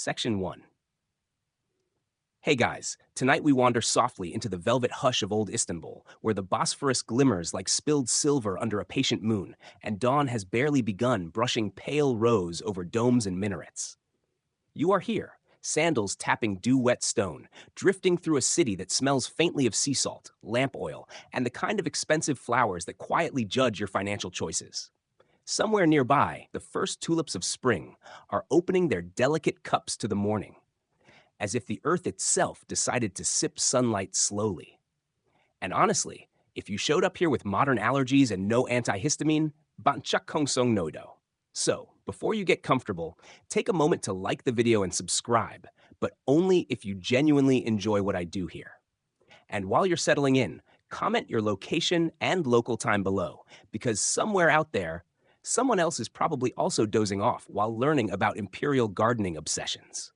Section 1. Hey guys, tonight we wander softly into the velvet hush of old Istanbul, where the Bosphorus glimmers like spilled silver under a patient moon, and dawn has barely begun brushing pale rose over domes and minarets. You are here, sandals tapping dew-wet stone, drifting through a city that smells faintly of sea salt, lamp oil, and the kind of expensive flowers that quietly judge your financial choices. Somewhere nearby, the first tulips of spring are opening their delicate cups to the morning, as if the earth itself decided to sip sunlight slowly. And honestly, if you showed up here with modern allergies and no antihistamine, banchak kongsong nodo. So, before you get comfortable, take a moment to like the video and subscribe, but only if you genuinely enjoy what I do here. And while you're settling in, comment your location and local time below, because somewhere out there, someone else is probably also dozing off while learning about imperial gardening obsessions.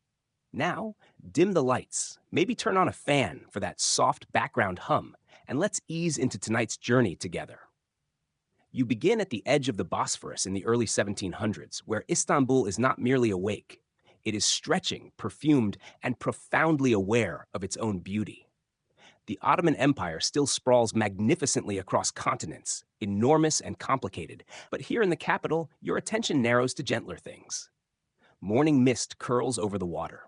Now, dim the lights, maybe turn on a fan for that soft background hum, and let's ease into tonight's journey together. You begin at the edge of the Bosphorus in the early 1700s, where Istanbul is not merely awake. It is stretching, perfumed, and profoundly aware of its own beauty. The Ottoman Empire still sprawls magnificently across continents, enormous and complicated, but here in the capital, your attention narrows to gentler things. Morning mist curls over the water.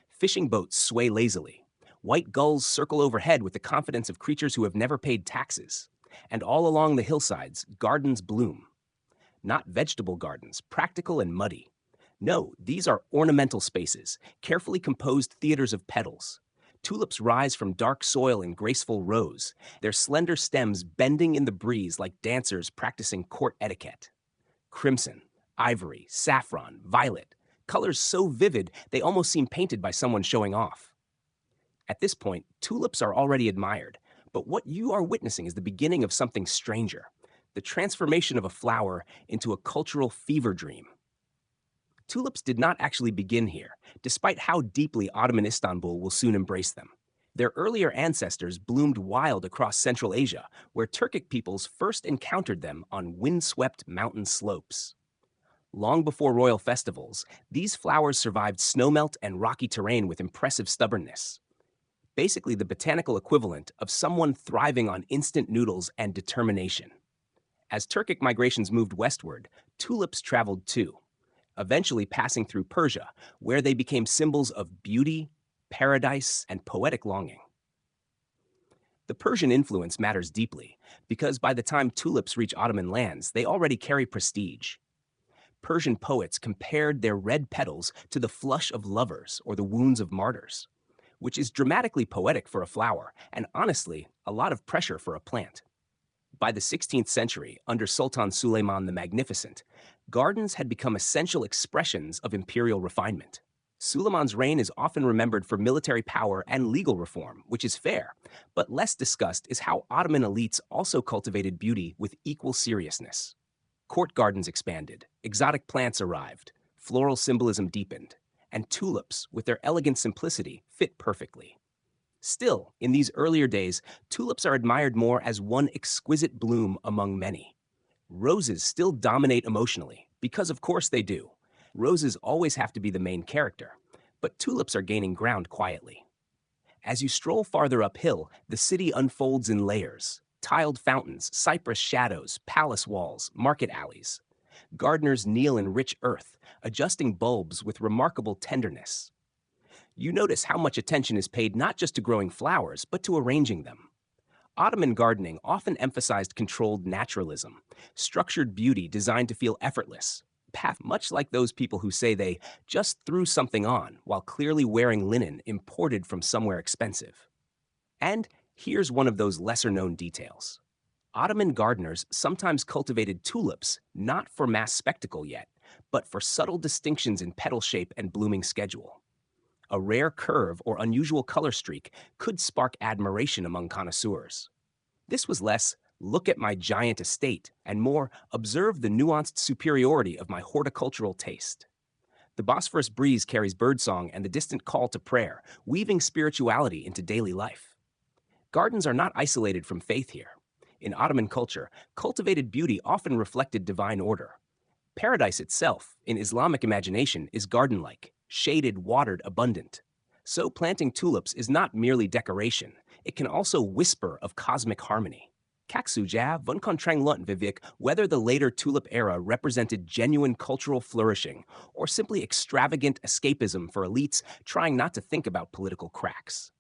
Fishing boats sway lazily. White gulls circle overhead with the confidence of creatures who have never paid taxes. And all along the hillsides, gardens bloom. Not vegetable gardens, practical and muddy. No, these are ornamental spaces, carefully composed theaters of petals. Tulips rise from dark soil in graceful rows, their slender stems bending in the breeze like dancers practicing court etiquette. Crimson, ivory, saffron, violet, colors so vivid they almost seem painted by someone showing off. At this point, tulips are already admired, but what you are witnessing is the beginning of something stranger, the transformation of a flower into a cultural fever dream. Tulips did not actually begin here, despite how deeply Ottoman Istanbul will soon embrace them. Their earlier ancestors bloomed wild across Central Asia, where Turkic peoples first encountered them on windswept mountain slopes. Long before royal festivals, these flowers survived snowmelt and rocky terrain with impressive stubbornness. Basically the botanical equivalent of someone thriving on instant noodles and determination. As Turkic migrations moved westward, tulips traveled too, eventually passing through Persia, where they became symbols of beauty, paradise, and poetic longing. The Persian influence matters deeply, because by the time tulips reach Ottoman lands, they already carry prestige. Persian poets compared their red petals to the flush of lovers or the wounds of martyrs, which is dramatically poetic for a flower and honestly, a lot of pressure for a plant. By the 16th century, under Sultan Suleiman the Magnificent, gardens had become essential expressions of imperial refinement. Suleiman's reign is often remembered for military power and legal reform, which is fair, but less discussed is how Ottoman elites also cultivated beauty with equal seriousness. Court gardens expanded, exotic plants arrived, floral symbolism deepened, and tulips, with their elegant simplicity, fit perfectly. Still, in these earlier days, tulips are admired more as one exquisite bloom among many. Roses still dominate emotionally, because of course they do. Roses always have to be the main character, but tulips are gaining ground quietly. As you stroll farther uphill, the city unfolds in layers. Tiled fountains, cypress shadows, palace walls, market alleys. Gardeners kneel in rich earth, adjusting bulbs with remarkable tenderness. You notice how much attention is paid not just to growing flowers, but to arranging them. Ottoman gardening often emphasized controlled naturalism, structured beauty designed to feel effortless, much like those people who say they just threw something on while clearly wearing linen imported from somewhere expensive. And here's one of those lesser-known details. Ottoman gardeners sometimes cultivated tulips not for mass spectacle yet, but for subtle distinctions in petal shape and blooming schedule. A rare curve or unusual color streak could spark admiration among connoisseurs. This was less, look at my giant estate, and more, observe the nuanced superiority of my horticultural taste. The Bosphorus breeze carries birdsong and the distant call to prayer, weaving spirituality into daily life. Gardens are not isolated from faith here. In Ottoman culture, cultivated beauty often reflected divine order. Paradise itself, in Islamic imagination, is garden-like, shaded, watered, abundant. So planting tulips is not merely decoration, it can also whisper of cosmic harmony. Kaksuja vẫn còn trang luận về việc whether the later Tulip era represented genuine cultural flourishing or simply extravagant escapism for elites trying not to think about political cracks.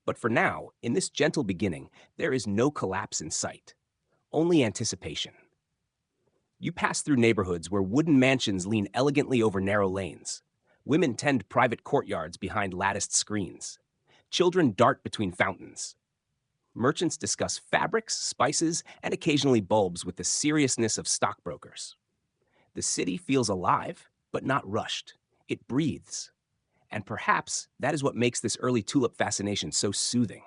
But for now, in this gentle beginning, there is no collapse in sight, only anticipation. You pass through neighborhoods where wooden mansions lean elegantly over narrow lanes. Women tend private courtyards behind latticed screens. Children dart between fountains. Merchants discuss fabrics, spices, and occasionally bulbs with the seriousness of stockbrokers. The city feels alive, but not rushed. It breathes. And perhaps that is what makes this early tulip fascination so soothing.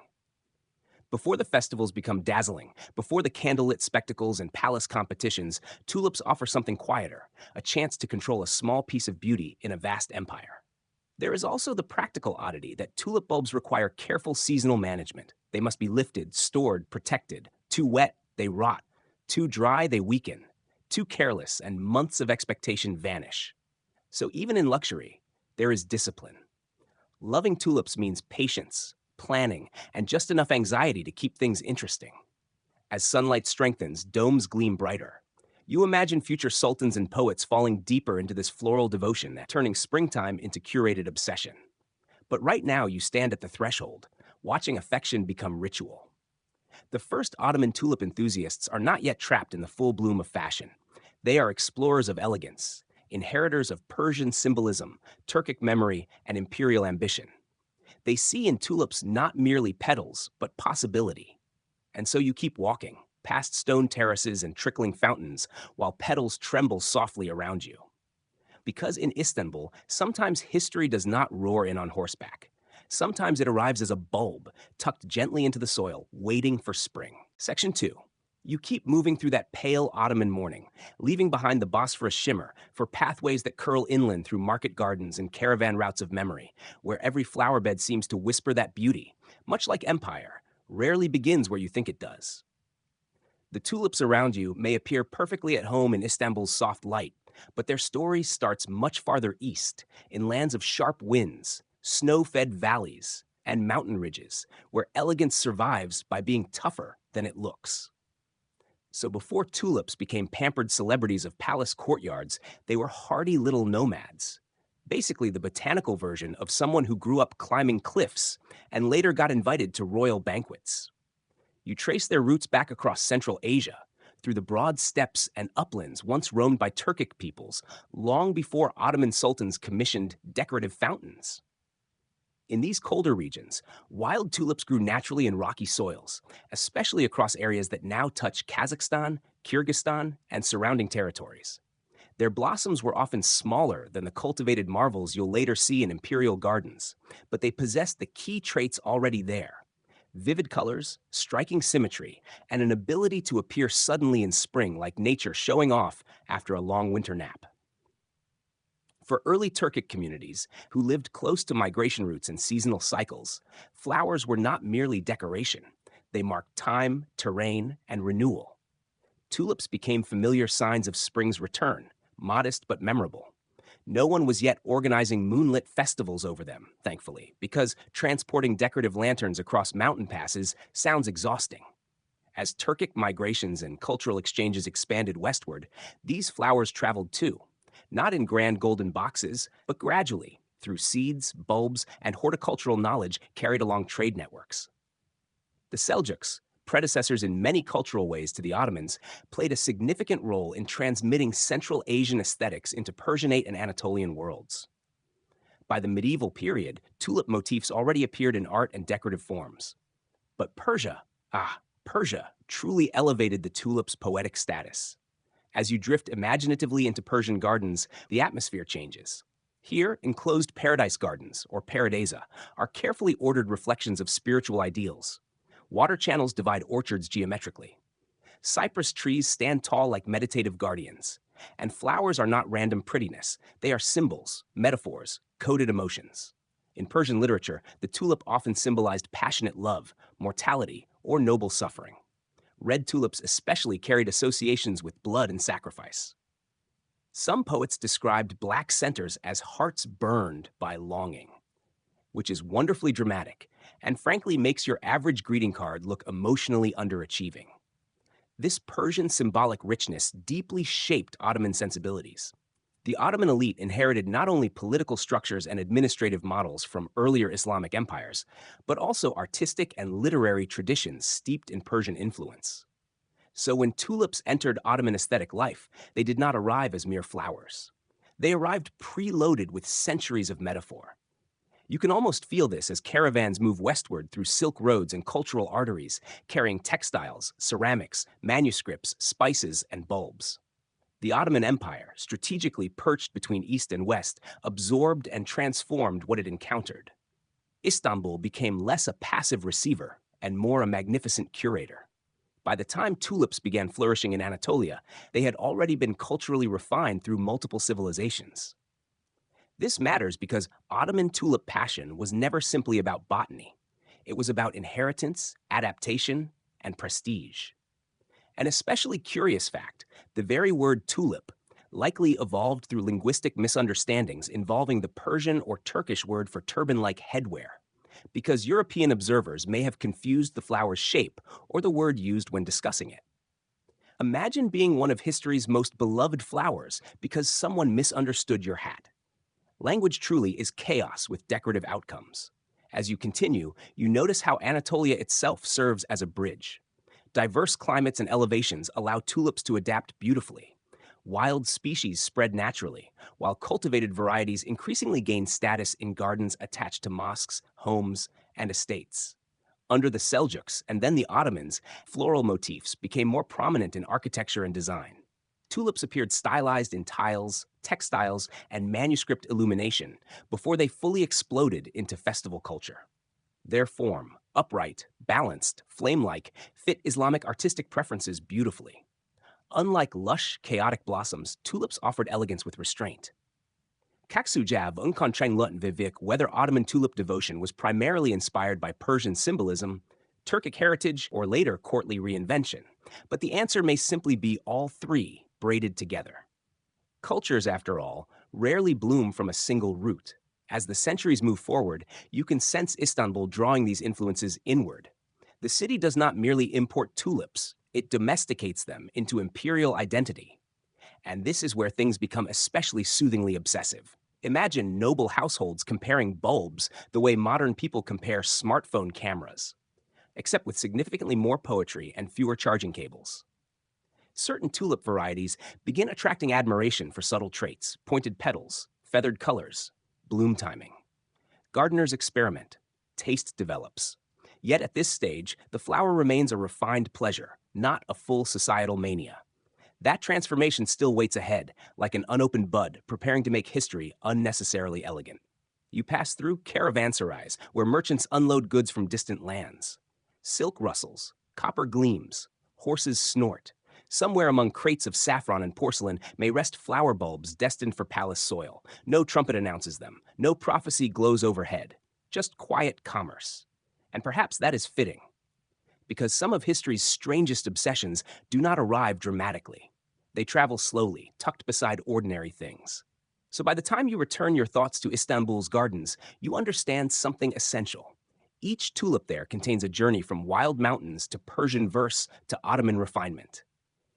Before the festivals become dazzling, before the candlelit spectacles and palace competitions, tulips offer something quieter, a chance to control a small piece of beauty in a vast empire. There is also the practical oddity that tulip bulbs require careful seasonal management. They must be lifted, stored, protected. Too wet, they rot. Too dry, they weaken. Too careless, and months of expectation vanish. So even in luxury, there is discipline. Loving tulips means patience, planning, and just enough anxiety to keep things interesting. As sunlight strengthens, domes gleam brighter. You imagine future sultans and poets falling deeper into this floral devotion, turning springtime into curated obsession. But right now you stand at the threshold, watching affection become ritual. The first Ottoman tulip enthusiasts are not yet trapped in the full bloom of fashion. They are explorers of elegance, inheritors of Persian symbolism, Turkic memory, and imperial ambition. They see in tulips not merely petals, but possibility. And so you keep walking, past stone terraces and trickling fountains, while petals tremble softly around you. Because in Istanbul, sometimes history does not roar in on horseback. Sometimes it arrives as a bulb, tucked gently into the soil, waiting for spring. Section 2. You keep moving through that pale Ottoman morning, leaving behind the Bosphorus shimmer for pathways that curl inland through market gardens and caravan routes of memory, where every flower bed seems to whisper that beauty, much like empire, rarely begins where you think it does. The tulips around you may appear perfectly at home in Istanbul's soft light, but their story starts much farther east, in lands of sharp winds, snow-fed valleys, and mountain ridges, where elegance survives by being tougher than it looks. So before tulips became pampered celebrities of palace courtyards, they were hardy little nomads. Basically the botanical version of someone who grew up climbing cliffs and later got invited to royal banquets. You trace their roots back across Central Asia, through the broad steppes and uplands once roamed by Turkic peoples, long before Ottoman sultans commissioned decorative fountains. In these colder regions, wild tulips grew naturally in rocky soils, especially across areas that now touch Kazakhstan, Kyrgyzstan, and surrounding territories. Their blossoms were often smaller than the cultivated marvels you'll later see in imperial gardens, but they possessed the key traits already there: vivid colors, striking symmetry, and an ability to appear suddenly in spring like nature showing off after a long winter nap. For early Turkic communities who lived close to migration routes and seasonal cycles, flowers were not merely decoration. They marked time, terrain, and renewal. Tulips became familiar signs of spring's return, modest but memorable. No one was yet organizing moonlit festivals over them, thankfully, because transporting decorative lanterns across mountain passes sounds exhausting. As Turkic migrations and cultural exchanges expanded westward, these flowers traveled too, not in grand golden boxes, but gradually, through seeds, bulbs, and horticultural knowledge carried along trade networks. The Seljuks, predecessors in many cultural ways to the Ottomans, played a significant role in transmitting Central Asian aesthetics into Persianate and Anatolian worlds. By the medieval period, tulip motifs already appeared in art and decorative forms. But Persia truly elevated the tulip's poetic status. As you drift imaginatively into Persian gardens, the atmosphere changes. Here, enclosed paradise gardens, or paradesa, are carefully ordered reflections of spiritual ideals. Water channels divide orchards geometrically. Cypress trees stand tall like meditative guardians. And flowers are not random prettiness. They are symbols, metaphors, coded emotions. In Persian literature, the tulip often symbolized passionate love, mortality, or noble suffering. Red tulips especially carried associations with blood and sacrifice. Some poets described black centers as hearts burned by longing, which is wonderfully dramatic and frankly makes your average greeting card look emotionally underachieving. This Persian symbolic richness deeply shaped Ottoman sensibilities. The Ottoman elite inherited not only political structures and administrative models from earlier Islamic empires, but also artistic and literary traditions steeped in Persian influence. So when tulips entered Ottoman aesthetic life, they did not arrive as mere flowers. They arrived preloaded with centuries of metaphor. You can almost feel this as caravans move westward through silk roads and cultural arteries, carrying textiles, ceramics, manuscripts, spices, and bulbs. The Ottoman Empire, strategically perched between East and West, absorbed and transformed what it encountered. Istanbul became less a passive receiver and more a magnificent curator. By the time tulips began flourishing in Anatolia, they had already been culturally refined through multiple civilizations. This matters because Ottoman tulip passion was never simply about botany. It was about inheritance, adaptation, and prestige. An especially curious fact, the very word tulip likely evolved through linguistic misunderstandings involving the Persian or Turkish word for turban-like headwear, because European observers may have confused the flower's shape or the word used when discussing it. Imagine being one of history's most beloved flowers because someone misunderstood your hat. Language truly is chaos with decorative outcomes. As you continue, you notice how Anatolia itself serves as a bridge. Diverse climates and elevations allow tulips to adapt beautifully. Wild species spread naturally, while cultivated varieties increasingly gain status in gardens attached to mosques, homes, and estates. Under the Seljuks and then the Ottomans, floral motifs became more prominent in architecture and design. Tulips appeared stylized in tiles, textiles, and manuscript illumination before they fully exploded into festival culture. Their form, upright, balanced, flame-like, fit Islamic artistic preferences beautifully. Unlike lush, chaotic blossoms, tulips offered elegance with restraint. Kaksujav Unkonchenglut Vivik, whether Ottoman tulip devotion was primarily inspired by Persian symbolism, Turkic heritage, or later courtly reinvention, but the answer may simply be all three braided together. Cultures, after all, rarely bloom from a single root. As the centuries move forward, you can sense Istanbul drawing these influences inward. The city does not merely import tulips, it domesticates them into imperial identity. And this is where things become especially soothingly obsessive. Imagine noble households comparing bulbs the way modern people compare smartphone cameras, except with significantly more poetry and fewer charging cables. Certain tulip varieties begin attracting admiration for subtle traits, pointed petals, feathered colors, bloom timing. Gardeners experiment, taste develops. Yet at this stage, the flower remains a refined pleasure, not a full societal mania. That transformation still waits ahead, like an unopened bud preparing to make history unnecessarily elegant. You pass through caravanserais, where merchants unload goods from distant lands. Silk rustles, copper gleams, horses snort. Somewhere among crates of saffron and porcelain may rest flower bulbs destined for palace soil. No trumpet announces them, no prophecy glows overhead, just quiet commerce. And perhaps that is fitting, because some of history's strangest obsessions do not arrive dramatically. They travel slowly, tucked beside ordinary things. So by the time you return your thoughts to Istanbul's gardens, you understand something essential. Each tulip there contains a journey from wild mountains to Persian verse to Ottoman refinement.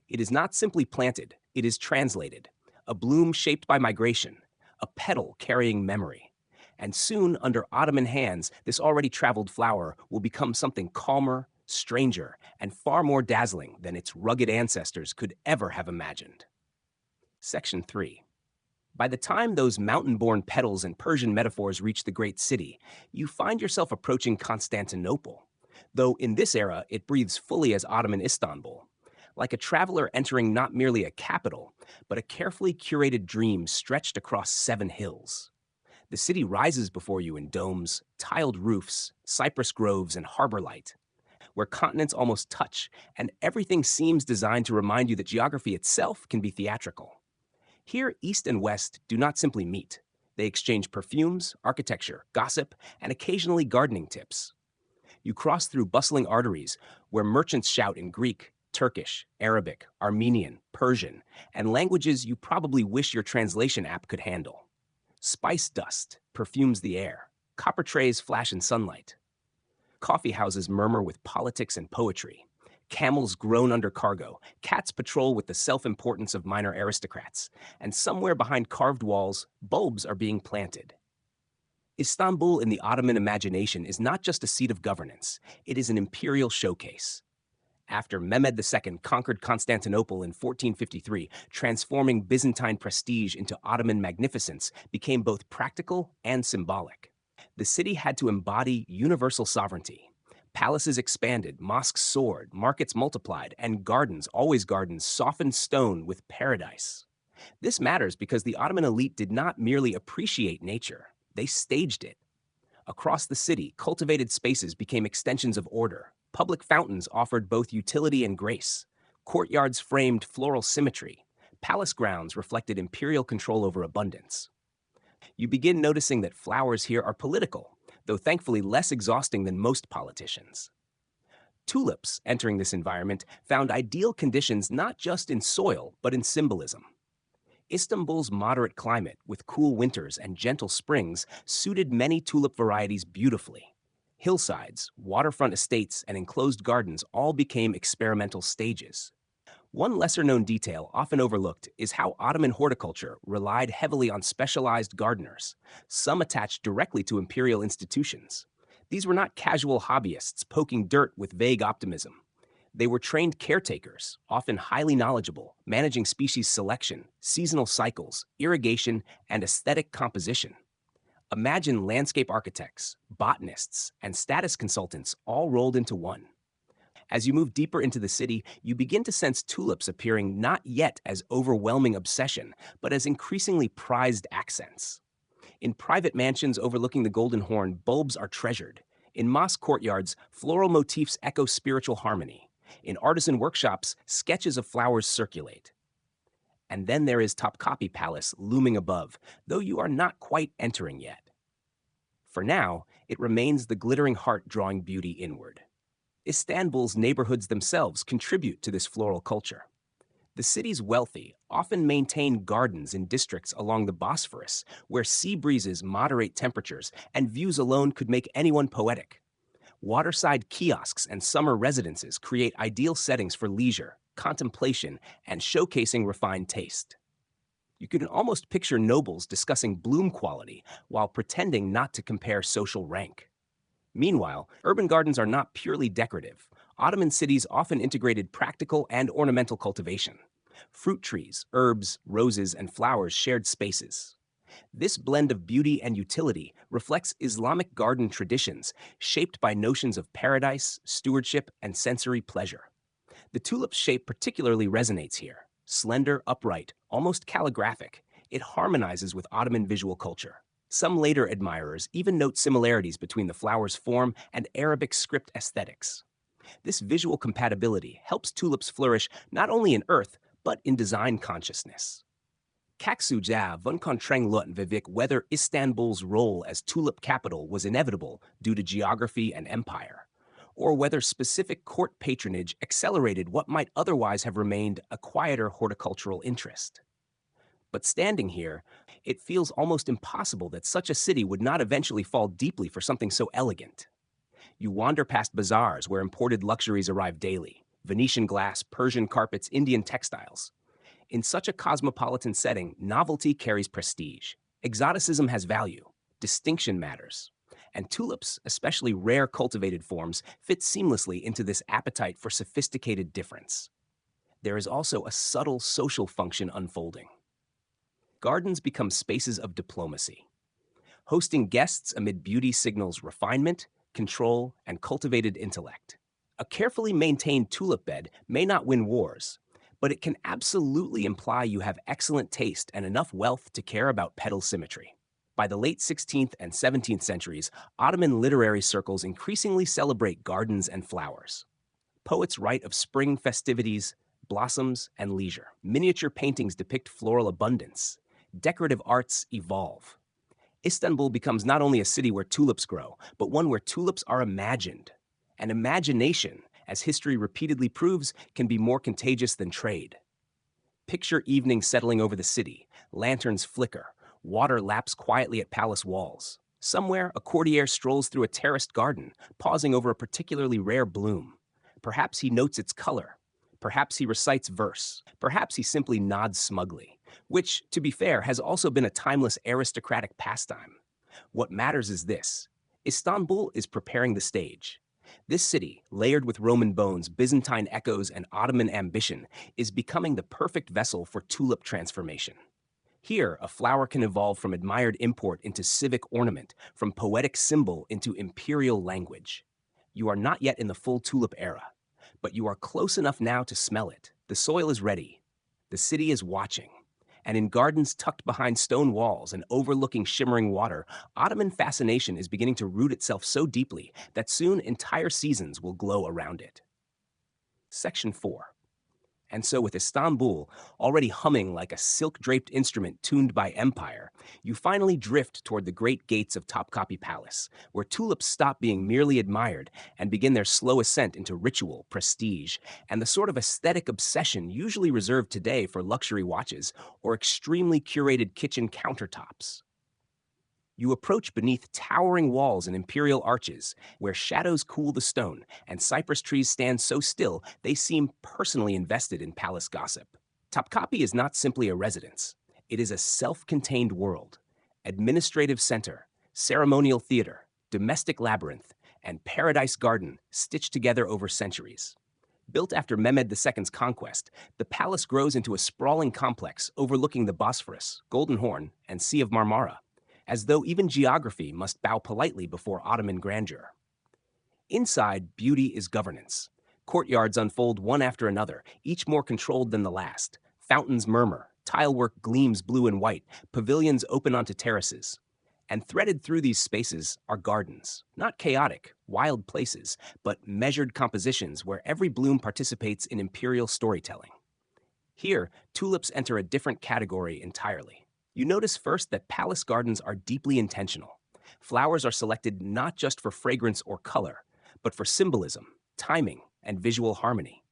It is not simply planted, it is translated. A bloom shaped by migration, a petal carrying memory. And soon, under Ottoman hands, this already traveled flower will become something calmer, stranger, and far more dazzling than its rugged ancestors could ever have imagined. Section 3. By the time those mountain-born petals and Persian metaphors reach the great city, you find yourself approaching Constantinople, though in this era it breathes fully as Ottoman Istanbul, like a traveler entering not merely a capital, but a carefully curated dream stretched across 7 hills. The city rises before you in domes, tiled roofs, cypress groves, and harbor light, where continents almost touch, and everything seems designed to remind you that geography itself can be theatrical. Here, East and West do not simply meet. They exchange perfumes, architecture, gossip, and occasionally gardening tips. You cross through bustling arteries where merchants shout in Greek, Turkish, Arabic, Armenian, Persian, and languages you probably wish your translation app could handle. Spice dust perfumes the air. Copper trays flash in sunlight. Coffee houses murmur with politics and poetry. Camels groan under cargo. Cats patrol with the self-importance of minor aristocrats. And somewhere behind carved walls, bulbs are being planted. Istanbul in the Ottoman imagination is not just a seat of governance, it is an imperial showcase. After Mehmed II conquered Constantinople in 1453, transforming Byzantine prestige into Ottoman magnificence became both practical and symbolic. The city had to embody universal sovereignty. Palaces expanded, mosques soared, markets multiplied, and gardens, always gardens, softened stone with paradise. This matters because the Ottoman elite did not merely appreciate nature, they staged it. Across the city, cultivated spaces became extensions of order. Public fountains offered both utility and grace. Courtyards framed floral symmetry. Palace grounds reflected imperial control over abundance. You begin noticing that flowers here are political, though thankfully less exhausting than most politicians. Tulips, entering this environment, found ideal conditions not just in soil, but in symbolism. Istanbul's moderate climate, with cool winters and gentle springs, suited many tulip varieties beautifully. Hillsides, waterfront estates, and enclosed gardens all became experimental stages. One lesser-known detail, often overlooked, is how Ottoman horticulture relied heavily on specialized gardeners, some attached directly to imperial institutions. These were not casual hobbyists poking dirt with vague optimism. They were trained caretakers, often highly knowledgeable, managing species selection, seasonal cycles, irrigation, and aesthetic composition. Imagine landscape architects, botanists, and status consultants all rolled into one. As you move deeper into the city, you begin to sense tulips appearing not yet as overwhelming obsession, but as increasingly prized accents. In private mansions overlooking the Golden Horn, bulbs are treasured. In mosque courtyards, floral motifs echo spiritual harmony. In artisan workshops, sketches of flowers circulate. And then there is Topkapi Palace looming above, though you are not quite entering yet. For now, it remains the glittering heart drawing beauty inward. Istanbul's neighborhoods themselves contribute to this floral culture. The city's wealthy often maintain gardens in districts along the Bosphorus, where sea breezes moderate temperatures and views alone could make anyone poetic. Waterside kiosks and summer residences create ideal settings for leisure, contemplation, and showcasing refined taste. You can almost picture nobles discussing bloom quality while pretending not to compare social rank. Meanwhile, urban gardens are not purely decorative. Ottoman cities often integrated practical and ornamental cultivation. Fruit trees, herbs, roses, and flowers shared spaces. This blend of beauty and utility reflects Islamic garden traditions shaped by notions of paradise, stewardship, and sensory pleasure. The tulip's shape particularly resonates here. Slender, upright, almost calligraphic, it harmonizes with Ottoman visual culture. Some later admirers even note similarities between the flower's form and Arabic script aesthetics. This visual compatibility helps tulips flourish not only in earth, but in design consciousness. Kaksuja Vunkontreng Lut Vivek whether Istanbul's role as tulip capital was inevitable due to geography and empire, or whether specific court patronage accelerated what might otherwise have remained a quieter horticultural interest. But standing here, it feels almost impossible that such a city would not eventually fall deeply for something so elegant. You wander past bazaars where imported luxuries arrive daily: Venetian glass, Persian carpets, Indian textiles. In such a cosmopolitan setting, novelty carries prestige. Exoticism has value. Distinction matters. And tulips, especially rare cultivated forms, fit seamlessly into this appetite for sophisticated difference. There is also a subtle social function unfolding. Gardens become spaces of diplomacy. Hosting guests amid beauty signals refinement, control, and cultivated intellect. A carefully maintained tulip bed may not win wars, but it can absolutely imply you have excellent taste and enough wealth to care about petal symmetry. By the late 16th and 17th centuries, Ottoman literary circles increasingly celebrate gardens and flowers. Poets write of spring festivities, blossoms, and leisure. Miniature paintings depict floral abundance. Decorative arts evolve. Istanbul becomes not only a city where tulips grow, but one where tulips are imagined. And imagination, as history repeatedly proves, can be more contagious than trade. Picture evening settling over the city, lanterns flicker, water laps quietly at palace walls. Somewhere, a courtier strolls through a terraced garden, pausing over a particularly rare bloom. Perhaps he notes its color. Perhaps he recites verse. Perhaps he simply nods smugly, which, to be fair, has also been a timeless aristocratic pastime. What matters is this: Istanbul is preparing the stage. This city, layered with Roman bones, Byzantine echoes, and Ottoman ambition, is becoming the perfect vessel for tulip transformation. Here, a flower can evolve from admired import into civic ornament, from poetic symbol into imperial language. You are not yet in the full tulip era, but you are close enough now to smell it. The soil is ready. The city is watching. And in gardens tucked behind stone walls and overlooking shimmering water, Ottoman fascination is beginning to root itself so deeply that soon entire seasons will glow around it. Section 4. And so with Istanbul already humming like a silk-draped instrument tuned by empire, you finally drift toward the great gates of Topkapi Palace, where tulips stop being merely admired and begin their slow ascent into ritual, prestige, and the sort of aesthetic obsession usually reserved today for luxury watches or extremely curated kitchen countertops. You approach beneath towering walls and imperial arches, where shadows cool the stone and cypress trees stand so still they seem personally invested in palace gossip. Topkapi is not simply a residence. It is a self-contained world, administrative center, ceremonial theater, domestic labyrinth, and paradise garden stitched together over centuries. Built after Mehmed II's conquest, the palace grows into a sprawling complex overlooking the Bosphorus, Golden Horn, and Sea of Marmara, as though even geography must bow politely before Ottoman grandeur. Inside, beauty is governance. Courtyards unfold one after another, each more controlled than the last. Fountains murmur, tilework gleams blue and white, pavilions open onto terraces. And threaded through these spaces are gardens, not chaotic, wild places, but measured compositions where every bloom participates in imperial storytelling. Here, tulips enter a different category entirely. You notice first that palace gardens are deeply intentional. Flowers are selected not just for fragrance or color, but for symbolism, timing, and visual harmony.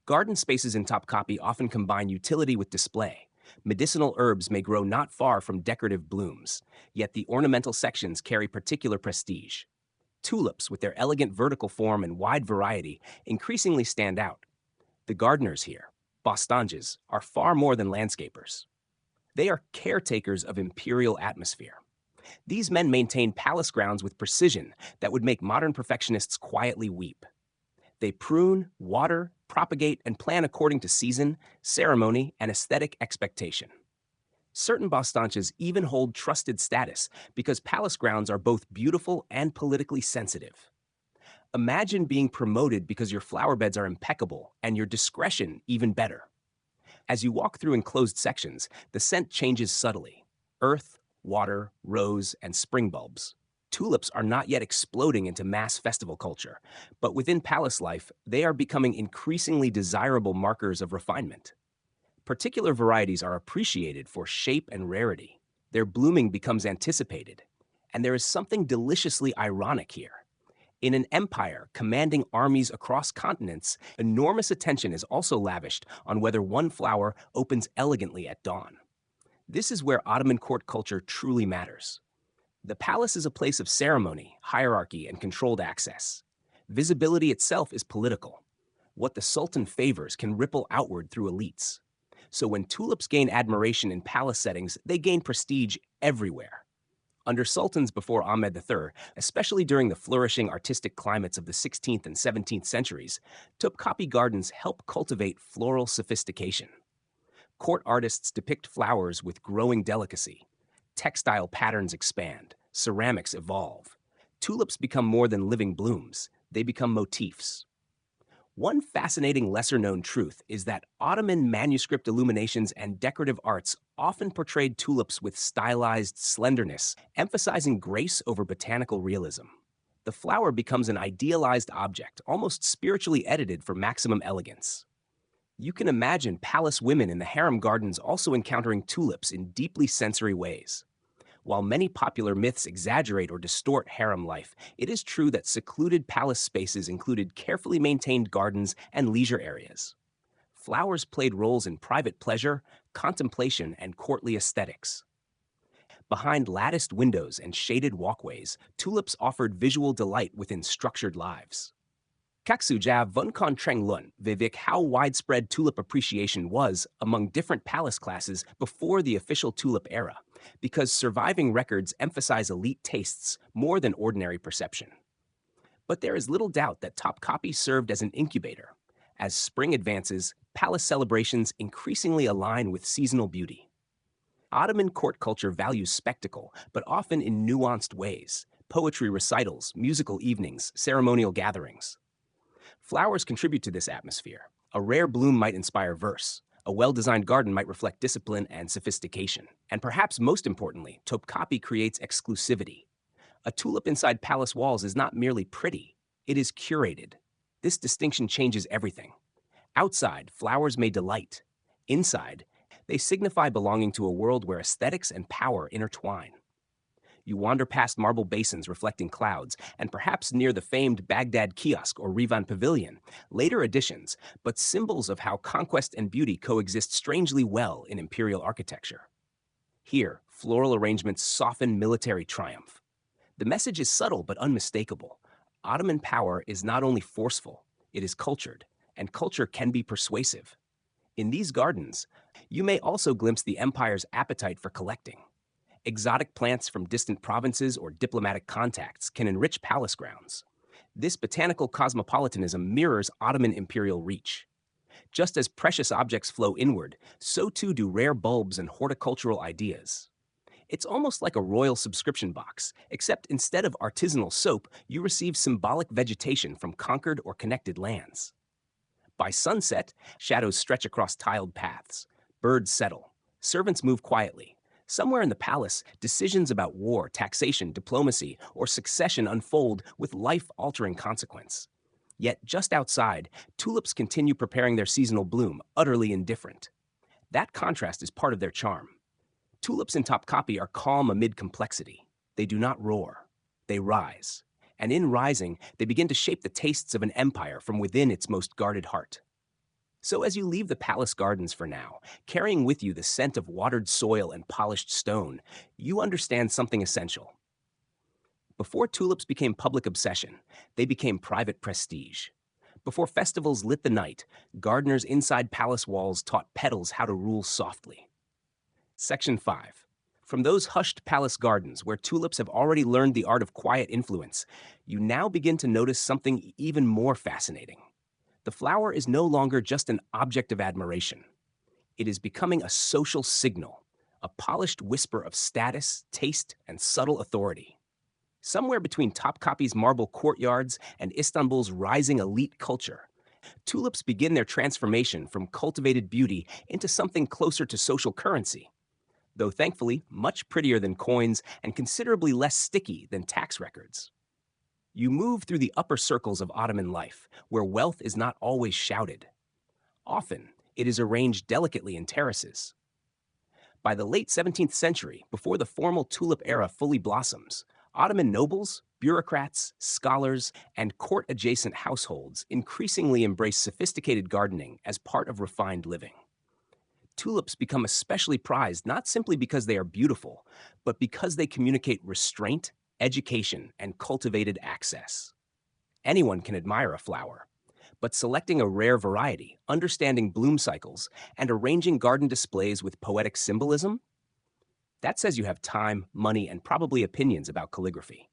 Garden spaces in Topkapi often combine utility with display. Medicinal herbs may grow not far from decorative blooms, yet the ornamental sections carry particular prestige. Tulips, with their elegant vertical form and wide variety, increasingly stand out. The gardeners here, bostanges, are far more than landscapers. They are caretakers of imperial atmosphere. These men maintain palace grounds with precision that would make modern perfectionists quietly weep. They prune, water, propagate, and plan according to season, ceremony, and aesthetic expectation. Certain bostanches even hold trusted status because palace grounds are both beautiful and politically sensitive. Imagine being promoted because your flower beds are impeccable and your discretion even better. As you walk through enclosed sections, the scent changes subtly. Earth, water, rose, and spring bulbs. Tulips are not yet exploding into mass festival culture, but within palace life, they are becoming increasingly desirable markers of refinement. Particular varieties are appreciated for shape and rarity. Their blooming becomes anticipated. And there is something deliciously ironic here. In an empire commanding armies across continents, enormous attention is also lavished on whether one flower opens elegantly at dawn. This is where Ottoman court culture truly matters. The palace is a place of ceremony, hierarchy, and controlled access. Visibility itself is political. What the Sultan favors can ripple outward through elites. So when tulips gain admiration in palace settings, they gain prestige everywhere. Under sultans before Ahmed III, especially during the flourishing artistic climates of the 16th and 17th centuries, Topkapi gardens help cultivate floral sophistication. Court artists depict flowers with growing delicacy. Textile patterns expand, ceramics evolve. Tulips become more than living blooms, they become motifs. One fascinating lesser-known truth is that Ottoman manuscript illuminations and decorative arts often portrayed tulips with stylized slenderness, emphasizing grace over botanical realism. The flower becomes an idealized object, almost spiritually edited for maximum elegance. You can imagine palace women in the harem gardens also encountering tulips in deeply sensory ways. While many popular myths exaggerate or distort harem life, it is true that secluded palace spaces included carefully maintained gardens and leisure areas. Flowers played roles in private pleasure, contemplation, and courtly aesthetics. Behind latticed windows and shaded walkways, tulips offered visual delight within structured lives. Kaksuja Vunkon Trenglun Vivek how widespread tulip appreciation was among different palace classes before the official Tulip Era, because surviving records emphasize elite tastes more than ordinary perception. But there is little doubt that Topkapi served as an incubator. As spring advances, palace celebrations increasingly align with seasonal beauty. Ottoman court culture values spectacle, but often in nuanced ways: poetry recitals, musical evenings, ceremonial gatherings. Flowers contribute to this atmosphere. A rare bloom might inspire verse. A well-designed garden might reflect discipline and sophistication. And perhaps most importantly, Topkapi creates exclusivity. A tulip inside palace walls is not merely pretty, it is curated. This distinction changes everything. Outside, flowers may delight. Inside, they signify belonging to a world where aesthetics and power intertwine. You wander past marble basins reflecting clouds, and perhaps near the famed Baghdad kiosk or Rivan pavilion, later additions, but symbols of how conquest and beauty coexist strangely well in imperial architecture. Here, floral arrangements soften military triumph. The message is subtle but unmistakable. Ottoman power is not only forceful, it is cultured, and culture can be persuasive. In these gardens, you may also glimpse the empire's appetite for collecting. Exotic plants from distant provinces or diplomatic contacts can enrich palace grounds. This botanical cosmopolitanism mirrors Ottoman imperial reach. Just as precious objects flow inward, so too do rare bulbs and horticultural ideas. It's almost like a royal subscription box, except instead of artisanal soap, you receive symbolic vegetation from conquered or connected lands. By sunset, shadows stretch across tiled paths. Birds settle. Servants move quietly. Somewhere in the palace, decisions about war, taxation, diplomacy, or succession unfold with life-altering consequence. Yet just outside, tulips continue preparing their seasonal bloom, utterly indifferent. That contrast is part of their charm. Tulips in Topkapi are calm amid complexity. They do not roar. They rise. And in rising, they begin to shape the tastes of an empire from within its most guarded heart. So as you leave the palace gardens for now, carrying with you the scent of watered soil and polished stone, you understand something essential. Before tulips became public obsession, they became private prestige. Before festivals lit the night, gardeners inside palace walls taught petals how to rule softly. Section 5. From those hushed palace gardens where tulips have already learned the art of quiet influence, you now begin to notice something even more fascinating. The flower is no longer just an object of admiration. It is becoming a social signal, a polished whisper of status, taste, and subtle authority. Somewhere between Topkapi's marble courtyards and Istanbul's rising elite culture, tulips begin their transformation from cultivated beauty into something closer to social currency, though thankfully much prettier than coins and considerably less sticky than tax records. You move through the upper circles of Ottoman life, where wealth is not always shouted. Often, it is arranged delicately in terraces. By the late 17th century, before the formal Tulip Era fully blossoms, Ottoman nobles, bureaucrats, scholars, and court-adjacent households increasingly embrace sophisticated gardening as part of refined living. Tulips become especially prized not simply because they are beautiful, but because they communicate restraint, education, and cultivated access. Anyone can admire a flower, but selecting a rare variety, understanding bloom cycles, and arranging garden displays with poetic symbolism, that says you have time, money, and probably opinions about calligraphy.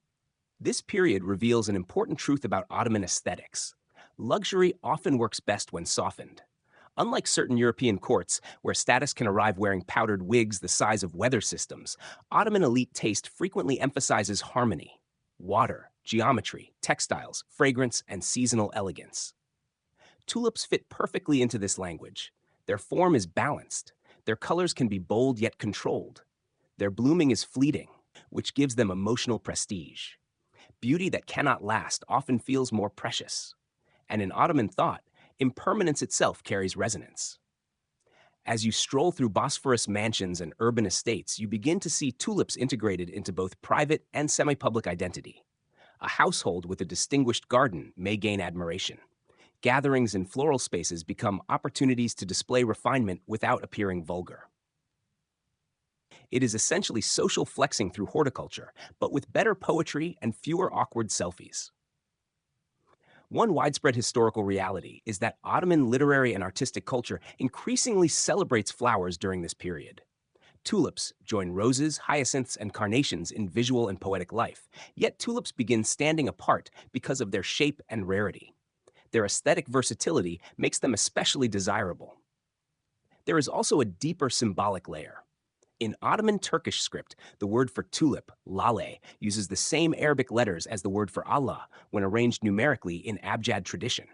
This period reveals an important truth about Ottoman aesthetics. Luxury often works best when softened. Unlike certain European courts, where status can arrive wearing powdered wigs the size of weather systems, Ottoman elite taste frequently emphasizes harmony, water, geometry, textiles, fragrance, and seasonal elegance. Tulips fit perfectly into this language. Their form is balanced. Their colors can be bold yet controlled. Their blooming is fleeting, which gives them emotional prestige. Beauty that cannot last often feels more precious. And in Ottoman thought, impermanence itself carries resonance. As you stroll through Bosphorus mansions and urban estates, you begin to see tulips integrated into both private and semi-public identity. A household with a distinguished garden may gain admiration. Gatherings in floral spaces become opportunities to display refinement without appearing vulgar. It is essentially social flexing through horticulture, but with better poetry and fewer awkward selfies. One widespread historical reality is that Ottoman literary and artistic culture increasingly celebrates flowers during this period. Tulips join roses, hyacinths, and carnations in visual and poetic life, yet tulips begin standing apart because of their shape and rarity. Their aesthetic versatility makes them especially desirable. There is also a deeper symbolic layer. In Ottoman Turkish script, the word for tulip, lale, uses the same Arabic letters as the word for Allah when arranged numerically in abjad tradition.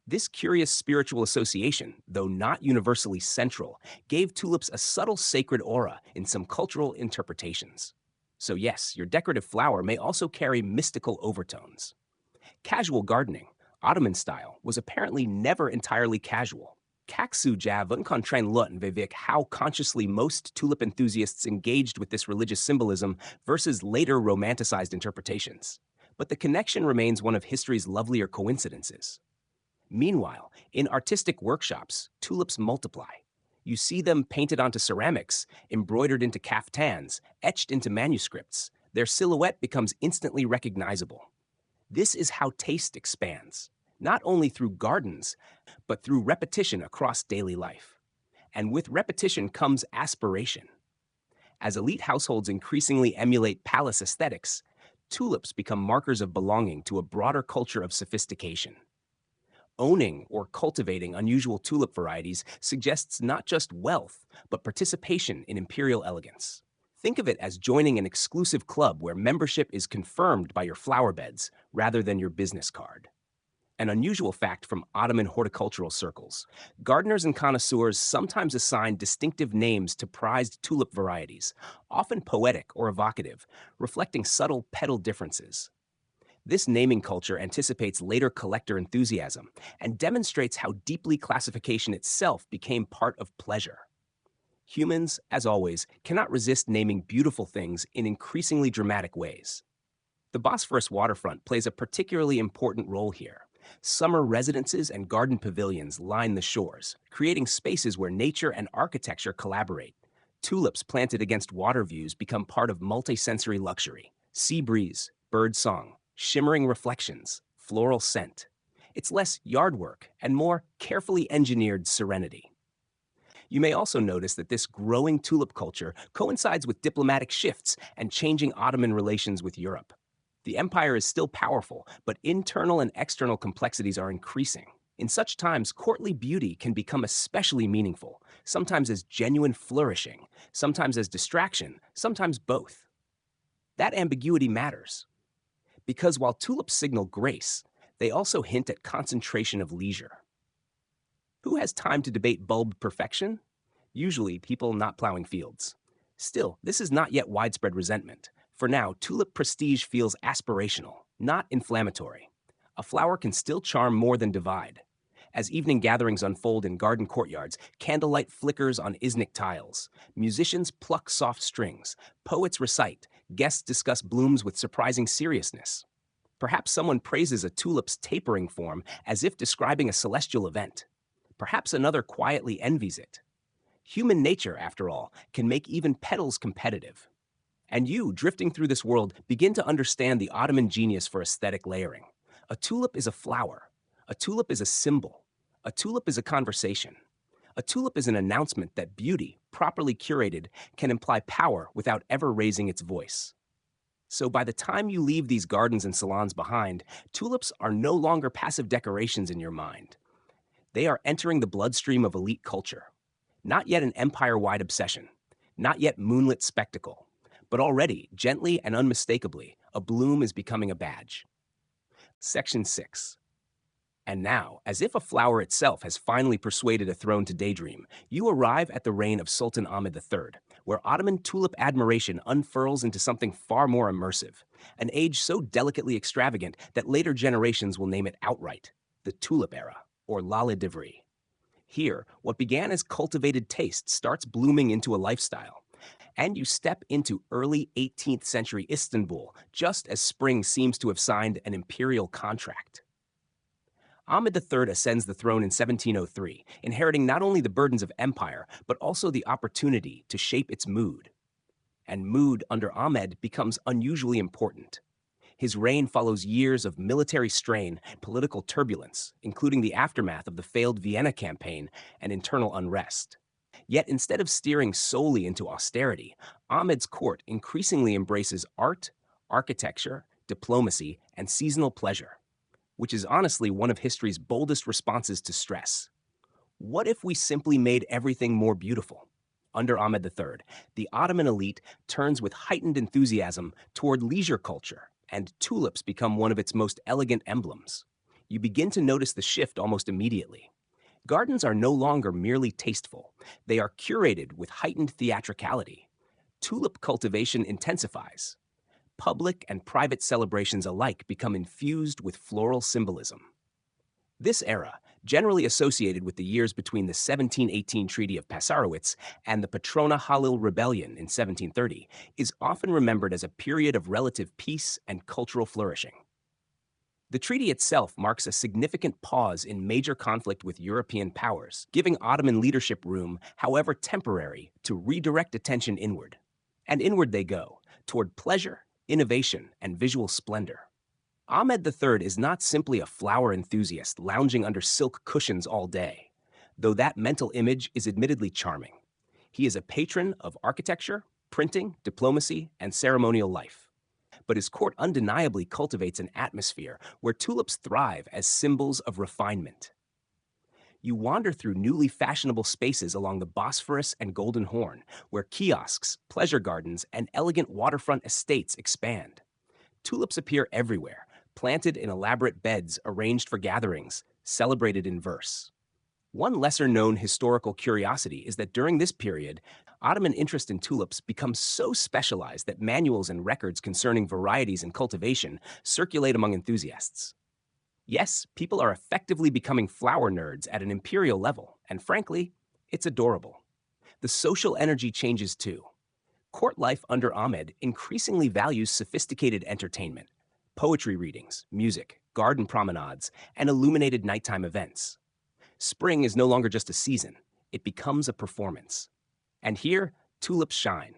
This curious spiritual association, though not universally central, gave tulips a subtle sacred aura in some cultural interpretations. So yes, your decorative flower may also carry mystical overtones. Casual gardening, Ottoman style, was apparently never entirely casual. Kaksu Javun Contrain Lutn Vivik how consciously most tulip enthusiasts engaged with this religious symbolism versus later romanticized interpretations. But the connection remains one of history's lovelier coincidences. Meanwhile, in artistic workshops, tulips multiply. You see them painted onto ceramics, embroidered into kaftans, etched into manuscripts. Their silhouette becomes instantly recognizable. This is how taste expands, not only through gardens, but through repetition across daily life. And with repetition comes aspiration. As elite households increasingly emulate palace aesthetics, tulips become markers of belonging to a broader culture of sophistication. Owning or cultivating unusual tulip varieties suggests not just wealth, but participation in imperial elegance. Think of it as joining an exclusive club where membership is confirmed by your flower beds rather than your business card. An unusual fact from Ottoman horticultural circles: gardeners and connoisseurs sometimes assign distinctive names to prized tulip varieties, often poetic or evocative, reflecting subtle petal differences. This naming culture anticipates later collector enthusiasm and demonstrates how deeply classification itself became part of pleasure. Humans, as always, cannot resist naming beautiful things in increasingly dramatic ways. The Bosphorus waterfront plays a particularly important role here. Summer residences and garden pavilions line the shores, creating spaces where nature and architecture collaborate. Tulips planted against water views become part of multisensory luxury. Sea breeze, bird song, shimmering reflections, floral scent. It's less yard work and more carefully engineered serenity. You may also notice that this growing tulip culture coincides with diplomatic shifts and changing Ottoman relations with Europe. The empire is still powerful, but internal and external complexities are increasing. In such times, courtly beauty can become especially meaningful, sometimes as genuine flourishing, sometimes as distraction, sometimes both. That ambiguity matters, because while tulips signal grace, they also hint at concentration of leisure. Who has time to debate bulb perfection? Usually people not plowing fields. Still, this is not yet widespread resentment. For now, tulip prestige feels aspirational, not inflammatory. A flower can still charm more than divide. As evening gatherings unfold in garden courtyards, candlelight flickers on Iznik tiles. Musicians pluck soft strings. Poets recite. Guests discuss blooms with surprising seriousness. Perhaps someone praises a tulip's tapering form as if describing a celestial event. Perhaps another quietly envies it. Human nature, after all, can make even petals competitive. And you, drifting through this world, begin to understand the Ottoman genius for aesthetic layering. A tulip is a flower. A tulip is a symbol. A tulip is a conversation. A tulip is an announcement that beauty, properly curated, can imply power without ever raising its voice. So by the time you leave these gardens and salons behind, tulips are no longer passive decorations in your mind. They are entering the bloodstream of elite culture. Not yet an empire-wide obsession. Not yet moonlit spectacle. But already, gently and unmistakably, a bloom is becoming a badge. Section 6. And now, as if a flower itself has finally persuaded a throne to daydream, you arrive at the reign of Sultan Ahmed III, where Ottoman tulip admiration unfurls into something far more immersive, an age so delicately extravagant that later generations will name it outright, the Tulip Era, or Lale Divri. Here, what began as cultivated taste starts blooming into a lifestyle. And you step into early 18th century Istanbul just as spring seems to have signed an imperial contract. Ahmed III ascends the throne in 1703, inheriting not only the burdens of empire, but also the opportunity to shape its mood. And mood under Ahmed becomes unusually important. His reign follows years of military strain and political turbulence, including the aftermath of the failed Vienna campaign and internal unrest. Yet instead of steering solely into austerity, Ahmed's court increasingly embraces art, architecture, diplomacy, and seasonal pleasure, which is honestly one of history's boldest responses to stress. What if we simply made everything more beautiful? Under Ahmed III, the Ottoman elite turns with heightened enthusiasm toward leisure culture, and tulips become one of its most elegant emblems. You begin to notice the shift almost immediately. Gardens are no longer merely tasteful, they are curated with heightened theatricality. Tulip cultivation intensifies. Public and private celebrations alike become infused with floral symbolism. This era, generally associated with the years between the 1718 Treaty of Passarowitz and the Patrona Halil Rebellion in 1730, is often remembered as a period of relative peace and cultural flourishing. The treaty itself marks a significant pause in major conflict with European powers, giving Ottoman leadership room, however temporary, to redirect attention inward. And inward they go, toward pleasure, innovation, and visual splendor. Ahmed III is not simply a flower enthusiast lounging under silk cushions all day, though that mental image is admittedly charming. He is a patron of architecture, printing, diplomacy, and ceremonial life. But his court undeniably cultivates an atmosphere where tulips thrive as symbols of refinement. You wander through newly fashionable spaces along the Bosphorus and Golden Horn, where kiosks, pleasure gardens, and elegant waterfront estates expand. Tulips appear everywhere, planted in elaborate beds arranged for gatherings, celebrated in verse. One lesser-known historical curiosity is that during this period, Ottoman interest in tulips becomes so specialized that manuals and records concerning varieties and cultivation circulate among enthusiasts. Yes, people are effectively becoming flower nerds at an imperial level, and frankly, it's adorable. The social energy changes too. Court life under Ahmed increasingly values sophisticated entertainment, poetry readings, music, garden promenades, and illuminated nighttime events. Spring is no longer just a season, it becomes a performance. And here, tulips shine.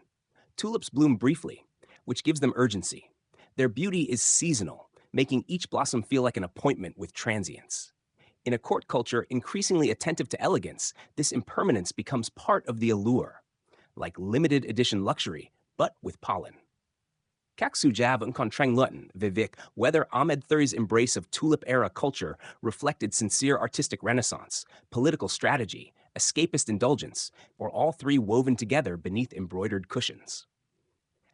Tulips bloom briefly, which gives them urgency. Their beauty is seasonal, making each blossom feel like an appointment with transience. In a court culture increasingly attentive to elegance, this impermanence becomes part of the allure, like limited edition luxury, but with pollen. Kak Sujav and Kontreng Lutten, Vivek, whether Ahmed III's embrace of Tulip Era culture reflected sincere artistic renaissance, political strategy, escapist indulgence, or all three woven together beneath embroidered cushions.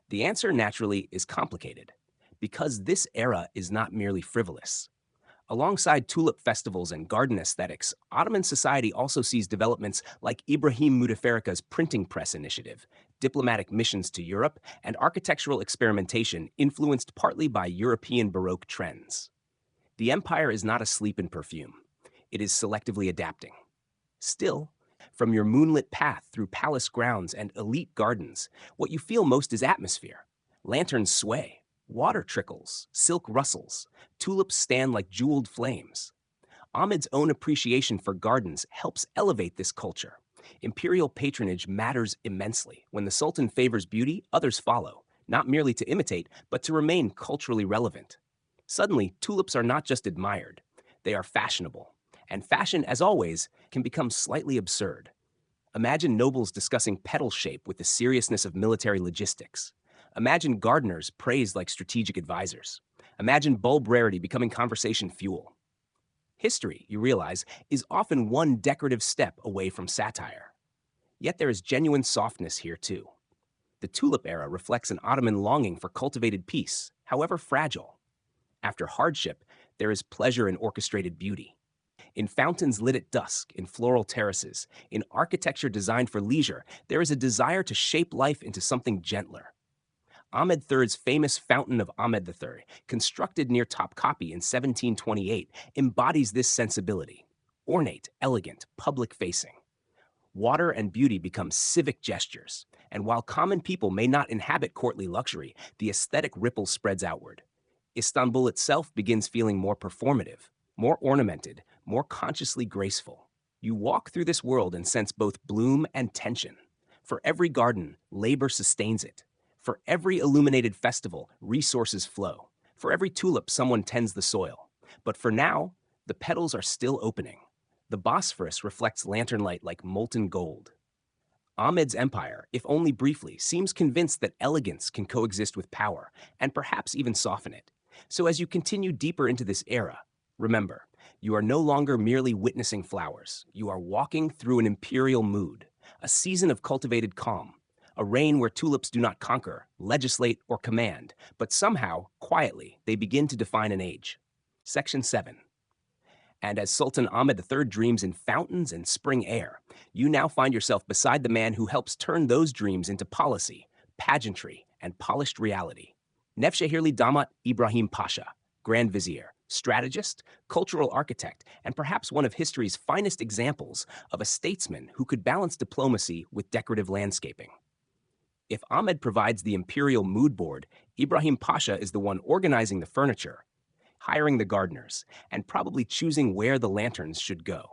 The answer, naturally, is complicated, because this era is not merely frivolous. Alongside tulip festivals and garden aesthetics, Ottoman society also sees developments like Ibrahim Mutefarika's printing press initiative, diplomatic missions to Europe, and architectural experimentation influenced partly by European Baroque trends. The empire is not asleep in perfume. It is selectively adapting. Still, from your moonlit path through palace grounds and elite gardens, what you feel most is atmosphere. Lanterns sway. Water trickles, silk rustles, tulips stand like jeweled flames. Ahmed's own appreciation for gardens helps elevate this culture. Imperial patronage matters immensely. When the Sultan favors beauty, others follow, not merely to imitate, but to remain culturally relevant. Suddenly, tulips are not just admired, they are fashionable. And fashion, as always, can become slightly absurd. Imagine nobles discussing petal shape with the seriousness of military logistics. Imagine gardeners praised like strategic advisors. Imagine bulb rarity becoming conversation fuel. History, you realize, is often one decorative step away from satire. Yet there is genuine softness here too. The Tulip Era reflects an Ottoman longing for cultivated peace, however fragile. After hardship, there is pleasure in orchestrated beauty. In fountains lit at dusk, in floral terraces, in architecture designed for leisure, there is a desire to shape life into something gentler. Ahmed III's famous Fountain of Ahmed III, constructed near Topkapi in 1728, embodies this sensibility. ornate, elegant, public-facing. Water and beauty become civic gestures, and while common people may not inhabit courtly luxury, the aesthetic ripple spreads outward. Istanbul itself begins feeling more performative, more ornamented, more consciously graceful. You walk through this world and sense both bloom and tension. For every garden, labor sustains it. For every illuminated festival, resources flow. For every tulip, someone tends the soil. But for now, the petals are still opening. The Bosphorus reflects lantern light like molten gold. Ahmed's empire, if only briefly, seems convinced that elegance can coexist with power, and perhaps even soften it. So as you continue deeper into this era, remember, you are no longer merely witnessing flowers. You are walking through an imperial mood, a season of cultivated calm, a reign where tulips do not conquer, legislate, or command, but somehow, quietly, they begin to define an age. Section 7. And as Sultan Ahmed III dreams in fountains and spring air, you now find yourself beside the man who helps turn those dreams into policy, pageantry, and polished reality. Nevşehirli Damat Ibrahim Pasha, Grand Vizier, strategist, cultural architect, and perhaps one of history's finest examples of a statesman who could balance diplomacy with decorative landscaping. If Ahmed provides the imperial mood board, Ibrahim Pasha is the one organizing the furniture, hiring the gardeners, and probably choosing where the lanterns should go.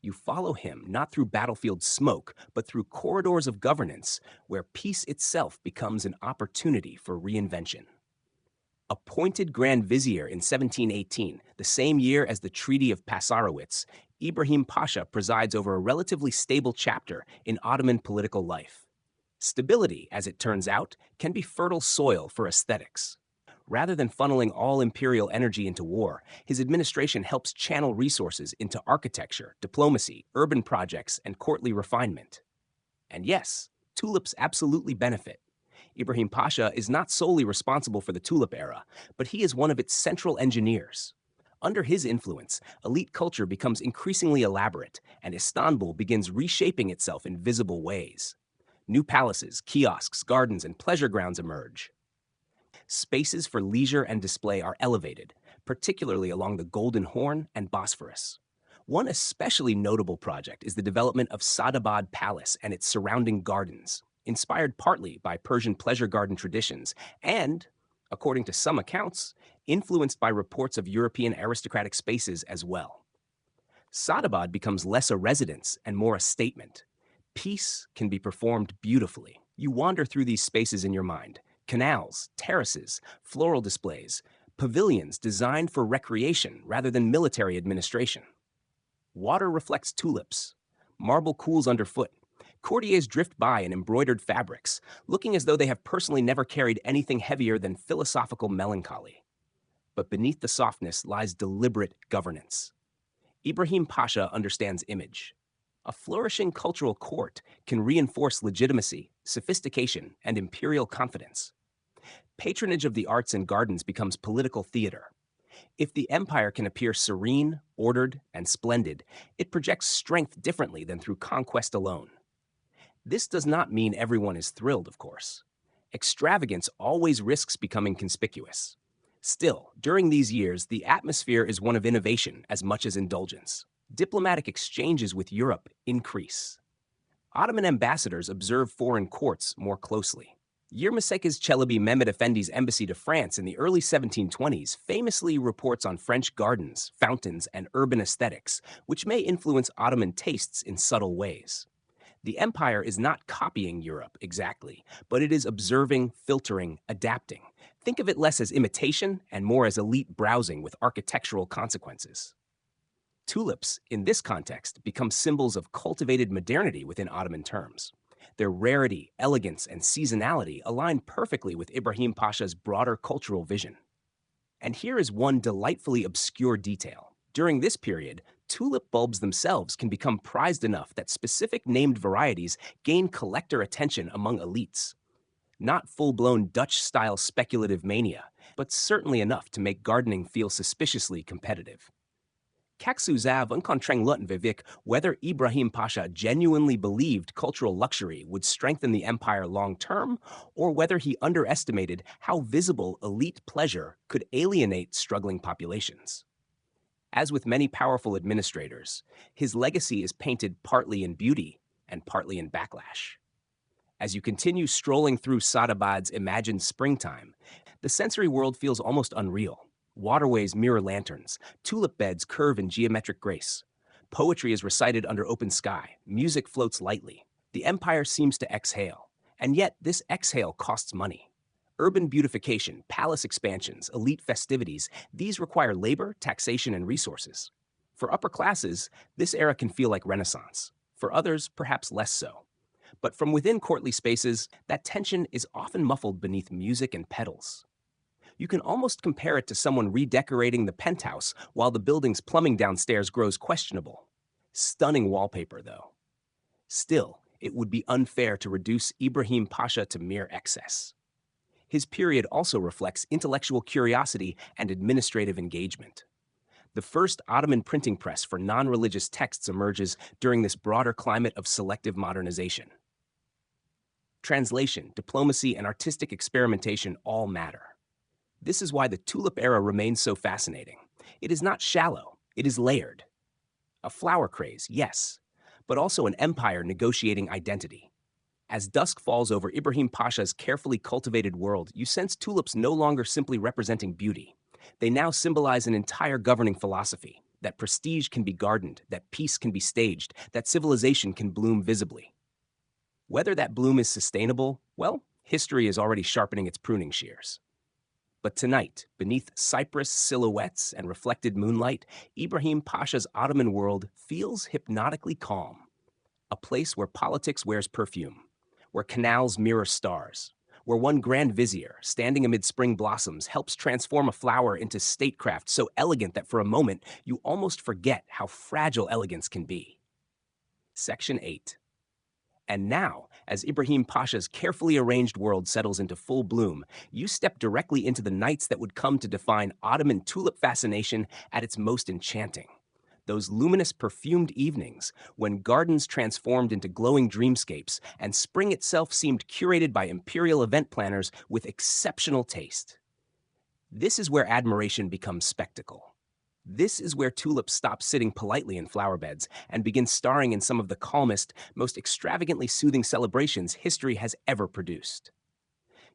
You follow him not through battlefield smoke, but through corridors of governance where peace itself becomes an opportunity for reinvention. Appointed Grand Vizier in 1718, the same year as the Treaty of Passarowitz, Ibrahim Pasha presides over a relatively stable chapter in Ottoman political life. Stability, as it turns out, can be fertile soil for aesthetics. Rather than funneling all imperial energy into war, his administration helps channel resources into architecture, diplomacy, urban projects, and courtly refinement. And yes, tulips absolutely benefit. Ibrahim Pasha is not solely responsible for the Tulip Era, but he is one of its central engineers. Under his influence, elite culture becomes increasingly elaborate, and Istanbul begins reshaping itself in visible ways. New palaces, kiosks, gardens, and pleasure grounds emerge. Spaces for leisure and display are elevated, particularly along the Golden Horn and Bosphorus. One especially notable project is the development of Sadabad Palace and its surrounding gardens, inspired partly by Persian pleasure garden traditions and, according to some accounts, influenced by reports of European aristocratic spaces as well. Sadabad becomes less a residence and more a statement. Peace can be performed beautifully. You wander through these spaces in your mind. Canals, terraces, floral displays, pavilions designed for recreation rather than military administration. Water reflects tulips. Marble cools underfoot. Courtiers drift by in embroidered fabrics, looking as though they have personally never carried anything heavier than philosophical melancholy. But beneath the softness lies deliberate governance. Ibrahim Pasha understands image. A flourishing cultural court can reinforce legitimacy, sophistication, and imperial confidence. Patronage of the arts and gardens becomes political theater. If the empire can appear serene, ordered, and splendid, it projects strength differently than through conquest alone. This does not mean everyone is thrilled, of course. Extravagance always risks becoming conspicuous. Still, during these years, the atmosphere is one of innovation as much as indulgence. Diplomatic exchanges with Europe increase. Ottoman ambassadors observe foreign courts more closely. Yirmisekiz Çelebi Mehmet Efendi's embassy to France in the early 1720s famously reports on French gardens, fountains, and urban aesthetics, which may influence Ottoman tastes in subtle ways. The empire is not copying Europe exactly, but it is observing, filtering, adapting. Think of it less as imitation and more as elite browsing with architectural consequences. Tulips, in this context, become symbols of cultivated modernity within Ottoman terms. Their rarity, elegance, and seasonality align perfectly with Ibrahim Pasha's broader cultural vision. And here is one delightfully obscure detail. During this period, tulip bulbs themselves can become prized enough that specific named varieties gain collector attention among elites. Not full-blown Dutch-style speculative mania, but certainly enough to make gardening feel suspiciously competitive. Kaksu Zav Unkontreng Lutenvivik whether Ibrahim Pasha genuinely believed cultural luxury would strengthen the empire long-term, or whether he underestimated how visible elite pleasure could alienate struggling populations. As with many powerful administrators, his legacy is painted partly in beauty and partly in backlash. As you continue strolling through Sadabad's imagined springtime, the sensory world feels almost unreal. Waterways mirror lanterns, tulip beds curve in geometric grace. Poetry is recited under open sky, music floats lightly. The empire seems to exhale, and yet this exhale costs money. Urban beautification, palace expansions, elite festivities, these require labor, taxation, and resources. For upper classes, this era can feel like Renaissance. For others, perhaps less so. But from within courtly spaces, that tension is often muffled beneath music and petals. You can almost compare it to someone redecorating the penthouse while the building's plumbing downstairs grows questionable. Stunning wallpaper, though. Still, it would be unfair to reduce Ibrahim Pasha to mere excess. His period also reflects intellectual curiosity and administrative engagement. The first Ottoman printing press for non-religious texts emerges during this broader climate of selective modernization. Translation, diplomacy, and artistic experimentation all matter. This is why the Tulip Era remains so fascinating. It is not shallow, it is layered. A flower craze, yes, but also an empire negotiating identity. As dusk falls over Ibrahim Pasha's carefully cultivated world, you sense tulips no longer simply representing beauty. They now symbolize an entire governing philosophy, that prestige can be gardened, that peace can be staged, that civilization can bloom visibly. Whether that bloom is sustainable, well, history is already sharpening its pruning shears. But tonight, beneath cypress silhouettes and reflected moonlight, Ibrahim Pasha's Ottoman world feels hypnotically calm. A place where politics wears perfume, where canals mirror stars, where one grand vizier, standing amid spring blossoms, helps transform a flower into statecraft so elegant that for a moment you almost forget how fragile elegance can be. Section 8. And now, as Ibrahim Pasha's carefully arranged world settles into full bloom, you step directly into the nights that would come to define Ottoman tulip fascination at its most enchanting. Those luminous, perfumed evenings when gardens transformed into glowing dreamscapes and spring itself seemed curated by imperial event planners with exceptional taste. This is where admiration becomes spectacle. This is where tulips stop sitting politely in flower beds and begin starring in some of the calmest, most extravagantly soothing celebrations history has ever produced.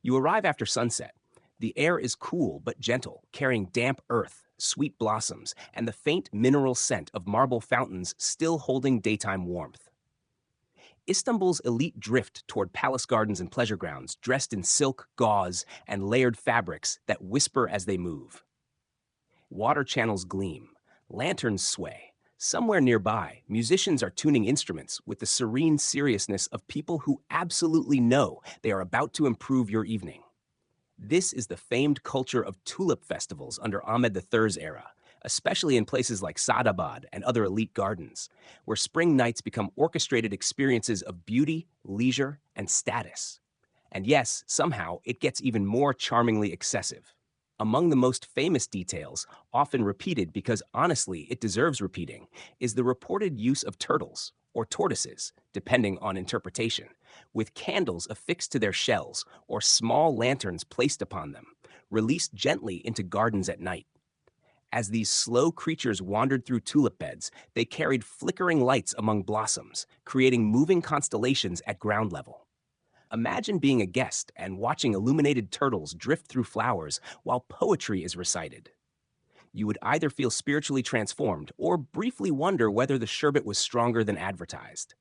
You arrive after sunset. The air is cool but gentle, carrying damp earth, sweet blossoms, and the faint mineral scent of marble fountains still holding daytime warmth. Istanbul's elite drift toward palace gardens and pleasure grounds, dressed in silk, gauze, and layered fabrics that whisper as they move. Water channels gleam, lanterns sway. Somewhere nearby, musicians are tuning instruments with the serene seriousness of people who absolutely know they are about to improve your evening. This is the famed culture of tulip festivals under Ahmed III's era, especially in places like Sadabad and other elite gardens, where spring nights become orchestrated experiences of beauty, leisure, and status. And yes, somehow, it gets even more charmingly excessive. Among the most famous details, often repeated because honestly it deserves repeating, is the reported use of turtles, or tortoises, depending on interpretation, with candles affixed to their shells or small lanterns placed upon them, released gently into gardens at night. As these slow creatures wandered through tulip beds, they carried flickering lights among blossoms, creating moving constellations at ground level. Imagine being a guest and watching illuminated turtles drift through flowers while poetry is recited. You would either feel spiritually transformed or briefly wonder whether the sherbet was stronger than advertised.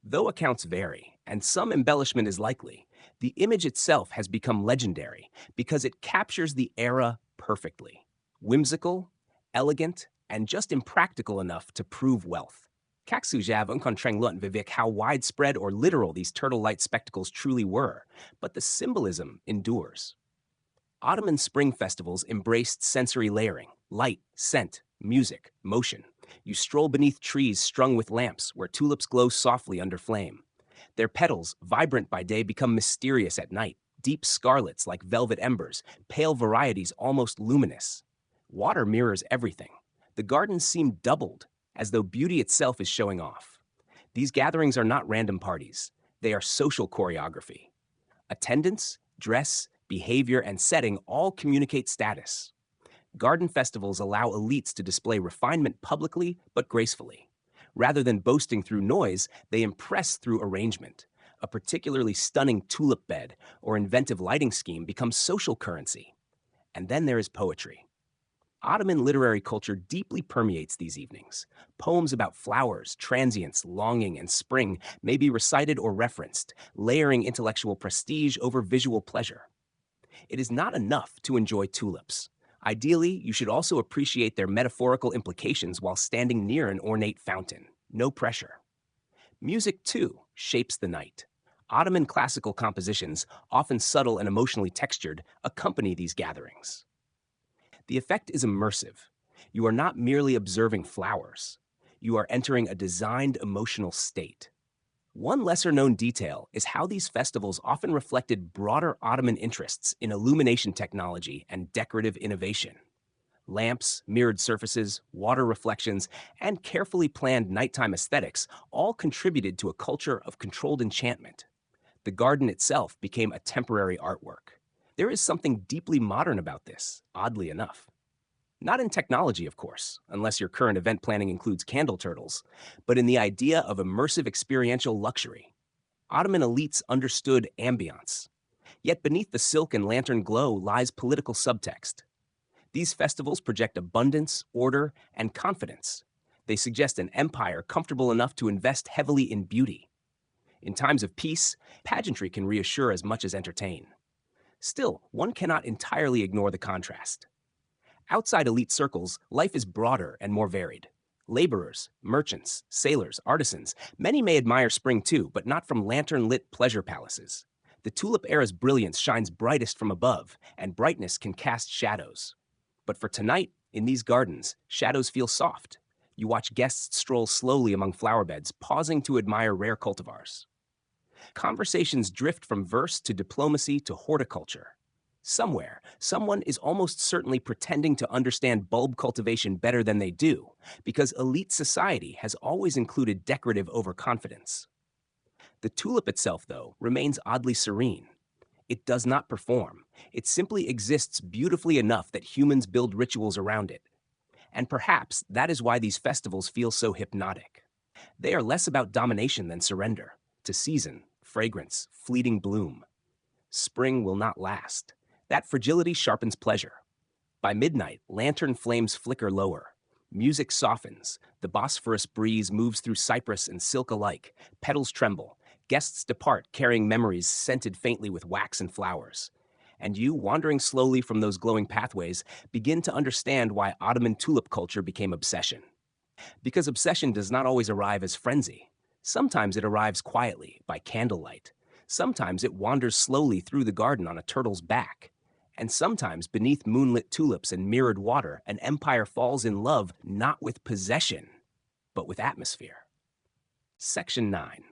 Though accounts vary, and some embellishment is likely, the image itself has become legendary because it captures the era perfectly. Whimsical, elegant, and just impractical enough to prove wealth. Kaksujav Unkontrenglut Vivek how widespread or literal these turtle-light spectacles truly were, but the symbolism endures. Ottoman spring festivals embraced sensory layering, light, scent, music, motion. You stroll beneath trees strung with lamps where tulips glow softly under flame. Their petals, vibrant by day, become mysterious at night, deep scarlets like velvet embers, pale varieties almost luminous. Water mirrors everything. The gardens seem doubled, as though beauty itself is showing off. These gatherings are not random parties. They are social choreography. Attendance, dress, behavior, and setting all communicate status. Garden festivals allow elites to display refinement publicly but gracefully. Rather than boasting through noise, they impress through arrangement. A particularly stunning tulip bed or inventive lighting scheme becomes social currency. And then there is poetry. Ottoman literary culture deeply permeates these evenings. Poems about flowers, transience, longing, and spring may be recited or referenced, layering intellectual prestige over visual pleasure. It is not enough to enjoy tulips. Ideally, you should also appreciate their metaphorical implications while standing near an ornate fountain. No pressure. Music, too, shapes the night. Ottoman classical compositions, often subtle and emotionally textured, accompany these gatherings. The effect is immersive. You are not merely observing flowers. You are entering a designed emotional state. One lesser-known detail is how these festivals often reflected broader Ottoman interests in illumination technology and decorative innovation. Lamps, mirrored surfaces, water reflections, and carefully planned nighttime aesthetics all contributed to a culture of controlled enchantment. The garden itself became a temporary artwork. There is something deeply modern about this, oddly enough. Not in technology, of course, unless your current event planning includes candle turtles, but in the idea of immersive experiential luxury. Ottoman elites understood ambiance. Yet beneath the silk and lantern glow lies political subtext. These festivals project abundance, order, and confidence. They suggest an empire comfortable enough to invest heavily in beauty. In times of peace, pageantry can reassure as much as entertain. Still, one cannot entirely ignore the contrast. Outside elite circles, life is broader and more varied. Laborers, merchants, sailors, artisans, many may admire spring too, but not from lantern-lit pleasure palaces. The Tulip Era's brilliance shines brightest from above, and brightness can cast shadows. But for tonight, in these gardens, shadows feel soft. You watch guests stroll slowly among flower beds, pausing to admire rare cultivars. Conversations drift from verse to diplomacy to horticulture. Somewhere, someone is almost certainly pretending to understand bulb cultivation better than they do, because elite society has always included decorative overconfidence. The tulip itself, though, remains oddly serene. It does not perform. It simply exists beautifully enough that humans build rituals around it. And perhaps that is why these festivals feel so hypnotic. They are less about domination than surrender to season, fragrance, fleeting bloom. Spring will not last. That fragility sharpens pleasure. By midnight, lantern flames flicker lower. Music softens. The Bosphorus breeze moves through cypress and silk alike. Petals tremble. Guests depart carrying memories scented faintly with wax and flowers. And you, wandering slowly from those glowing pathways, begin to understand why Ottoman tulip culture became obsession. Because obsession does not always arrive as frenzy. Sometimes it arrives quietly, by candlelight. Sometimes it wanders slowly through the garden on a turtle's back. And sometimes beneath moonlit tulips and mirrored water, an empire falls in love not with possession, but with atmosphere. Section 9.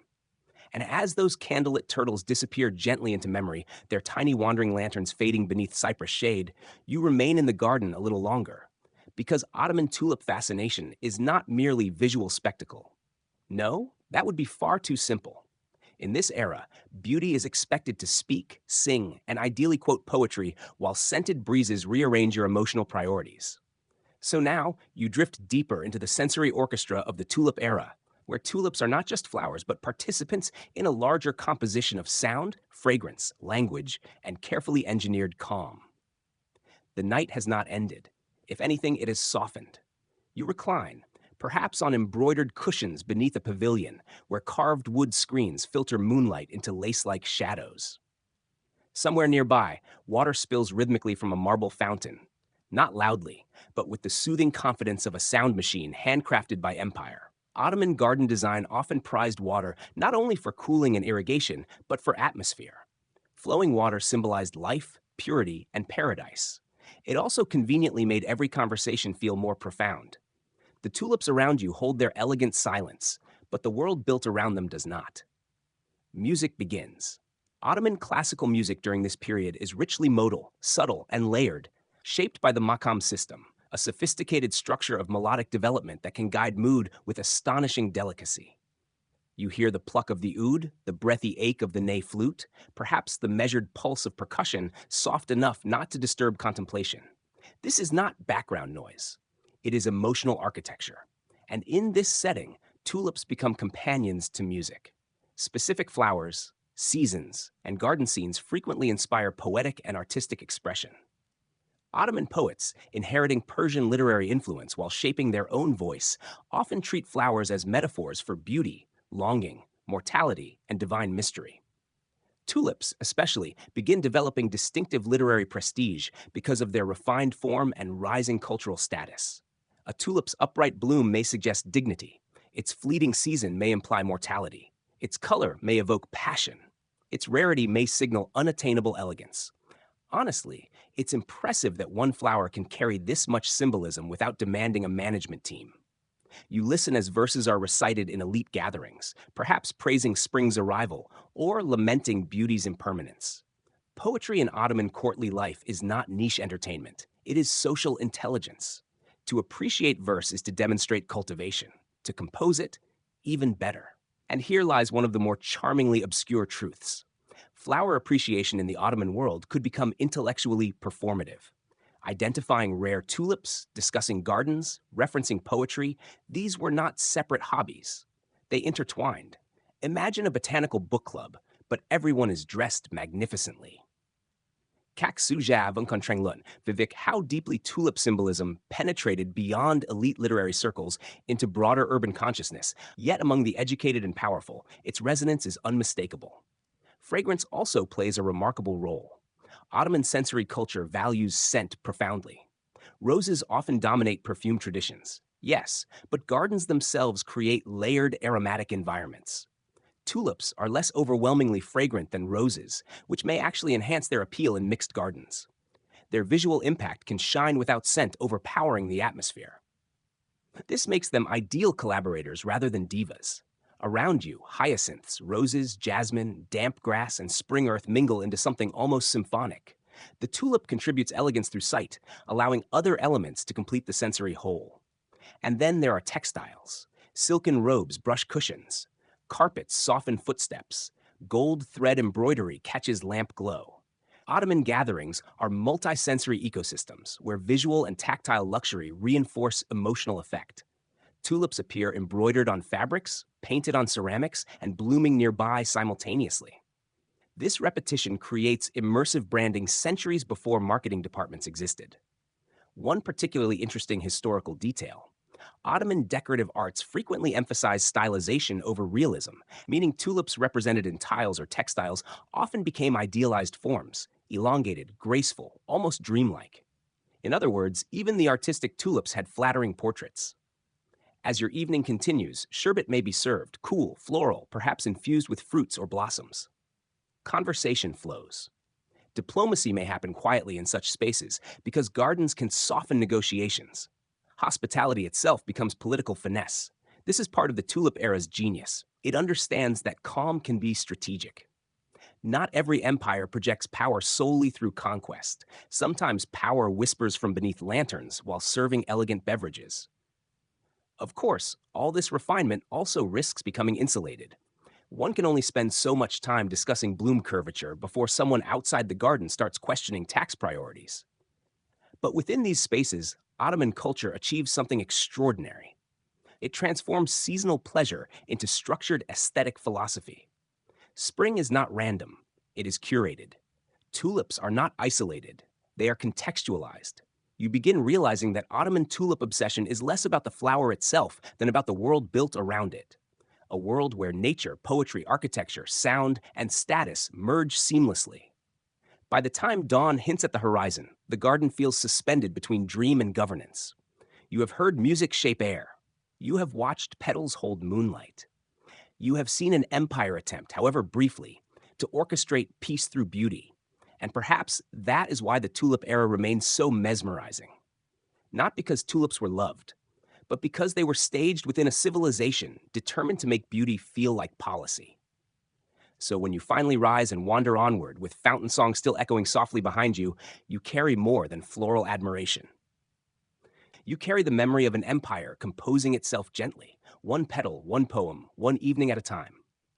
And as those candlelit turtles disappear gently into memory, their tiny wandering lanterns fading beneath cypress shade, you remain in the garden a little longer. Because Ottoman tulip fascination is not merely visual spectacle. No, that would be far too simple. In this era, beauty is expected to speak, sing, and ideally quote poetry while scented breezes rearrange your emotional priorities. So now, you drift deeper into the sensory orchestra of the Tulip Era, where tulips are not just flowers but participants in a larger composition of sound, fragrance, language, and carefully engineered calm. The night has not ended. If anything, it has softened. You recline, perhaps on embroidered cushions beneath a pavilion where carved wood screens filter moonlight into lace-like shadows. Somewhere nearby, water spills rhythmically from a marble fountain, not loudly, but with the soothing confidence of a sound machine handcrafted by empire. Ottoman garden design often prized water not only for cooling and irrigation, but for atmosphere. Flowing water symbolized life, purity, and paradise. It also conveniently made every conversation feel more profound. The tulips around you hold their elegant silence, but the world built around them does not. Music begins. Ottoman classical music during this period is richly modal, subtle, and layered, shaped by the makam system, a sophisticated structure of melodic development that can guide mood with astonishing delicacy. You hear the pluck of the oud, the breathy ache of the ney flute, perhaps the measured pulse of percussion, soft enough not to disturb contemplation. This is not background noise. It is emotional architecture. And in this setting, tulips become companions to music. Specific flowers, seasons, and garden scenes frequently inspire poetic and artistic expression. Ottoman poets, inheriting Persian literary influence while shaping their own voice, often treat flowers as metaphors for beauty, longing, mortality, and divine mystery. Tulips, especially, begin developing distinctive literary prestige because of their refined form and rising cultural status. A tulip's upright bloom may suggest dignity. Its fleeting season may imply mortality. Its color may evoke passion. Its rarity may signal unattainable elegance. Honestly, it's impressive that one flower can carry this much symbolism without demanding a management team. You listen as verses are recited in elite gatherings, perhaps praising spring's arrival or lamenting beauty's impermanence. Poetry in Ottoman courtly life is not niche entertainment, it is social intelligence. To appreciate verse is to demonstrate cultivation, to compose it, even better. And here lies one of the more charmingly obscure truths. Flower appreciation in the Ottoman world could become intellectually performative. Identifying rare tulips, discussing gardens, referencing poetry, these were not separate hobbies. They intertwined. Imagine a botanical book club, but everyone is dressed magnificently. Kak Suja Vunkontrenglut, Vivek, how deeply tulip symbolism penetrated beyond elite literary circles into broader urban consciousness, yet among the educated and powerful, its resonance is unmistakable. Fragrance also plays a remarkable role. Ottoman sensory culture values scent profoundly. Roses often dominate perfume traditions, yes, but gardens themselves create layered aromatic environments. Tulips are less overwhelmingly fragrant than roses, which may actually enhance their appeal in mixed gardens. Their visual impact can shine without scent overpowering the atmosphere. This makes them ideal collaborators rather than divas. Around you, hyacinths, roses, jasmine, damp grass, and spring earth mingle into something almost symphonic. The tulip contributes elegance through sight, allowing other elements to complete the sensory whole. And then there are textiles. Silken robes brush cushions. Carpets soften footsteps. Gold thread embroidery catches lamp glow. Ottoman gatherings are multisensory ecosystems where visual and tactile luxury reinforce emotional effect. Tulips appear embroidered on fabrics, painted on ceramics, and blooming nearby simultaneously. This repetition creates immersive branding centuries before marketing departments existed. One particularly interesting historical detail: Ottoman decorative arts frequently emphasize stylization over realism, meaning tulips represented in tiles or textiles often became idealized forms, elongated, graceful, almost dreamlike. In other words, even the artistic tulips had flattering portraits. As your evening continues, sherbet may be served, cool, floral, perhaps infused with fruits or blossoms. Conversation flows. Diplomacy may happen quietly in such spaces because gardens can soften negotiations. Hospitality itself becomes political finesse. This is part of the Tulip Era's genius. It understands that calm can be strategic. Not every empire projects power solely through conquest. Sometimes power whispers from beneath lanterns while serving elegant beverages. Of course, all this refinement also risks becoming insulated. One can only spend so much time discussing bloom curvature before someone outside the garden starts questioning tax priorities. But within these spaces, Ottoman culture achieves something extraordinary. It transforms seasonal pleasure into structured aesthetic philosophy. Spring is not random, it is curated. Tulips are not isolated, they are contextualized. You begin realizing that Ottoman tulip obsession is less about the flower itself than about the world built around it. A world where nature, poetry, architecture, sound, and status merge seamlessly. By the time dawn hints at the horizon, the garden feels suspended between dream and governance. You have heard music shape air. You have watched petals hold moonlight. You have seen an empire attempt, however briefly, to orchestrate peace through beauty. And perhaps that is why the Tulip Era remains so mesmerizing. Not because tulips were loved, but because they were staged within a civilization determined to make beauty feel like policy. So when you finally rise and wander onward, with fountain song still echoing softly behind you, you carry more than floral admiration. You carry the memory of an empire composing itself gently, one petal, one poem, one evening at a time.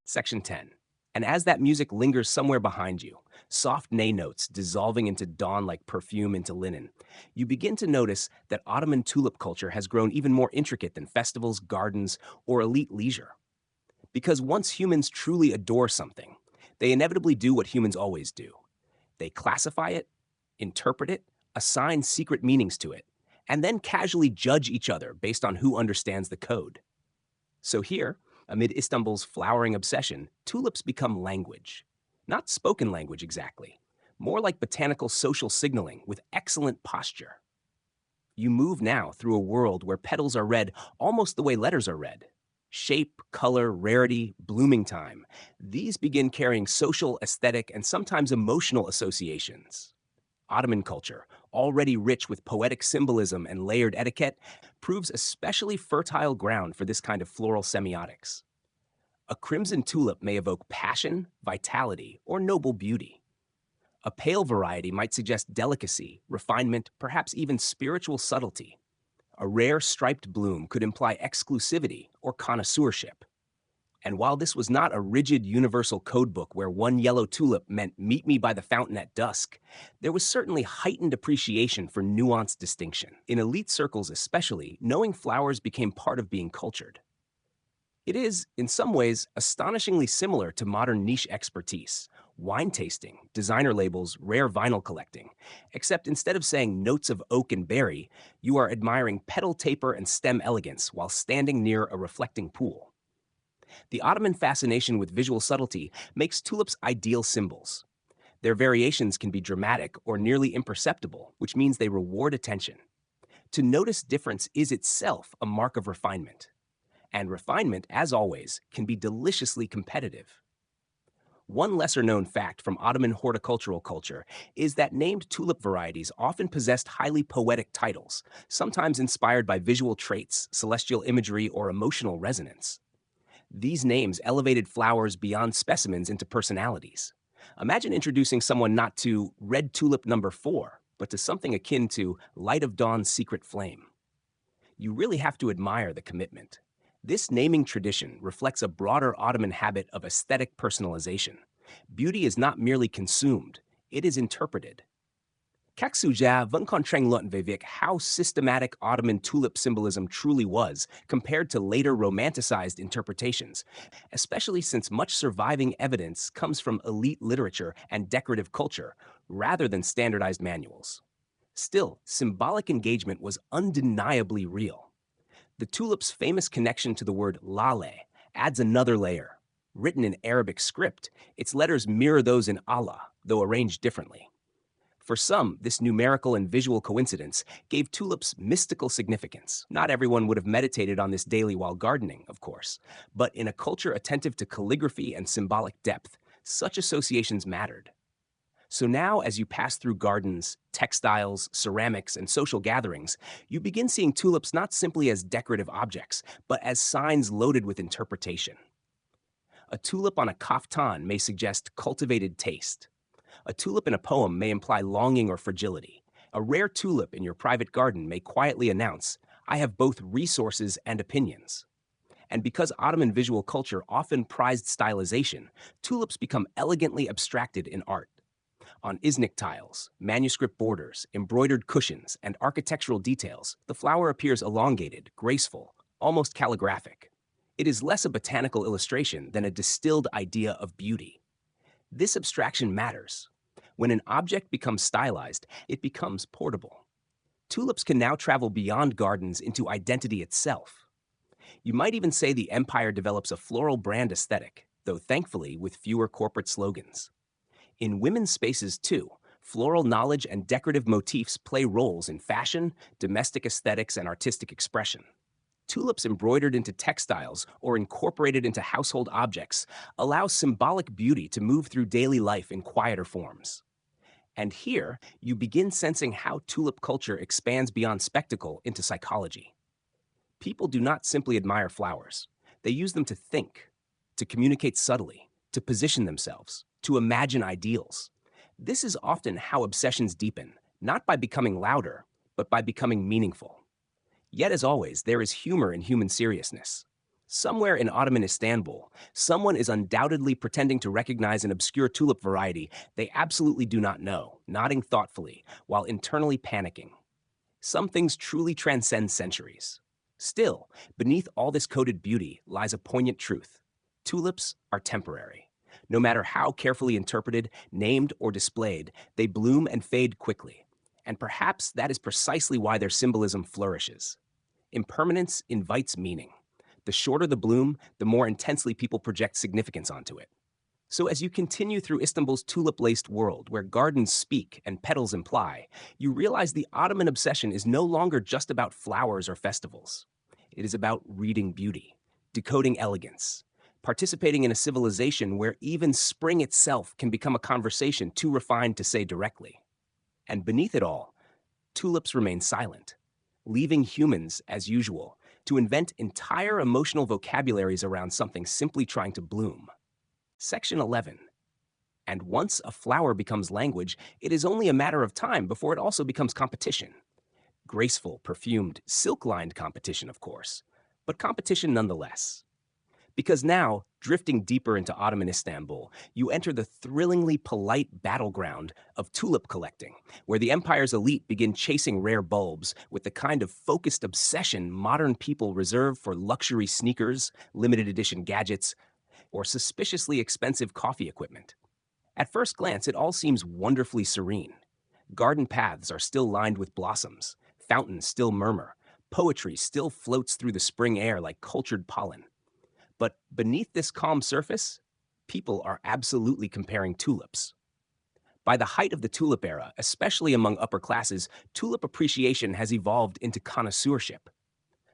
Section 10. And as that music lingers somewhere behind you, soft neigh notes dissolving into dawn like perfume into linen, you begin to notice that Ottoman tulip culture has grown even more intricate than festivals, gardens, or elite leisure. Because once humans truly adore something, they inevitably do what humans always do. They classify it, interpret it, assign secret meanings to it, and then casually judge each other based on who understands the code. So here, amid Istanbul's flowering obsession, tulips become language. Not spoken language exactly, more like botanical social signaling with excellent posture. You move now through a world where petals are read almost the way letters are read. Shape, color, rarity, blooming time. These begin carrying social, aesthetic, and sometimes emotional associations. Ottoman culture, already rich with poetic symbolism and layered etiquette, proves especially fertile ground for this kind of floral semiotics. A crimson tulip may evoke passion, vitality, or noble beauty. A pale variety might suggest delicacy, refinement, perhaps even spiritual subtlety. A rare striped bloom could imply exclusivity or connoisseurship. And while this was not a rigid universal codebook where one yellow tulip meant meet me by the fountain at dusk, there was certainly heightened appreciation for nuanced distinction. In elite circles especially, knowing flowers became part of being cultured. It is, in some ways, astonishingly similar to modern niche expertise. Wine tasting, designer labels, rare vinyl collecting. Except instead of saying notes of oak and berry, you are admiring petal taper and stem elegance while standing near a reflecting pool. The Ottoman fascination with visual subtlety makes tulips ideal symbols. Their variations can be dramatic or nearly imperceptible, which means they reward attention. To notice difference is itself a mark of refinement. And refinement, as always, can be deliciously competitive. One lesser-known fact from Ottoman horticultural culture is that named tulip varieties often possessed highly poetic titles, sometimes inspired by visual traits, celestial imagery, or emotional resonance. These names elevated flowers beyond specimens into personalities. Imagine introducing someone not to Red Tulip Number 4, but to something akin to Light of Dawn's Secret Flame. You really have to admire the commitment. This naming tradition reflects a broader Ottoman habit of aesthetic personalization. Beauty is not merely consumed, it is interpreted. Các sử gia vẫn còn tranh luận về việc how systematic Ottoman tulip symbolism truly was compared to later romanticized interpretations, especially since much surviving evidence comes from elite literature and decorative culture rather than standardized manuals. Still, symbolic engagement was undeniably real. The tulip's famous connection to the word lale adds another layer. Written in Arabic script, its letters mirror those in Allah, though arranged differently. For some, this numerical and visual coincidence gave tulips mystical significance. Not everyone would have meditated on this daily while gardening, of course, but in a culture attentive to calligraphy and symbolic depth, such associations mattered. So now, as you pass through gardens, textiles, ceramics, and social gatherings, you begin seeing tulips not simply as decorative objects, but as signs loaded with interpretation. A tulip on a kaftan may suggest cultivated taste. A tulip in a poem may imply longing or fragility. A rare tulip in your private garden may quietly announce, I have both resources and opinions. And because Ottoman visual culture often prized stylization, tulips become elegantly abstracted in art. On Iznik tiles, manuscript borders, embroidered cushions, and architectural details, the flower appears elongated, graceful, almost calligraphic. It is less a botanical illustration than a distilled idea of beauty. This abstraction matters. When an object becomes stylized, it becomes portable. Tulips can now travel beyond gardens into identity itself. You might even say the empire develops a floral brand aesthetic, though thankfully with fewer corporate slogans. In women's spaces, too, floral knowledge and decorative motifs play roles in fashion, domestic aesthetics, and artistic expression. Tulips embroidered into textiles or incorporated into household objects allow symbolic beauty to move through daily life in quieter forms. And here, you begin sensing how tulip culture expands beyond spectacle into psychology. People do not simply admire flowers. They use them to think, to communicate subtly, to position themselves, to imagine ideals. This is often how obsessions deepen, not by becoming louder, but by becoming meaningful. Yet, as always, there is humor in human seriousness. Somewhere in Ottoman Istanbul, someone is undoubtedly pretending to recognize an obscure tulip variety they absolutely do not know, nodding thoughtfully, while internally panicking. Some things truly transcend centuries. Still, beneath all this coded beauty lies a poignant truth. Tulips are temporary. No matter how carefully interpreted, named, or displayed, they bloom and fade quickly. And perhaps that is precisely why their symbolism flourishes. Impermanence invites meaning. The shorter the bloom, the more intensely people project significance onto it. So as you continue through Istanbul's tulip-laced world, where gardens speak and petals imply, you realize the Ottoman obsession is no longer just about flowers or festivals. It is about reading beauty, decoding elegance, participating in a civilization where even spring itself can become a conversation too refined to say directly. And beneath it all, tulips remain silent, leaving humans, as usual, to invent entire emotional vocabularies around something simply trying to bloom. Section 11. And once a flower becomes language, it is only a matter of time before it also becomes competition. Graceful, perfumed, silk-lined competition, of course, but competition nonetheless. Because now, drifting deeper into Ottoman Istanbul, you enter the thrillingly polite battleground of tulip collecting, where the empire's elite begin chasing rare bulbs with the kind of focused obsession modern people reserve for luxury sneakers, limited edition gadgets, or suspiciously expensive coffee equipment. At first glance, it all seems wonderfully serene. Garden paths are still lined with blossoms, fountains still murmur, poetry still floats through the spring air like cultured pollen. But beneath this calm surface, people are absolutely comparing tulips. By the height of the Tulip Era, especially among upper classes, tulip appreciation has evolved into connoisseurship.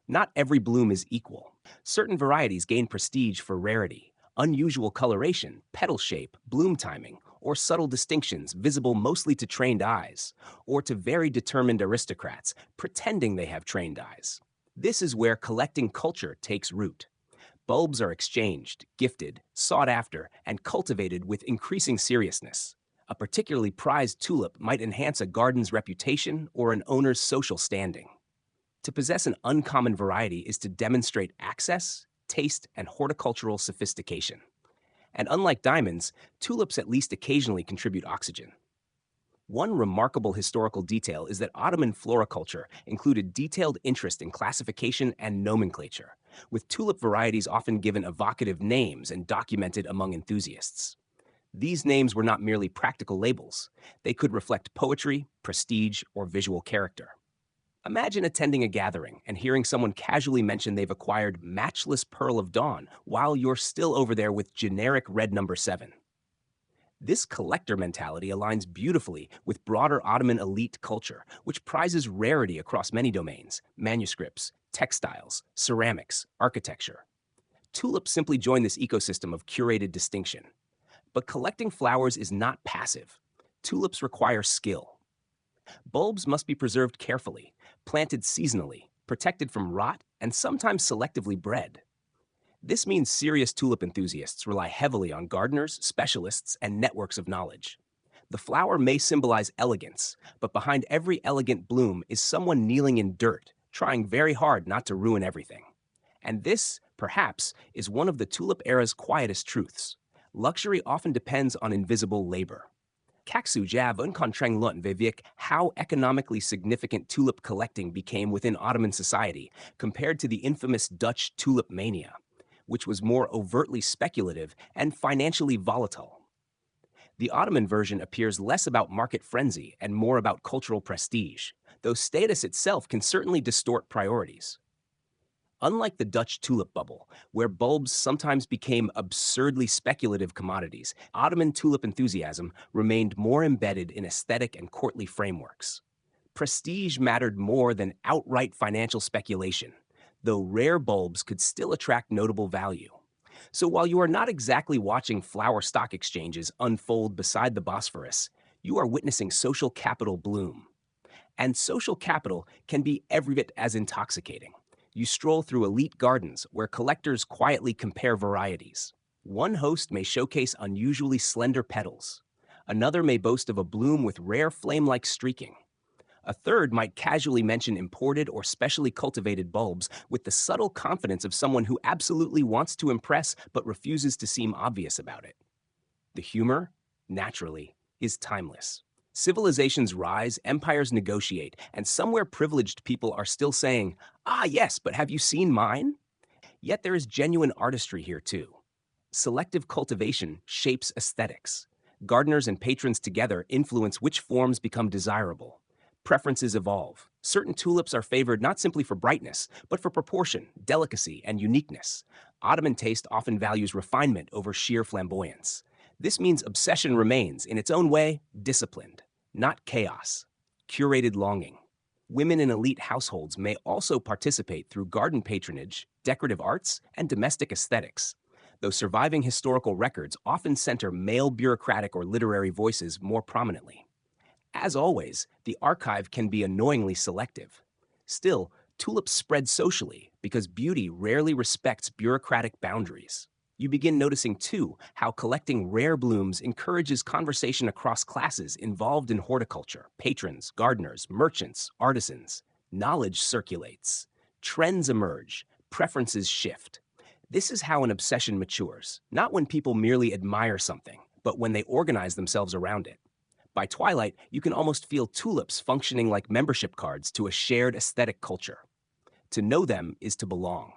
Not every bloom is equal. Certain varieties gain prestige for rarity, unusual coloration, petal shape, bloom timing, or subtle distinctions visible mostly to trained eyes, or to very determined aristocrats pretending they have trained eyes. This is where collecting culture takes root. Bulbs are exchanged, gifted, sought after, and cultivated with increasing seriousness. A particularly prized tulip might enhance a garden's reputation or an owner's social standing. To possess an uncommon variety is to demonstrate access, taste, and horticultural sophistication. And unlike diamonds, tulips at least occasionally contribute oxygen. One remarkable historical detail is that Ottoman floriculture included detailed interest in classification and nomenclature, with tulip varieties often given evocative names and documented among enthusiasts. These names were not merely practical labels. They could reflect poetry, prestige, or visual character. Imagine attending a gathering and hearing someone casually mention they've acquired matchless Pearl of Dawn while you're still over there with generic red number 7. This collector mentality aligns beautifully with broader Ottoman elite culture, which prizes rarity across many domains: manuscripts, textiles, ceramics, architecture. Tulips simply join this ecosystem of curated distinction. But collecting flowers is not passive. Tulips require skill. Bulbs must be preserved carefully, planted seasonally, protected from rot, and sometimes selectively bred. This means serious tulip enthusiasts rely heavily on gardeners, specialists, and networks of knowledge. The flower may symbolize elegance, but behind every elegant bloom is someone kneeling in dirt, trying very hard not to ruin everything. And this, perhaps, is one of the Tulip Era's quietest truths. Luxury often depends on invisible labor. Kaksu Jav Unkontreng Lunt Vivik how economically significant tulip collecting became within Ottoman society compared to the infamous Dutch tulip mania, which was more overtly speculative and financially volatile. The Ottoman version appears less about market frenzy and more about cultural prestige, though status itself can certainly distort priorities. Unlike the Dutch tulip bubble, where bulbs sometimes became absurdly speculative commodities, Ottoman tulip enthusiasm remained more embedded in aesthetic and courtly frameworks. Prestige mattered more than outright financial speculation, though rare bulbs could still attract notable value. So while you are not exactly watching flower stock exchanges unfold beside the Bosphorus, you are witnessing social capital bloom. And social capital can be every bit as intoxicating. You stroll through elite gardens where collectors quietly compare varieties. One host may showcase unusually slender petals. Another may boast of a bloom with rare flame-like streaking. A third might casually mention imported or specially cultivated bulbs with the subtle confidence of someone who absolutely wants to impress but refuses to seem obvious about it. The humor, naturally, is timeless. Civilizations rise, empires negotiate, and somewhere privileged people are still saying, "Ah, yes, but have you seen mine?" Yet there is genuine artistry here too. Selective cultivation shapes aesthetics. Gardeners and patrons together influence which forms become desirable. Preferences evolve. Certain tulips are favored not simply for brightness, but for proportion, delicacy, and uniqueness. Ottoman taste often values refinement over sheer flamboyance. This means obsession remains, in its own way, disciplined, not chaos. Curated longing. Women in elite households may also participate through garden patronage, decorative arts, and domestic aesthetics, though surviving historical records often center male bureaucratic or literary voices more prominently. As always, the archive can be annoyingly selective. Still, tulips spread socially because beauty rarely respects bureaucratic boundaries. You begin noticing, too, how collecting rare blooms encourages conversation across classes involved in horticulture: patrons, gardeners, merchants, artisans. Knowledge circulates. Trends emerge. Preferences shift. This is how an obsession matures, not when people merely admire something, but when they organize themselves around it. By twilight, you can almost feel tulips functioning like membership cards to a shared aesthetic culture. To know them is to belong.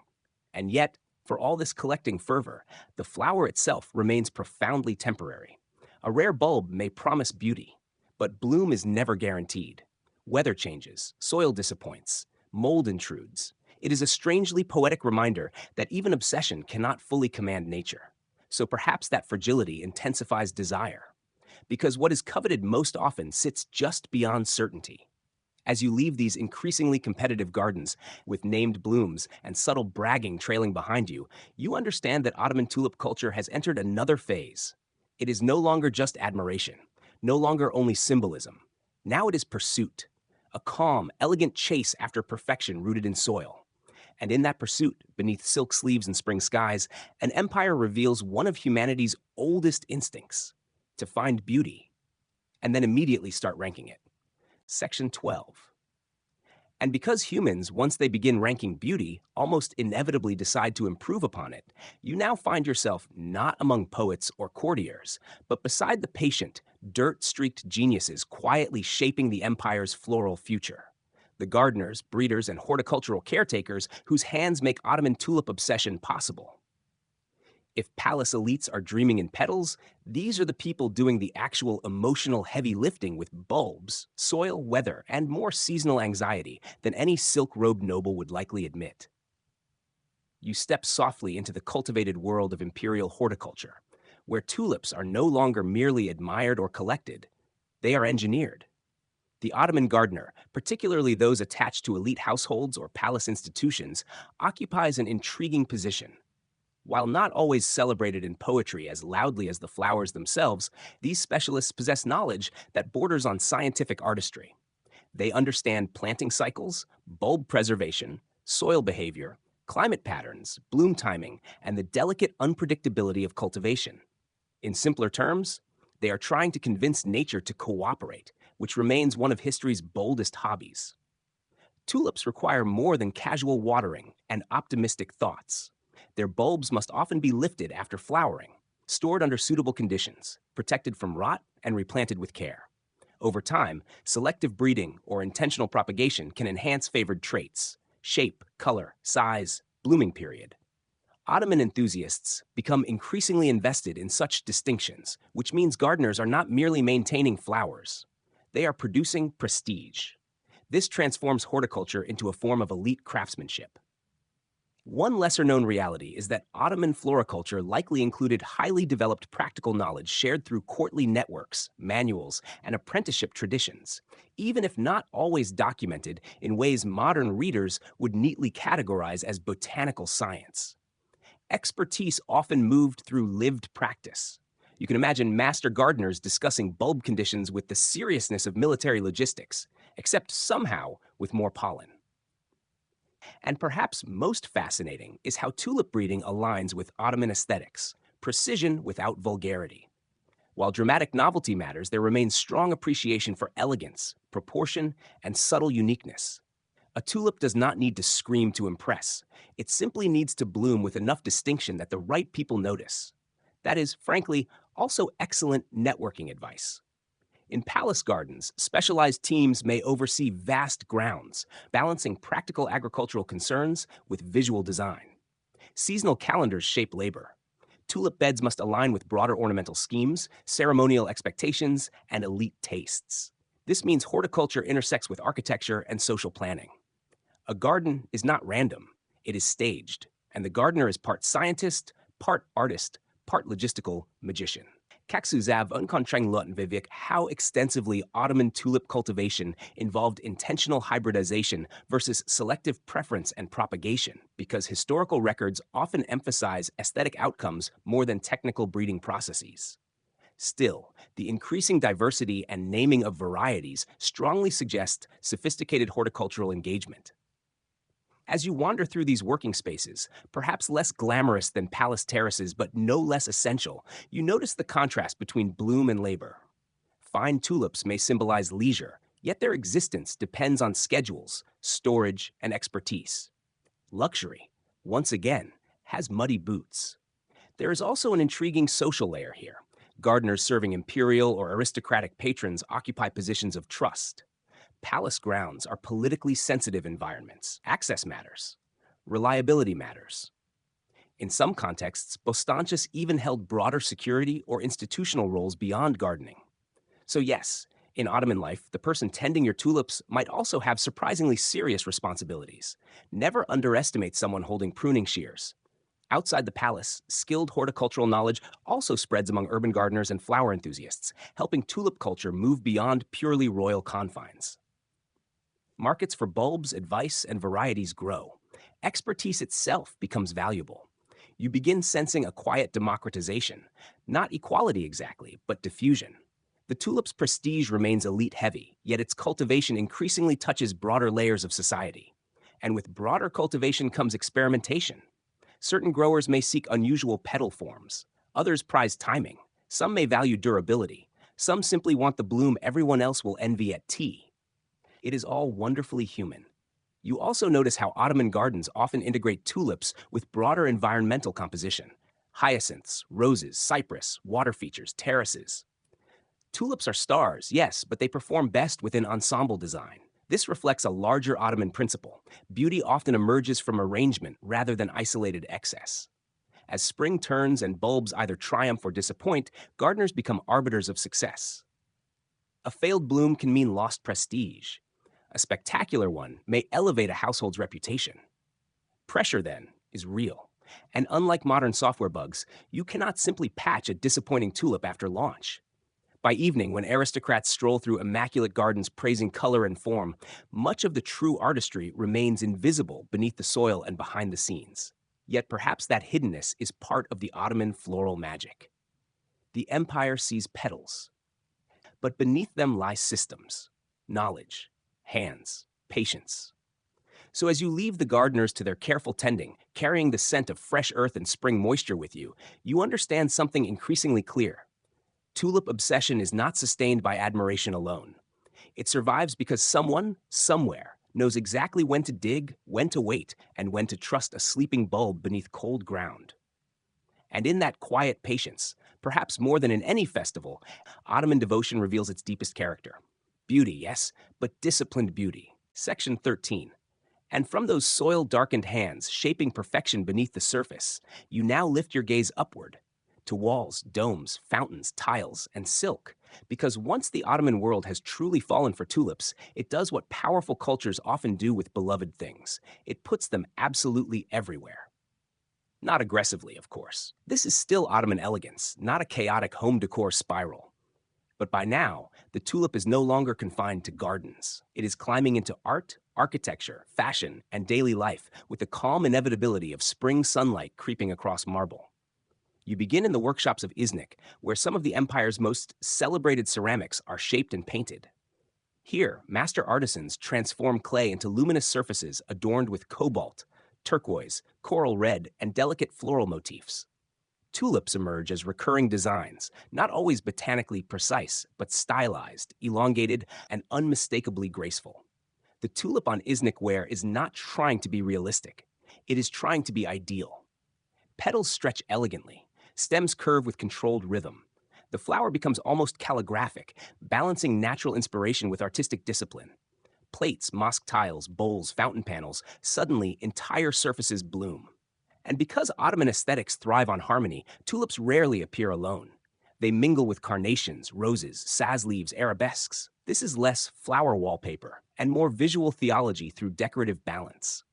And yet, for all this collecting fervor, the flower itself remains profoundly temporary. A rare bulb may promise beauty, but bloom is never guaranteed. Weather changes, soil disappoints, mold intrudes. It is a strangely poetic reminder that even obsession cannot fully command nature. So perhaps that fragility intensifies desire, because what is coveted most often sits just beyond certainty. As you leave these increasingly competitive gardens with named blooms and subtle bragging trailing behind you, you understand that Ottoman tulip culture has entered another phase. It is no longer just admiration, no longer only symbolism. Now it is pursuit, a calm, elegant chase after perfection rooted in soil. And in that pursuit, beneath silk sleeves and spring skies, an empire reveals one of humanity's oldest instincts: to find beauty, and then immediately start ranking it. Section 12. And because humans, once they begin ranking beauty, almost inevitably decide to improve upon it, you now find yourself not among poets or courtiers, but beside the patient, dirt-streaked geniuses quietly shaping the empire's floral future. The gardeners, breeders, and horticultural caretakers whose hands make Ottoman tulip obsession possible. If palace elites are dreaming in petals, these are the people doing the actual emotional heavy lifting with bulbs, soil, weather, and more seasonal anxiety than any silk-robed noble would likely admit. You step softly into the cultivated world of imperial horticulture, where tulips are no longer merely admired or collected, they are engineered. The Ottoman gardener, particularly those attached to elite households or palace institutions, occupies an intriguing position. While not always celebrated in poetry as loudly as the flowers themselves, these specialists possess knowledge that borders on scientific artistry. They understand planting cycles, bulb preservation, soil behavior, climate patterns, bloom timing, and the delicate unpredictability of cultivation. In simpler terms, they are trying to convince nature to cooperate, which remains one of history's boldest hobbies. Tulips require more than casual watering and optimistic thoughts. Their bulbs must often be lifted after flowering, stored under suitable conditions, protected from rot, and replanted with care. Over time, selective breeding or intentional propagation can enhance favored traits: shape, color, size, blooming period. Ottoman enthusiasts become increasingly invested in such distinctions, which means gardeners are not merely maintaining flowers. They are producing prestige. This transforms horticulture into a form of elite craftsmanship. One lesser-known reality is that Ottoman floriculture likely included highly developed practical knowledge shared through courtly networks, manuals, and apprenticeship traditions, even if not always documented in ways modern readers would neatly categorize as botanical science. Expertise often moved through lived practice. You can imagine master gardeners discussing bulb conditions with the seriousness of military logistics, except somehow with more pollen. And perhaps most fascinating is how tulip breeding aligns with Ottoman aesthetics: precision without vulgarity. While dramatic novelty matters, there remains strong appreciation for elegance, proportion, and subtle uniqueness. A tulip does not need to scream to impress. It simply needs to bloom with enough distinction that the right people notice. That is, frankly, also excellent networking advice. In palace gardens, specialized teams may oversee vast grounds, balancing practical agricultural concerns with visual design. Seasonal calendars shape labor. Tulip beds must align with broader ornamental schemes, ceremonial expectations, and elite tastes. This means horticulture intersects with architecture and social planning. A garden is not random, it is staged, and the gardener is part scientist, part artist, part logistical magician. Kaksuzav unkontreng Vivek how extensively Ottoman tulip cultivation involved intentional hybridization versus selective preference and propagation, because historical records often emphasize aesthetic outcomes more than technical breeding processes. Still, the increasing diversity and naming of varieties strongly suggest sophisticated horticultural engagement. As you wander through these working spaces, perhaps less glamorous than palace terraces but no less essential, you notice the contrast between bloom and labor. Fine tulips may symbolize leisure, yet their existence depends on schedules, storage, and expertise. Luxury, once again, has muddy boots. There is also an intriguing social layer here. Gardeners serving imperial or aristocratic patrons occupy positions of trust. Palace grounds are politically sensitive environments. Access matters. Reliability matters. In some contexts, Bostanchis even held broader security or institutional roles beyond gardening. So yes, in Ottoman life, the person tending your tulips might also have surprisingly serious responsibilities. Never underestimate someone holding pruning shears. Outside the palace, skilled horticultural knowledge also spreads among urban gardeners and flower enthusiasts, helping tulip culture move beyond purely royal confines. Markets for bulbs, advice, and varieties grow. Expertise itself becomes valuable. You begin sensing a quiet democratization, not equality exactly, but diffusion. The tulip's prestige remains elite-heavy, yet its cultivation increasingly touches broader layers of society. And with broader cultivation comes experimentation. Certain growers may seek unusual petal forms. Others prize timing. Some may value durability. Some simply want the bloom everyone else will envy at tea. It is all wonderfully human. You also notice how Ottoman gardens often integrate tulips with broader environmental composition. Hyacinths, roses, cypress, water features, terraces. Tulips are stars, yes, but they perform best within ensemble design. This reflects a larger Ottoman principle. Beauty often emerges from arrangement rather than isolated excess. As spring turns and bulbs either triumph or disappoint, gardeners become arbiters of success. A failed bloom can mean lost prestige. A spectacular one may elevate a household's reputation. Pressure, then, is real. And unlike modern software bugs, you cannot simply patch a disappointing tulip after launch. By evening, when aristocrats stroll through immaculate gardens praising color and form, much of the true artistry remains invisible beneath the soil and behind the scenes. Yet perhaps that hiddenness is part of the Ottoman floral magic. The empire sees petals, but beneath them lie systems, knowledge, hands, patience. So as you leave the gardeners to their careful tending, carrying the scent of fresh earth and spring moisture with you, you understand something increasingly clear. Tulip obsession is not sustained by admiration alone. It survives because someone, somewhere, knows exactly when to dig, when to wait, and when to trust a sleeping bulb beneath cold ground. And in that quiet patience, perhaps more than in any festival, Ottoman devotion reveals its deepest character. Beauty, yes, but disciplined beauty. Section 13. And from those soil-darkened hands shaping perfection beneath the surface, you now lift your gaze upward, to walls, domes, fountains, tiles, and silk. Because once the Ottoman world has truly fallen for tulips, it does what powerful cultures often do with beloved things. It puts them absolutely everywhere. Not aggressively, of course. This is still Ottoman elegance, not a chaotic home decor spiral. But by now, the tulip is no longer confined to gardens. It is climbing into art, architecture, fashion, and daily life with the calm inevitability of spring sunlight creeping across marble. You begin in the workshops of Iznik, where some of the empire's most celebrated ceramics are shaped and painted. Here, master artisans transform clay into luminous surfaces adorned with cobalt, turquoise, coral red, and delicate floral motifs. Tulips emerge as recurring designs, not always botanically precise, but stylized, elongated, and unmistakably graceful. The tulip on Iznik ware is not trying to be realistic. It is trying to be ideal. Petals stretch elegantly, stems curve with controlled rhythm. The flower becomes almost calligraphic, balancing natural inspiration with artistic discipline. Plates, mosque tiles, bowls, fountain panels, suddenly entire surfaces bloom. And because Ottoman aesthetics thrive on harmony, tulips rarely appear alone. They mingle with carnations, roses, saz leaves, arabesques. This is less flower wallpaper and more visual theology through decorative balance.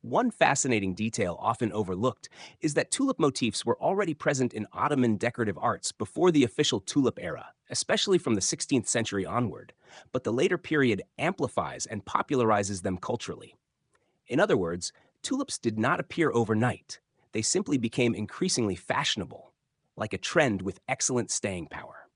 One fascinating detail often overlooked is that tulip motifs were already present in Ottoman decorative arts before the official Tulip Era, especially from the 16th century onward, but the later period amplifies and popularizes them culturally. In other words, tulips did not appear overnight. They simply became increasingly fashionable, like a trend with excellent staying power.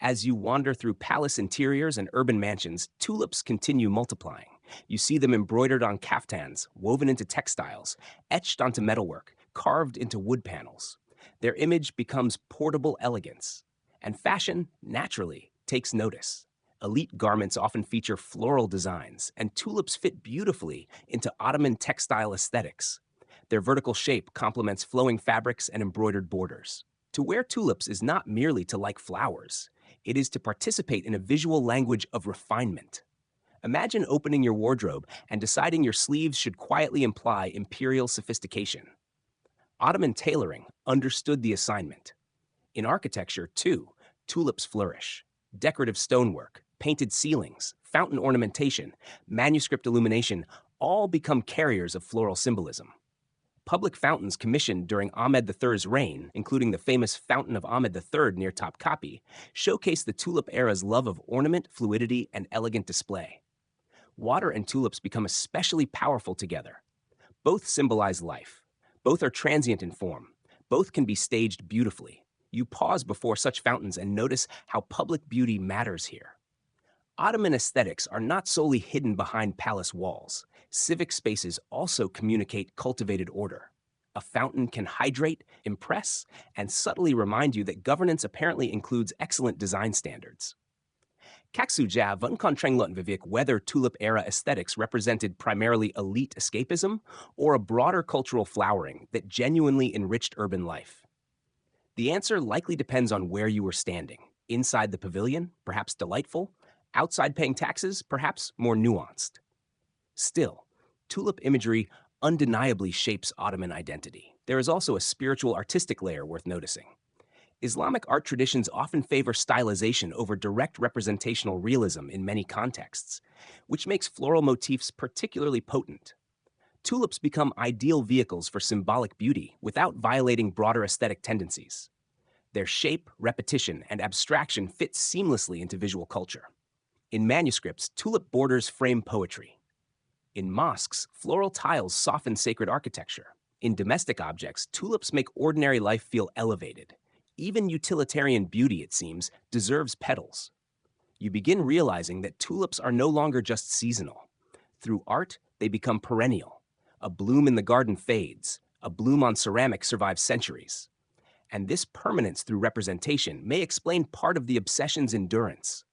As you wander through palace interiors and urban mansions, tulips continue multiplying. You see them embroidered on kaftans, woven into textiles, etched onto metalwork, carved into wood panels. Their image becomes portable elegance, and fashion, naturally, takes notice. Elite garments often feature floral designs, and tulips fit beautifully into Ottoman textile aesthetics. Their vertical shape complements flowing fabrics and embroidered borders. To wear tulips is not merely to like flowers. It is to participate in a visual language of refinement. Imagine opening your wardrobe and deciding your sleeves should quietly imply imperial sophistication. Ottoman tailoring understood the assignment. In architecture, too, tulips flourish. Decorative stonework, painted ceilings, fountain ornamentation, manuscript illumination all become carriers of floral symbolism. Public fountains commissioned during Ahmed III's reign, including the famous Fountain of Ahmed III near Topkapi, showcase the Tulip era's love of ornament, fluidity, and elegant display. Water and tulips become especially powerful together. Both symbolize life. Both are transient in form. Both can be staged beautifully. You pause before such fountains and notice how public beauty matters here. Ottoman aesthetics are not solely hidden behind palace walls. Civic spaces also communicate cultivated order. A fountain can hydrate, impress, and subtly remind you that governance apparently includes excellent design standards. Kaksuja Vunkontrenglut Vivek whether Tulip era aesthetics represented primarily elite escapism or a broader cultural flowering that genuinely enriched urban life. The answer likely depends on where you were standing. Inside the pavilion, perhaps delightful. Outside paying taxes, perhaps more nuanced. Still, tulip imagery undeniably shapes Ottoman identity. There is also a spiritual artistic layer worth noticing. Islamic art traditions often favor stylization over direct representational realism in many contexts, which makes floral motifs particularly potent. Tulips become ideal vehicles for symbolic beauty without violating broader aesthetic tendencies. Their shape, repetition, and abstraction fit seamlessly into visual culture. In manuscripts, tulip borders frame poetry. In mosques, floral tiles soften sacred architecture. In domestic objects, tulips make ordinary life feel elevated. Even utilitarian beauty, it seems, deserves petals. You begin realizing that tulips are no longer just seasonal. Through art, they become perennial. A bloom in the garden fades. A bloom on ceramic survives centuries. And this permanence through representation may explain part of the obsession's endurance.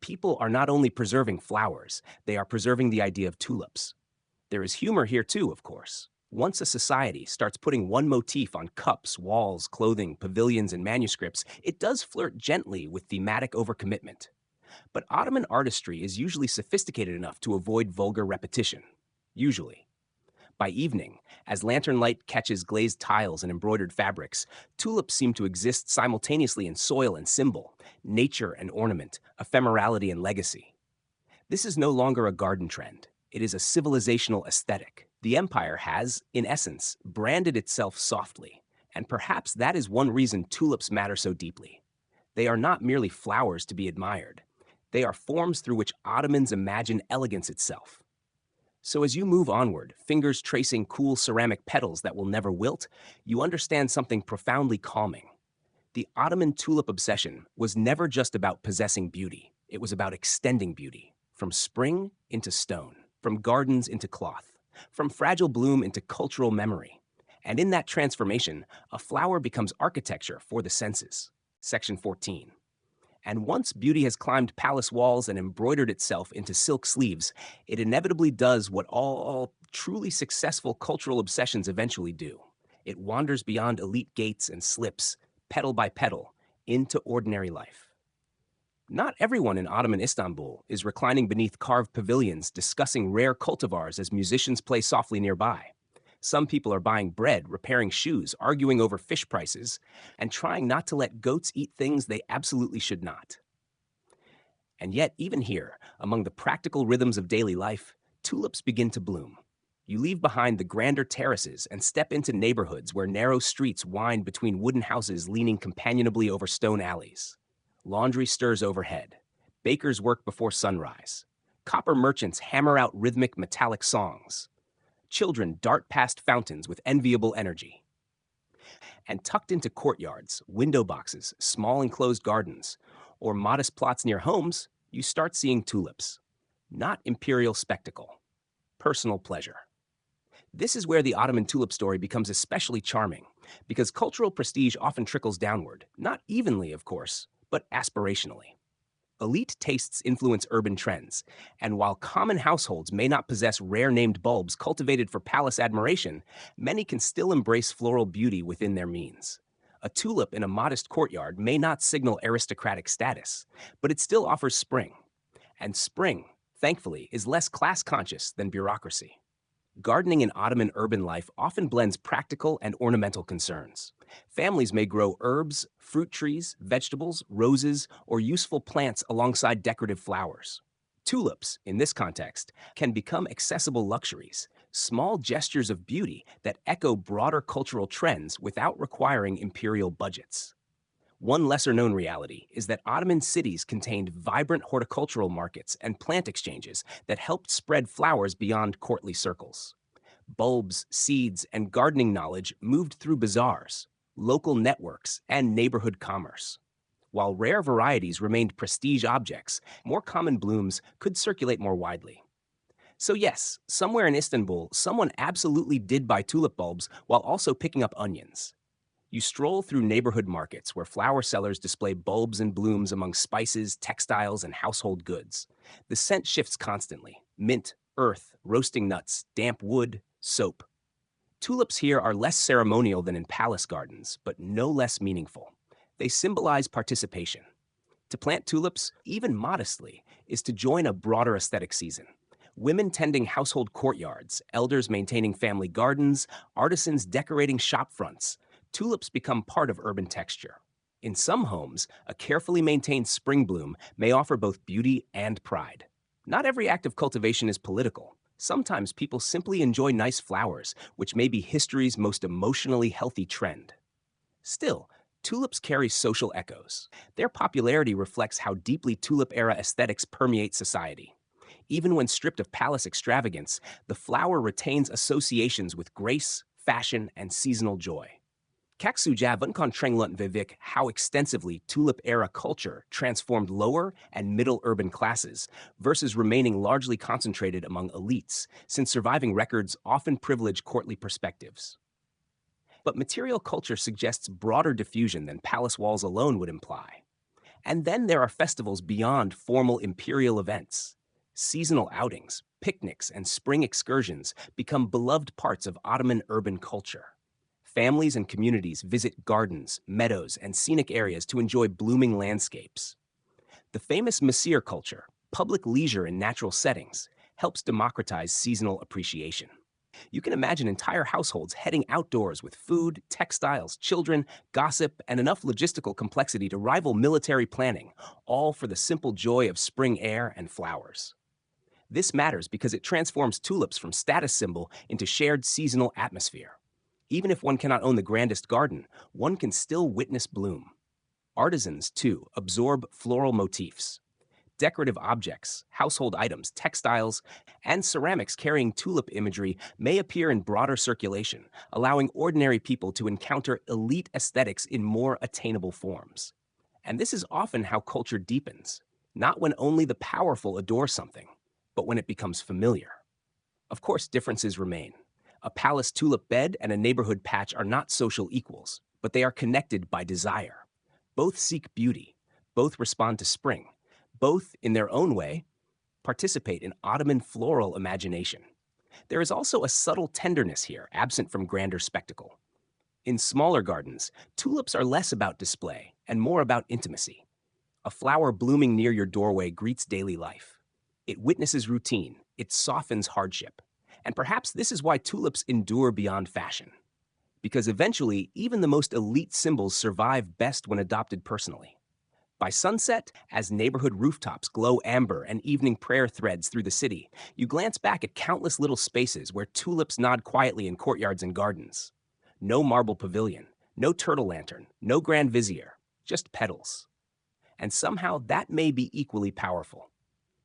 People are not only preserving flowers, they are preserving the idea of tulips. There is humor here too, of course. Once a society starts putting one motif on cups, walls, clothing, pavilions, and manuscripts, it does flirt gently with thematic overcommitment. But Ottoman artistry is usually sophisticated enough to avoid vulgar repetition. Usually. By evening, as lantern light catches glazed tiles and embroidered fabrics, tulips seem to exist simultaneously in soil and symbol, nature and ornament, ephemerality and legacy. This is no longer a garden trend. It is a civilizational aesthetic. The empire has, in essence, branded itself softly, and perhaps that is one reason tulips matter so deeply. They are not merely flowers to be admired. They are forms through which Ottomans imagine elegance itself. So as you move onward, fingers tracing cool ceramic petals that will never wilt, you understand something profoundly calming. The Ottoman tulip obsession was never just about possessing beauty. It was about extending beauty, from spring into stone, from gardens into cloth, from fragile bloom into cultural memory. And in that transformation, a flower becomes architecture for the senses. Section 14. And once beauty has climbed palace walls and embroidered itself into silk sleeves, it inevitably does what all truly successful cultural obsessions eventually do. It wanders beyond elite gates and slips, petal by petal, into ordinary life. Not everyone in Ottoman Istanbul is reclining beneath carved pavilions discussing rare cultivars as musicians play softly nearby. Some people are buying bread, repairing shoes, arguing over fish prices, and trying not to let goats eat things they absolutely should not. And yet, even here, among the practical rhythms of daily life, tulips begin to bloom. You leave behind the grander terraces and step into neighborhoods where narrow streets wind between wooden houses leaning companionably over stone alleys. Laundry stirs overhead. Bakers work before sunrise. Copper merchants hammer out rhythmic metallic songs. Children dart past fountains with enviable energy. And tucked into courtyards, window boxes, small enclosed gardens, or modest plots near homes, you start seeing tulips. Not imperial spectacle, personal pleasure. This is where the Ottoman tulip story becomes especially charming, because cultural prestige often trickles downward, not evenly, of course, but aspirationally. Elite tastes influence urban trends, and while common households may not possess rare-named bulbs cultivated for palace admiration, many can still embrace floral beauty within their means. A tulip in a modest courtyard may not signal aristocratic status, but it still offers spring. And spring, thankfully, is less class-conscious than bureaucracy. Gardening in Ottoman urban life often blends practical and ornamental concerns. Families may grow herbs, fruit trees, vegetables, roses, or useful plants alongside decorative flowers. Tulips, in this context, can become accessible luxuries, small gestures of beauty that echo broader cultural trends without requiring imperial budgets. One lesser-known reality is that Ottoman cities contained vibrant horticultural markets and plant exchanges that helped spread flowers beyond courtly circles. Bulbs, seeds, and gardening knowledge moved through bazaars, local networks, and neighborhood commerce. While rare varieties remained prestige objects, more common blooms could circulate more widely. So yes, somewhere in Istanbul, someone absolutely did buy tulip bulbs while also picking up onions. You stroll through neighborhood markets where flower sellers display bulbs and blooms among spices, textiles, and household goods. The scent shifts constantly: mint, earth, roasting nuts, damp wood, soap. Tulips here are less ceremonial than in palace gardens, but no less meaningful. They symbolize participation. To plant tulips, even modestly, is to join a broader aesthetic season. Women tending household courtyards, elders maintaining family gardens, artisans decorating shop fronts. Tulips become part of urban texture. In some homes, a carefully maintained spring bloom may offer both beauty and pride. Not every act of cultivation is political. Sometimes people simply enjoy nice flowers, which may be history's most emotionally healthy trend. Still, tulips carry social echoes. Their popularity reflects how deeply Tulip Era aesthetics permeate society. Even when stripped of palace extravagance, the flower retains associations with grace, fashion, and seasonal joy. Kaksuja vẫn còn tranh luận về việc how extensively Tulip Era culture transformed lower and middle urban classes versus remaining largely concentrated among elites, since surviving records often privilege courtly perspectives. But material culture suggests broader diffusion than palace walls alone would imply. And then there are festivals beyond formal imperial events. Seasonal outings, picnics, and spring excursions become beloved parts of Ottoman urban culture. Families and communities visit gardens, meadows, and scenic areas to enjoy blooming landscapes. The famous Mesir culture, public leisure in natural settings, helps democratize seasonal appreciation. You can imagine entire households heading outdoors with food, textiles, children, gossip, and enough logistical complexity to rival military planning, all for the simple joy of spring air and flowers. This matters because it transforms tulips from status symbol into shared seasonal atmosphere. Even if one cannot own the grandest garden, one can still witness bloom. Artisans, too, absorb floral motifs. Decorative objects, household items, textiles, and ceramics carrying tulip imagery may appear in broader circulation, allowing ordinary people to encounter elite aesthetics in more attainable forms. And this is often how culture deepens, not when only the powerful adore something, but when it becomes familiar. Of course, differences remain. A palace tulip bed and a neighborhood patch are not social equals, but they are connected by desire. Both seek beauty, both respond to spring, both, in their own way, participate in Ottoman floral imagination. There is also a subtle tenderness here, absent from grander spectacle. In smaller gardens, tulips are less about display and more about intimacy. A flower blooming near your doorway greets daily life. It witnesses routine, it softens hardship. And perhaps this is why tulips endure beyond fashion. Because eventually, even the most elite symbols survive best when adopted personally. By sunset, as neighborhood rooftops glow amber and evening prayer threads through the city, you glance back at countless little spaces where tulips nod quietly in courtyards and gardens. No marble pavilion, no turtle lantern, no grand vizier, just petals. And somehow that may be equally powerful.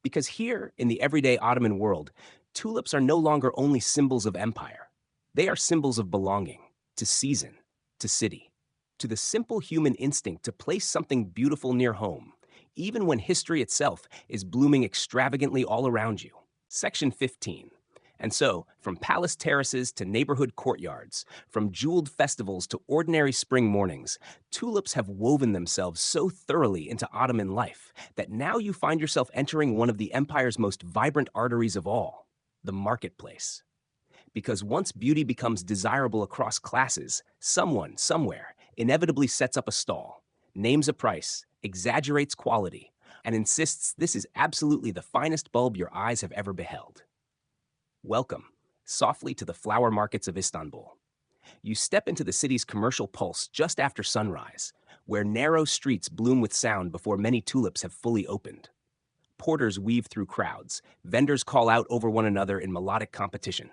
Because here, in the everyday Ottoman world, tulips are no longer only symbols of empire. They are symbols of belonging, to season, to city, to the simple human instinct to place something beautiful near home, even when history itself is blooming extravagantly all around you. Section 15. And so, from palace terraces to neighborhood courtyards, from jeweled festivals to ordinary spring mornings, tulips have woven themselves so thoroughly into Ottoman life that now you find yourself entering one of the empire's most vibrant arteries of all, the marketplace. Because once beauty becomes desirable across classes, someone, somewhere, inevitably sets up a stall, names a price, exaggerates quality, and insists this is absolutely the finest bulb your eyes have ever beheld. Welcome, softly to the flower markets of Istanbul. You step into the city's commercial pulse just after sunrise, where narrow streets bloom with sound before many tulips have fully opened. Porters weave through crowds, vendors call out over one another in melodic competition.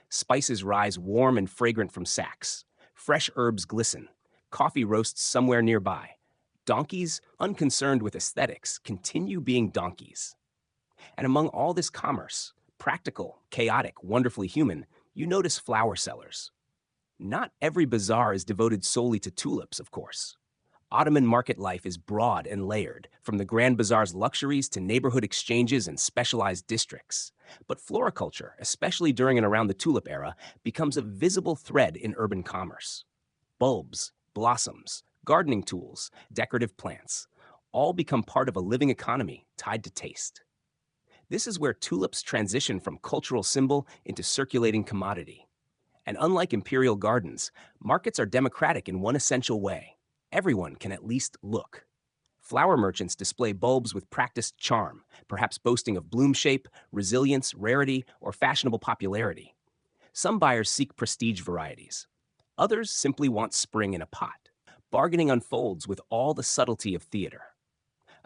Spices rise warm and fragrant from sacks. Fresh herbs glisten. Coffee roasts somewhere nearby. Donkeys, unconcerned with aesthetics, continue being donkeys. And among all this commerce, practical, chaotic, wonderfully human, you notice flower sellers. Not every bazaar is devoted solely to tulips, of course. Ottoman market life is broad and layered, from the Grand Bazaar's luxuries to neighborhood exchanges and specialized districts. But floriculture, especially during and around the Tulip Era, becomes a visible thread in urban commerce. Bulbs, blossoms, gardening tools, decorative plants, all become part of a living economy tied to taste. This is where tulips transition from cultural symbol into circulating commodity. And unlike imperial gardens, markets are democratic in one essential way. Everyone can at least look. Flower merchants display bulbs with practiced charm, perhaps boasting of bloom shape, resilience, rarity, or fashionable popularity. Some buyers seek prestige varieties. Others simply want spring in a pot. Bargaining unfolds with all the subtlety of theater.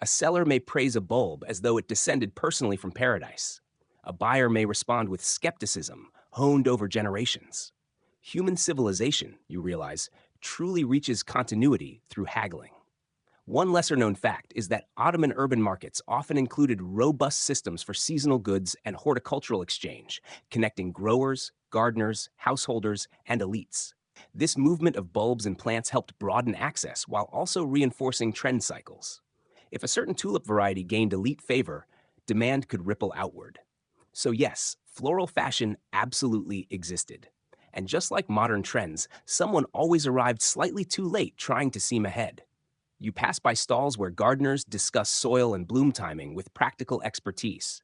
A seller may praise a bulb as though it descended personally from paradise. A buyer may respond with skepticism, honed over generations. Human civilization, you realize, truly reaches continuity through haggling. One lesser-known fact is that Ottoman urban markets often included robust systems for seasonal goods and horticultural exchange, connecting growers, gardeners, householders, and elites. This movement of bulbs and plants helped broaden access while also reinforcing trend cycles. If a certain tulip variety gained elite favor, demand could ripple outward. So yes, floral fashion absolutely existed. And just like modern trends, someone always arrived slightly too late trying to seem ahead. You pass by stalls where gardeners discuss soil and bloom timing with practical expertise.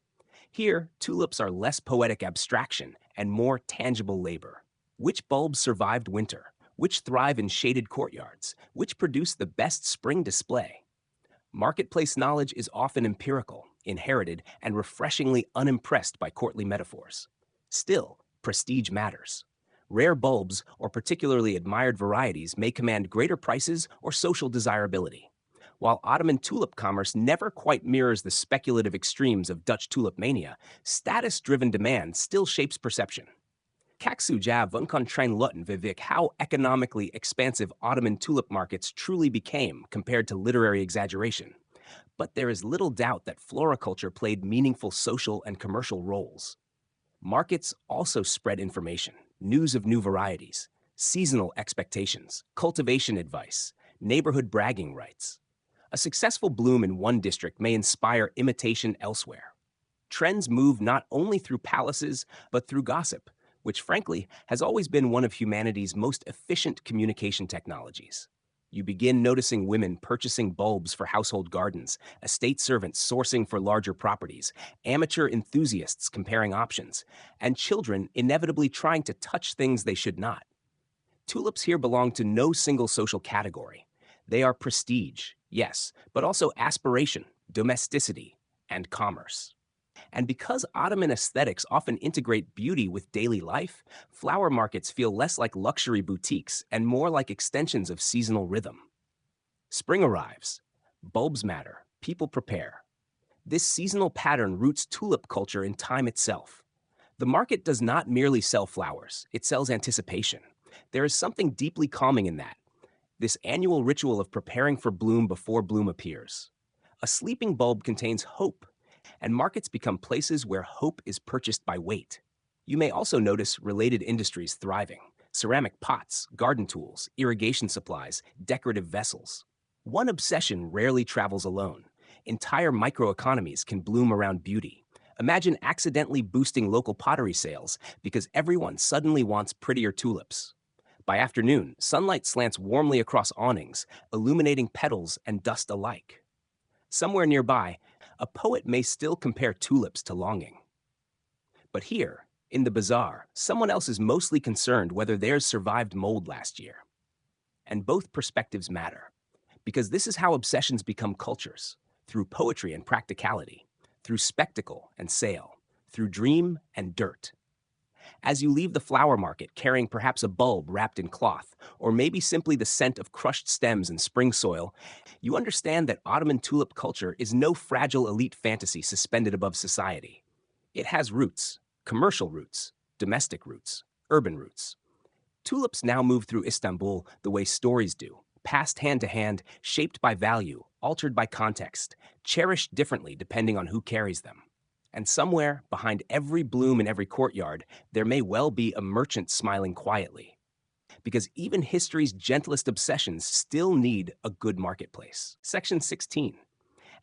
Here, tulips are less poetic abstraction and more tangible labor. Which bulbs survived winter? Which thrive in shaded courtyards? Which produce the best spring display? Marketplace knowledge is often empirical, inherited, and refreshingly unimpressed by courtly metaphors. Still, prestige matters. Rare bulbs or particularly admired varieties may command greater prices or social desirability. While Ottoman tulip commerce never quite mirrors the speculative extremes of Dutch tulip mania, status-driven demand still shapes perception. Kijk Suja van kan train Lutten Vivek how economically expansive Ottoman tulip markets truly became compared to literary exaggeration. But there is little doubt that floriculture played meaningful social and commercial roles. Markets also spread information, news of new varieties, seasonal expectations, cultivation advice, neighborhood bragging rights. A successful bloom in one district may inspire imitation elsewhere. Trends move not only through palaces, but through gossip, which frankly has always been one of humanity's most efficient communication technologies. You begin noticing women purchasing bulbs for household gardens, estate servants sourcing for larger properties, amateur enthusiasts comparing options, and children inevitably trying to touch things they should not. Tulips here belong to no single social category. They are prestige, yes, but also aspiration, domesticity, and commerce. And because Ottoman aesthetics often integrate beauty with daily life, flower markets feel less like luxury boutiques and more like extensions of seasonal rhythm. Spring arrives. Bulbs matter. People prepare. This seasonal pattern roots tulip culture in time itself. The market does not merely sell flowers, it sells anticipation. There is something deeply calming in that, this annual ritual of preparing for bloom before bloom appears. A sleeping bulb contains hope, and markets become places where hope is purchased by weight. You may also notice related industries thriving: ceramic pots, garden tools, irrigation supplies, decorative vessels. One obsession rarely travels alone. Entire microeconomies can bloom around beauty. Imagine accidentally boosting local pottery sales because everyone suddenly wants prettier tulips. By afternoon, sunlight slants warmly across awnings, illuminating petals and dust alike. Somewhere nearby, a poet may still compare tulips to longing. But here, in the bazaar, someone else is mostly concerned whether theirs survived mold last year. And both perspectives matter, because this is how obsessions become cultures, through poetry and practicality, through spectacle and sale, through dream and dirt. As you leave the flower market carrying perhaps a bulb wrapped in cloth, or maybe simply the scent of crushed stems and spring soil, you understand that Ottoman tulip culture is no fragile elite fantasy suspended above society. It has roots: commercial roots, domestic roots, urban roots. Tulips now move through Istanbul the way stories do, passed hand to hand, shaped by value, altered by context, cherished differently depending on who carries them. And somewhere, behind every bloom in every courtyard, there may well be a merchant smiling quietly. Because even history's gentlest obsessions still need a good marketplace. Section 16.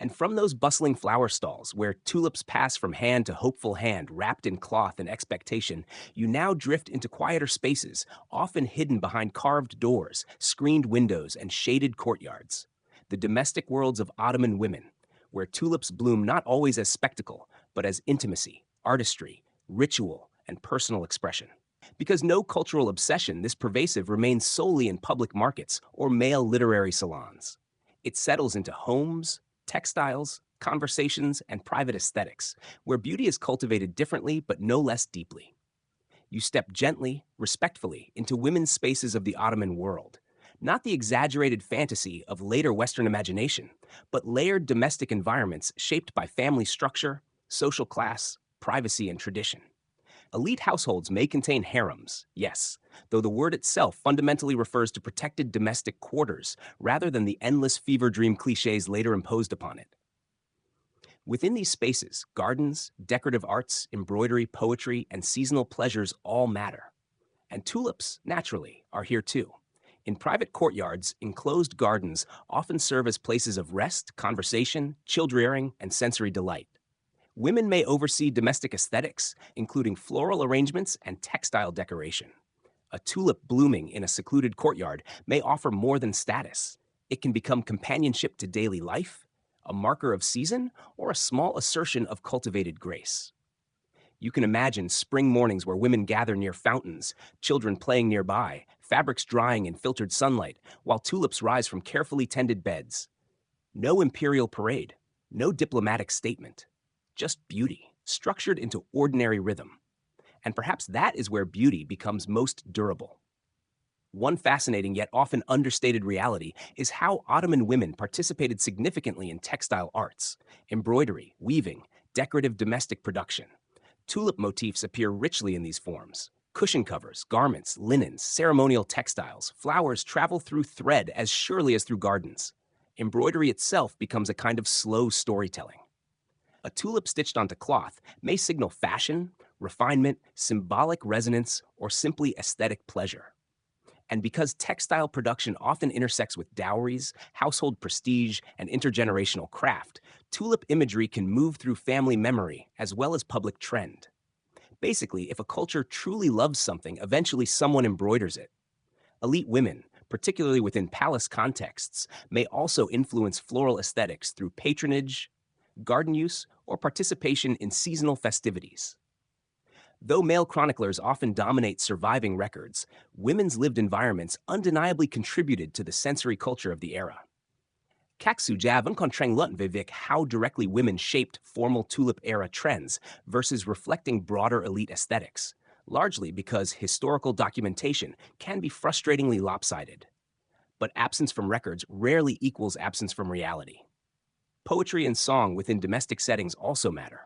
And from those bustling flower stalls, where tulips pass from hand to hopeful hand, wrapped in cloth and expectation, you now drift into quieter spaces, often hidden behind carved doors, screened windows, and shaded courtyards. The domestic worlds of Ottoman women, where tulips bloom not always as spectacle, but as intimacy, artistry, ritual, and personal expression. Because no cultural obsession this pervasive remains solely in public markets or male literary salons. It settles into homes, textiles, conversations, and private aesthetics, where beauty is cultivated differently but no less deeply. You step gently, respectfully, into women's spaces of the Ottoman world. Not the exaggerated fantasy of later Western imagination, but layered domestic environments shaped by family structure, social class, privacy, and tradition. Elite households may contain harems, yes, though the word itself fundamentally refers to protected domestic quarters rather than the endless fever dream cliches later imposed upon it. Within these spaces, gardens, decorative arts, embroidery, poetry, and seasonal pleasures all matter. And tulips, naturally, are here too. In private courtyards, enclosed gardens often serve as places of rest, conversation, child-rearing, and sensory delight. Women may oversee domestic aesthetics, including floral arrangements and textile decoration. A tulip blooming in a secluded courtyard may offer more than status. It can become companionship to daily life, a marker of season, or a small assertion of cultivated grace. You can imagine spring mornings where women gather near fountains, children playing nearby, fabrics drying in filtered sunlight, while tulips rise from carefully tended beds. No imperial parade, no diplomatic statement. Just beauty, structured into ordinary rhythm. And perhaps that is where beauty becomes most durable. One fascinating yet often understated reality is how Ottoman women participated significantly in textile arts: embroidery, weaving, decorative domestic production. Tulip motifs appear richly in these forms. Cushion covers, garments, linens, ceremonial textiles, flowers travel through thread as surely as through gardens. Embroidery itself becomes a kind of slow storytelling. A tulip stitched onto cloth may signal fashion, refinement, symbolic resonance, or simply aesthetic pleasure. And because textile production often intersects with dowries, household prestige, and intergenerational craft, tulip imagery can move through family memory as well as public trend. Basically, if a culture truly loves something, eventually someone embroiders it. Elite women, particularly within palace contexts, may also influence floral aesthetics through patronage, garden use, or participation in seasonal festivities. Though male chroniclers often dominate surviving records, women's lived environments undeniably contributed to the sensory culture of the era. Kaksu Javan Kontreng Lutvivik how directly women shaped formal Tulip era trends versus reflecting broader elite aesthetics, largely because historical documentation can be frustratingly lopsided. But absence from records rarely equals absence from reality. Poetry and song within domestic settings also matter.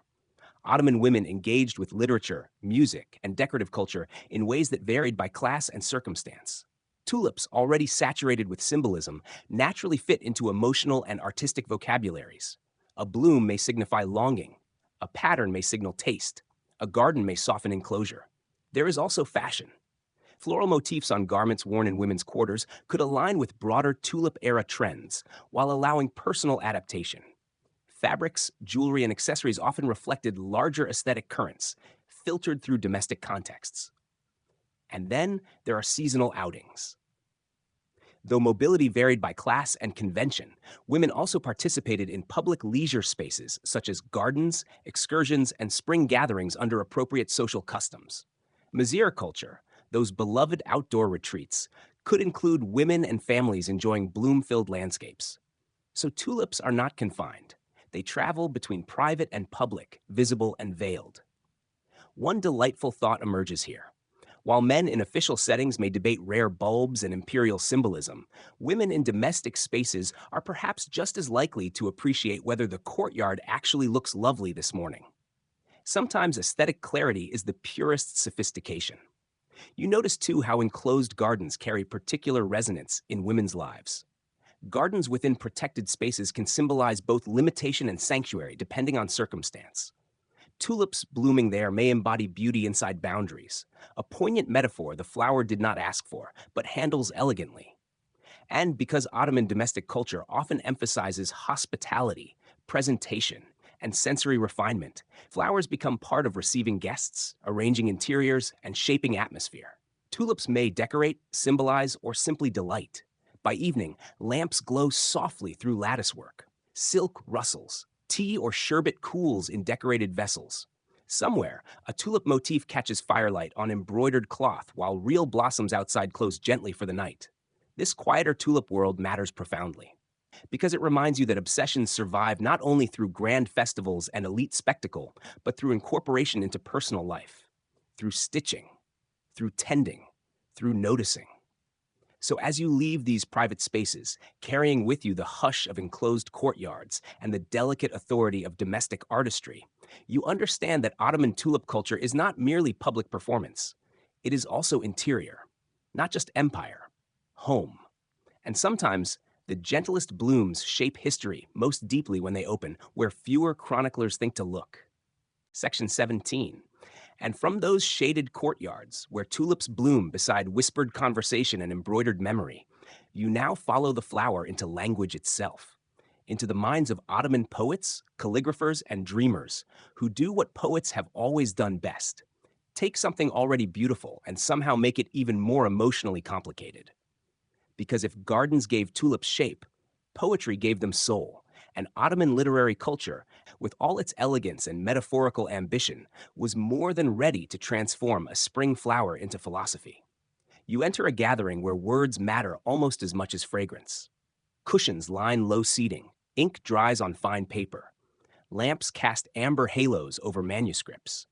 Ottoman women engaged with literature, music, and decorative culture in ways that varied by class and circumstance. Tulips, already saturated with symbolism, naturally fit into emotional and artistic vocabularies. A bloom may signify longing, a pattern may signal taste, a garden may soften enclosure. There is also fashion. Floral motifs on garments worn in women's quarters could align with broader Tulip era trends while allowing personal adaptation. Fabrics, jewelry, and accessories often reflected larger aesthetic currents, filtered through domestic contexts. And then there are seasonal outings. Though mobility varied by class and convention, women also participated in public leisure spaces such as gardens, excursions, and spring gatherings under appropriate social customs. Mizir culture, those beloved outdoor retreats, could include women and families enjoying bloom-filled landscapes. So tulips are not confined. They travel between private and public, visible and veiled. One delightful thought emerges here. While men in official settings may debate rare bulbs and imperial symbolism, women in domestic spaces are perhaps just as likely to appreciate whether the courtyard actually looks lovely this morning. Sometimes aesthetic clarity is the purest sophistication. You notice too how enclosed gardens carry particular resonance in women's lives. Gardens within protected spaces can symbolize both limitation and sanctuary depending on circumstance. Tulips blooming there may embody beauty inside boundaries, a poignant metaphor the flower did not ask for, but handles elegantly. And because Ottoman domestic culture often emphasizes hospitality, presentation, and sensory refinement, flowers become part of receiving guests, arranging interiors, and shaping atmosphere. Tulips may decorate, symbolize, or simply delight. By evening, lamps glow softly through latticework. Silk rustles. Tea or sherbet cools in decorated vessels. Somewhere, a tulip motif catches firelight on embroidered cloth while real blossoms outside close gently for the night. This quieter tulip world matters profoundly, because it reminds you that obsessions survive not only through grand festivals and elite spectacle, but through incorporation into personal life, through stitching, through tending, through noticing. So as you leave these private spaces, carrying with you the hush of enclosed courtyards and the delicate authority of domestic artistry, you understand that Ottoman tulip culture is not merely public performance. It is also interior, not just empire, home. And sometimes, the gentlest blooms shape history most deeply when they open, where fewer chroniclers think to look. Section 17. And from those shaded courtyards, where tulips bloom beside whispered conversation and embroidered memory, you now follow the flower into language itself, into the minds of Ottoman poets, calligraphers, and dreamers, who do what poets have always done best: take something already beautiful and somehow make it even more emotionally complicated. Because if gardens gave tulips shape, poetry gave them soul, and Ottoman literary culture, with all its elegance and metaphorical ambition, was more than ready to transform a spring flower into philosophy. You enter a gathering where words matter almost as much as fragrance. Cushions line low seating, ink dries on fine paper. Lamps cast amber halos over manuscripts.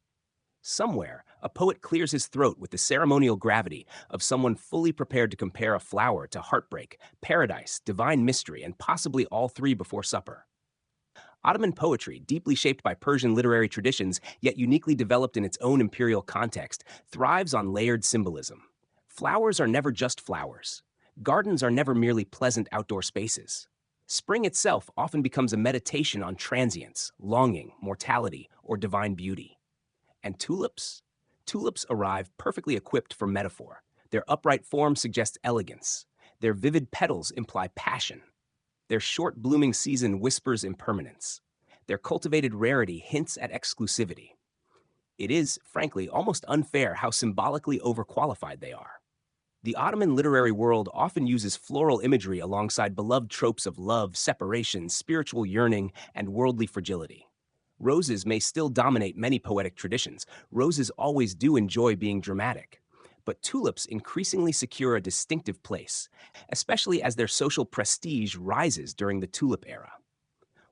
Somewhere, a poet clears his throat with the ceremonial gravity of someone fully prepared to compare a flower to heartbreak, paradise, divine mystery, and possibly all three before supper. Ottoman poetry, deeply shaped by Persian literary traditions, yet uniquely developed in its own imperial context, thrives on layered symbolism. Flowers are never just flowers. Gardens are never merely pleasant outdoor spaces. Spring itself often becomes a meditation on transience, longing, mortality, or divine beauty. And tulips? Tulips arrive perfectly equipped for metaphor. Their upright form suggests elegance. Their vivid petals imply passion. Their short blooming season whispers impermanence. Their cultivated rarity hints at exclusivity. It is, frankly, almost unfair how symbolically overqualified they are. The Ottoman literary world often uses floral imagery alongside beloved tropes of love, separation, spiritual yearning, and worldly fragility. Roses may still dominate many poetic traditions. Roses always do enjoy being dramatic. But tulips increasingly secure a distinctive place, especially as their social prestige rises during the Tulip Era.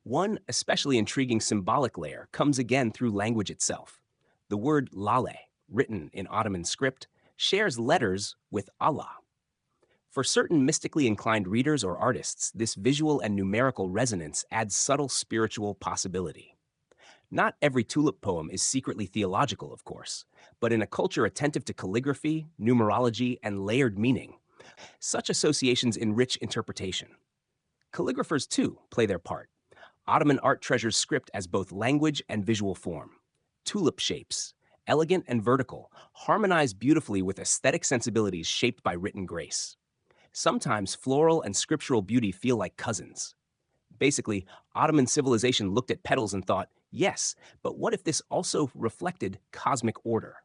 One especially intriguing symbolic layer comes again through language itself. The word lale, written in Ottoman script, shares letters with Allah. For certain mystically inclined readers or artists, this visual and numerical resonance adds subtle spiritual possibility. Not every tulip poem is secretly theological, of course, but in a culture attentive to calligraphy, numerology, and layered meaning, such associations enrich interpretation. Calligraphers, too, play their part. Ottoman art treasures script as both language and visual form. Tulip shapes, elegant and vertical, harmonize beautifully with aesthetic sensibilities shaped by written grace. Sometimes floral and scriptural beauty feel like cousins. Basically, Ottoman civilization looked at petals and thought, yes, but what if this also reflected cosmic order?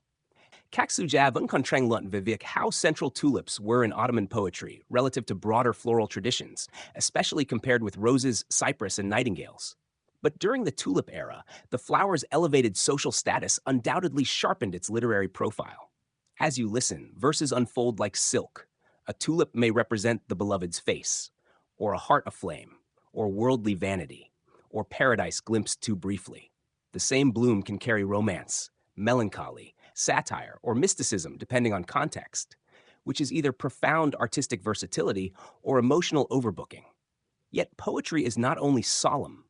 Kaksujav unkontrenglut vivik how central tulips were in Ottoman poetry relative to broader floral traditions, especially compared with roses, cypress, and nightingales. But during the tulip era, the flower's elevated social status undoubtedly sharpened its literary profile. As you listen, verses unfold like silk. A tulip may represent the beloved's face, or a heart aflame, or worldly vanity, or paradise glimpsed too briefly. The same bloom can carry romance, melancholy, satire, or mysticism depending on context, which is either profound artistic versatility or emotional overbooking. Yet poetry is not only solemn.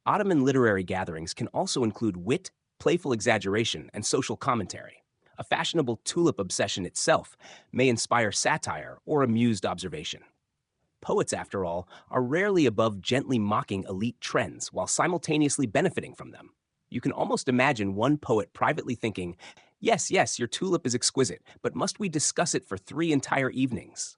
Ottoman literary gatherings can also include wit, playful exaggeration, and social commentary. A fashionable tulip obsession itself may inspire satire or amused observation. Poets, after all, are rarely above gently mocking elite trends while simultaneously benefiting from them. You can almost imagine one poet privately thinking, yes, yes, your tulip is exquisite, but must we discuss it for 3 entire evenings?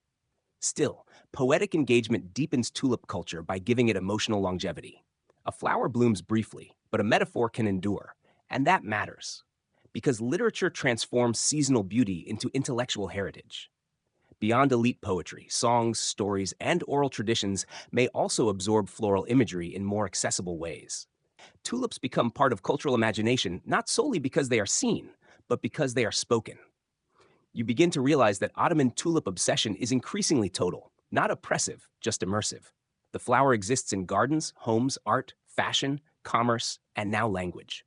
Still, poetic engagement deepens tulip culture by giving it emotional longevity. A flower blooms briefly, but a metaphor can endure, and that matters, because literature transforms seasonal beauty into intellectual heritage. Beyond elite poetry, songs, stories, and oral traditions may also absorb floral imagery in more accessible ways. Tulips become part of cultural imagination not solely because they are seen, but because they are spoken. You begin to realize that Ottoman tulip obsession is increasingly total, not oppressive, just immersive. The flower exists in gardens, homes, art, fashion, commerce, and now language.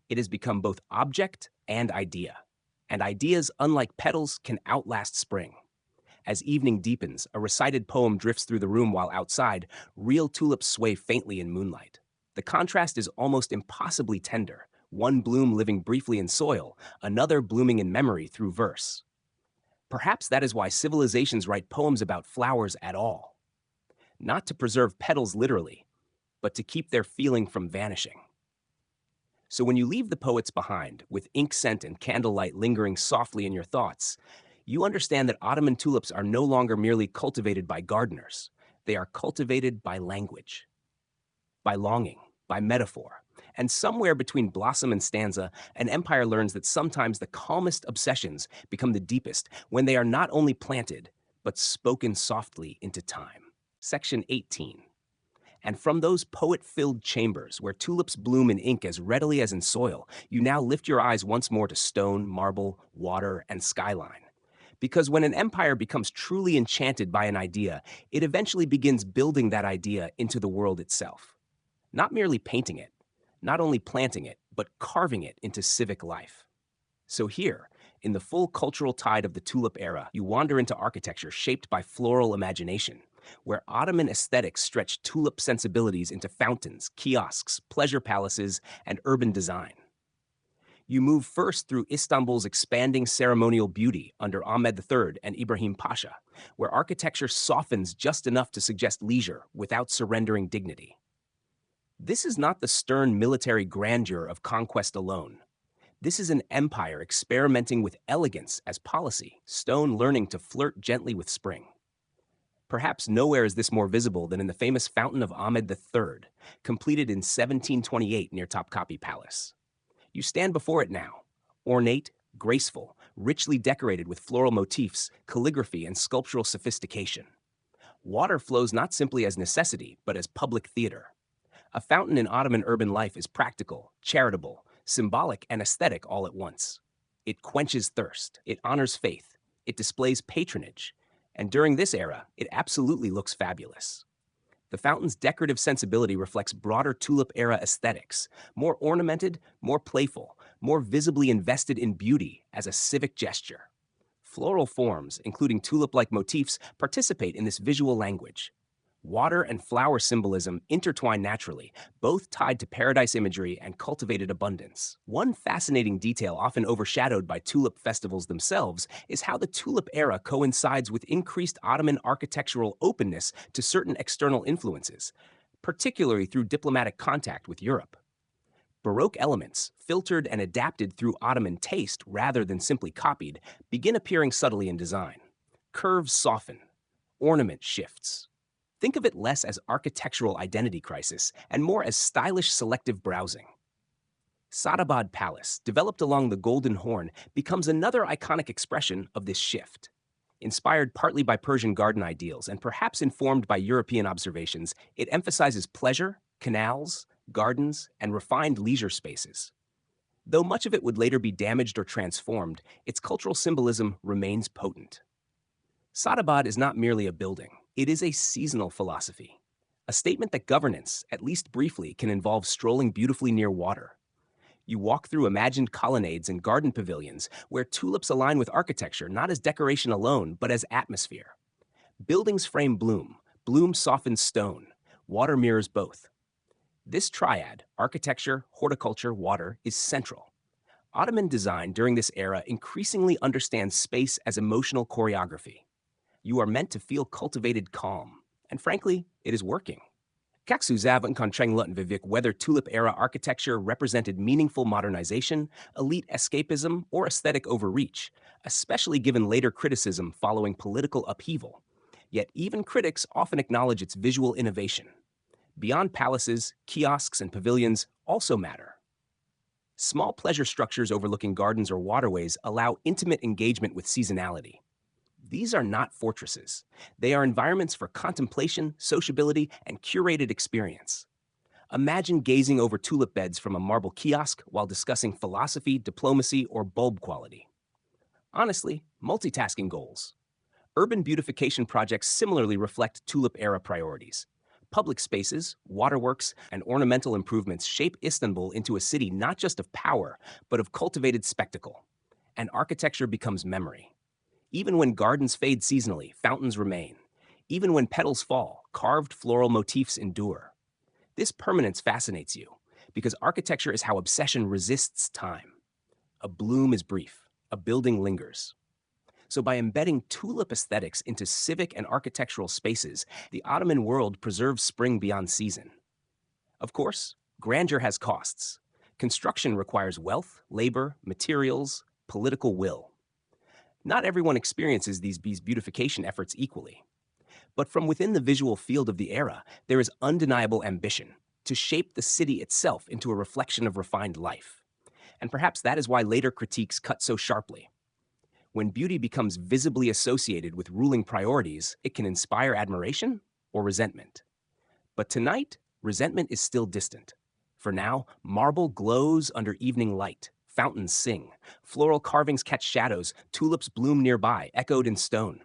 It has become both object and idea. And ideas, unlike petals, can outlast spring. As evening deepens, a recited poem drifts through the room while outside, real tulips sway faintly in moonlight. The contrast is almost impossibly tender, one bloom living briefly in soil, another blooming in memory through verse. Perhaps that is why civilizations write poems about flowers at all. Not to preserve petals literally, but to keep their feeling from vanishing. So when you leave the poets behind, with ink scent and candlelight lingering softly in your thoughts, you understand that Ottoman tulips are no longer merely cultivated by gardeners. They are cultivated by language, by longing, by metaphor. And somewhere between blossom and stanza, an empire learns that sometimes the calmest obsessions become the deepest when they are not only planted, but spoken softly into time. Section 18. And from those poet-filled chambers where tulips bloom in ink as readily as in soil, you now lift your eyes once more to stone, marble, water, and skyline. Because when an empire becomes truly enchanted by an idea, it eventually begins building that idea into the world itself. Not merely painting it, not only planting it, but carving it into civic life. So here, in the full cultural tide of the Tulip Era, you wander into architecture shaped by floral imagination, where Ottoman aesthetics stretch tulip sensibilities into fountains, kiosks, pleasure palaces, and urban design. You move first through Istanbul's expanding ceremonial beauty under Ahmed III and Ibrahim Pasha, where architecture softens just enough to suggest leisure without surrendering dignity. This is not the stern military grandeur of conquest alone. This is an empire experimenting with elegance as policy, stone learning to flirt gently with spring. Perhaps nowhere is this more visible than in the famous Fountain of Ahmed III, completed in 1728 near Topkapi Palace. You stand before it now, Ornate, graceful, richly decorated with floral motifs, calligraphy, and sculptural sophistication. Water flows not simply as necessity, but as public theater. A fountain in Ottoman urban life is practical, charitable, symbolic, and aesthetic all at once. It quenches thirst, it honors faith, it displays patronage, and during this era, it absolutely looks fabulous. The fountain's decorative sensibility reflects broader Tulip Era aesthetics, more ornamented, more playful, more visibly invested in beauty as a civic gesture. Floral forms, including tulip-like motifs, participate in this visual language. Water and flower symbolism intertwine naturally, both tied to paradise imagery and cultivated abundance. One fascinating detail often overshadowed by tulip festivals themselves is how the tulip era coincides with increased Ottoman architectural openness to certain external influences, particularly through diplomatic contact with Europe. Baroque elements, filtered and adapted through Ottoman taste rather than simply copied, begin appearing subtly in design. Curves soften, ornament shifts. Think of it less as architectural identity crisis and more as stylish selective browsing. Sadabad Palace, developed along the Golden Horn, becomes another iconic expression of this shift. Inspired partly by Persian garden ideals and perhaps informed by European observations, it emphasizes pleasure, canals, gardens, and refined leisure spaces. Though much of it would later be damaged or transformed, its cultural symbolism remains potent. Sadabad is not merely a building, it is a seasonal philosophy. A statement that governance, at least briefly, can involve strolling beautifully near water. You walk through imagined colonnades and garden pavilions where tulips align with architecture not as decoration alone, but as atmosphere. Buildings frame bloom, bloom softens stone, water mirrors both. This triad, architecture, horticulture, water, is central. Ottoman design during this era increasingly understands space as emotional choreography. You are meant to feel cultivated calm, and frankly, it is working. Kak su zaven kan Trenglutten Vivik whether Tulip Era architecture represented meaningful modernization, elite escapism, or aesthetic overreach, especially given later criticism following political upheaval. Yet even critics often acknowledge its visual innovation. Beyond palaces, kiosks, and pavilions also matter. Small pleasure structures overlooking gardens or waterways allow intimate engagement with seasonality. These are not fortresses. They are environments for contemplation, sociability, and curated experience. Imagine gazing over tulip beds from a marble kiosk while discussing philosophy, diplomacy, or bulb quality. Honestly, multitasking goals. Urban beautification projects similarly reflect Tulip Era priorities. Public spaces, waterworks, and ornamental improvements shape Istanbul into a city not just of power, but of cultivated spectacle. And architecture becomes memory. Even when gardens fade seasonally, fountains remain. Even when petals fall, carved floral motifs endure. This permanence fascinates you, because architecture is how obsession resists time. A bloom is brief, a building lingers. So by embedding tulip aesthetics into civic and architectural spaces, the Ottoman world preserves spring beyond season. Of course, grandeur has costs. Construction requires wealth, labor, materials, political will. Not everyone experiences these beautification efforts equally. But from within the visual field of the era, there is undeniable ambition to shape the city itself into a reflection of refined life. And perhaps that is why later critiques cut so sharply. When beauty becomes visibly associated with ruling priorities, it can inspire admiration or resentment. But tonight, resentment is still distant. For now, marble glows under evening light. Fountains sing, floral carvings catch shadows, tulips bloom nearby, echoed in stone.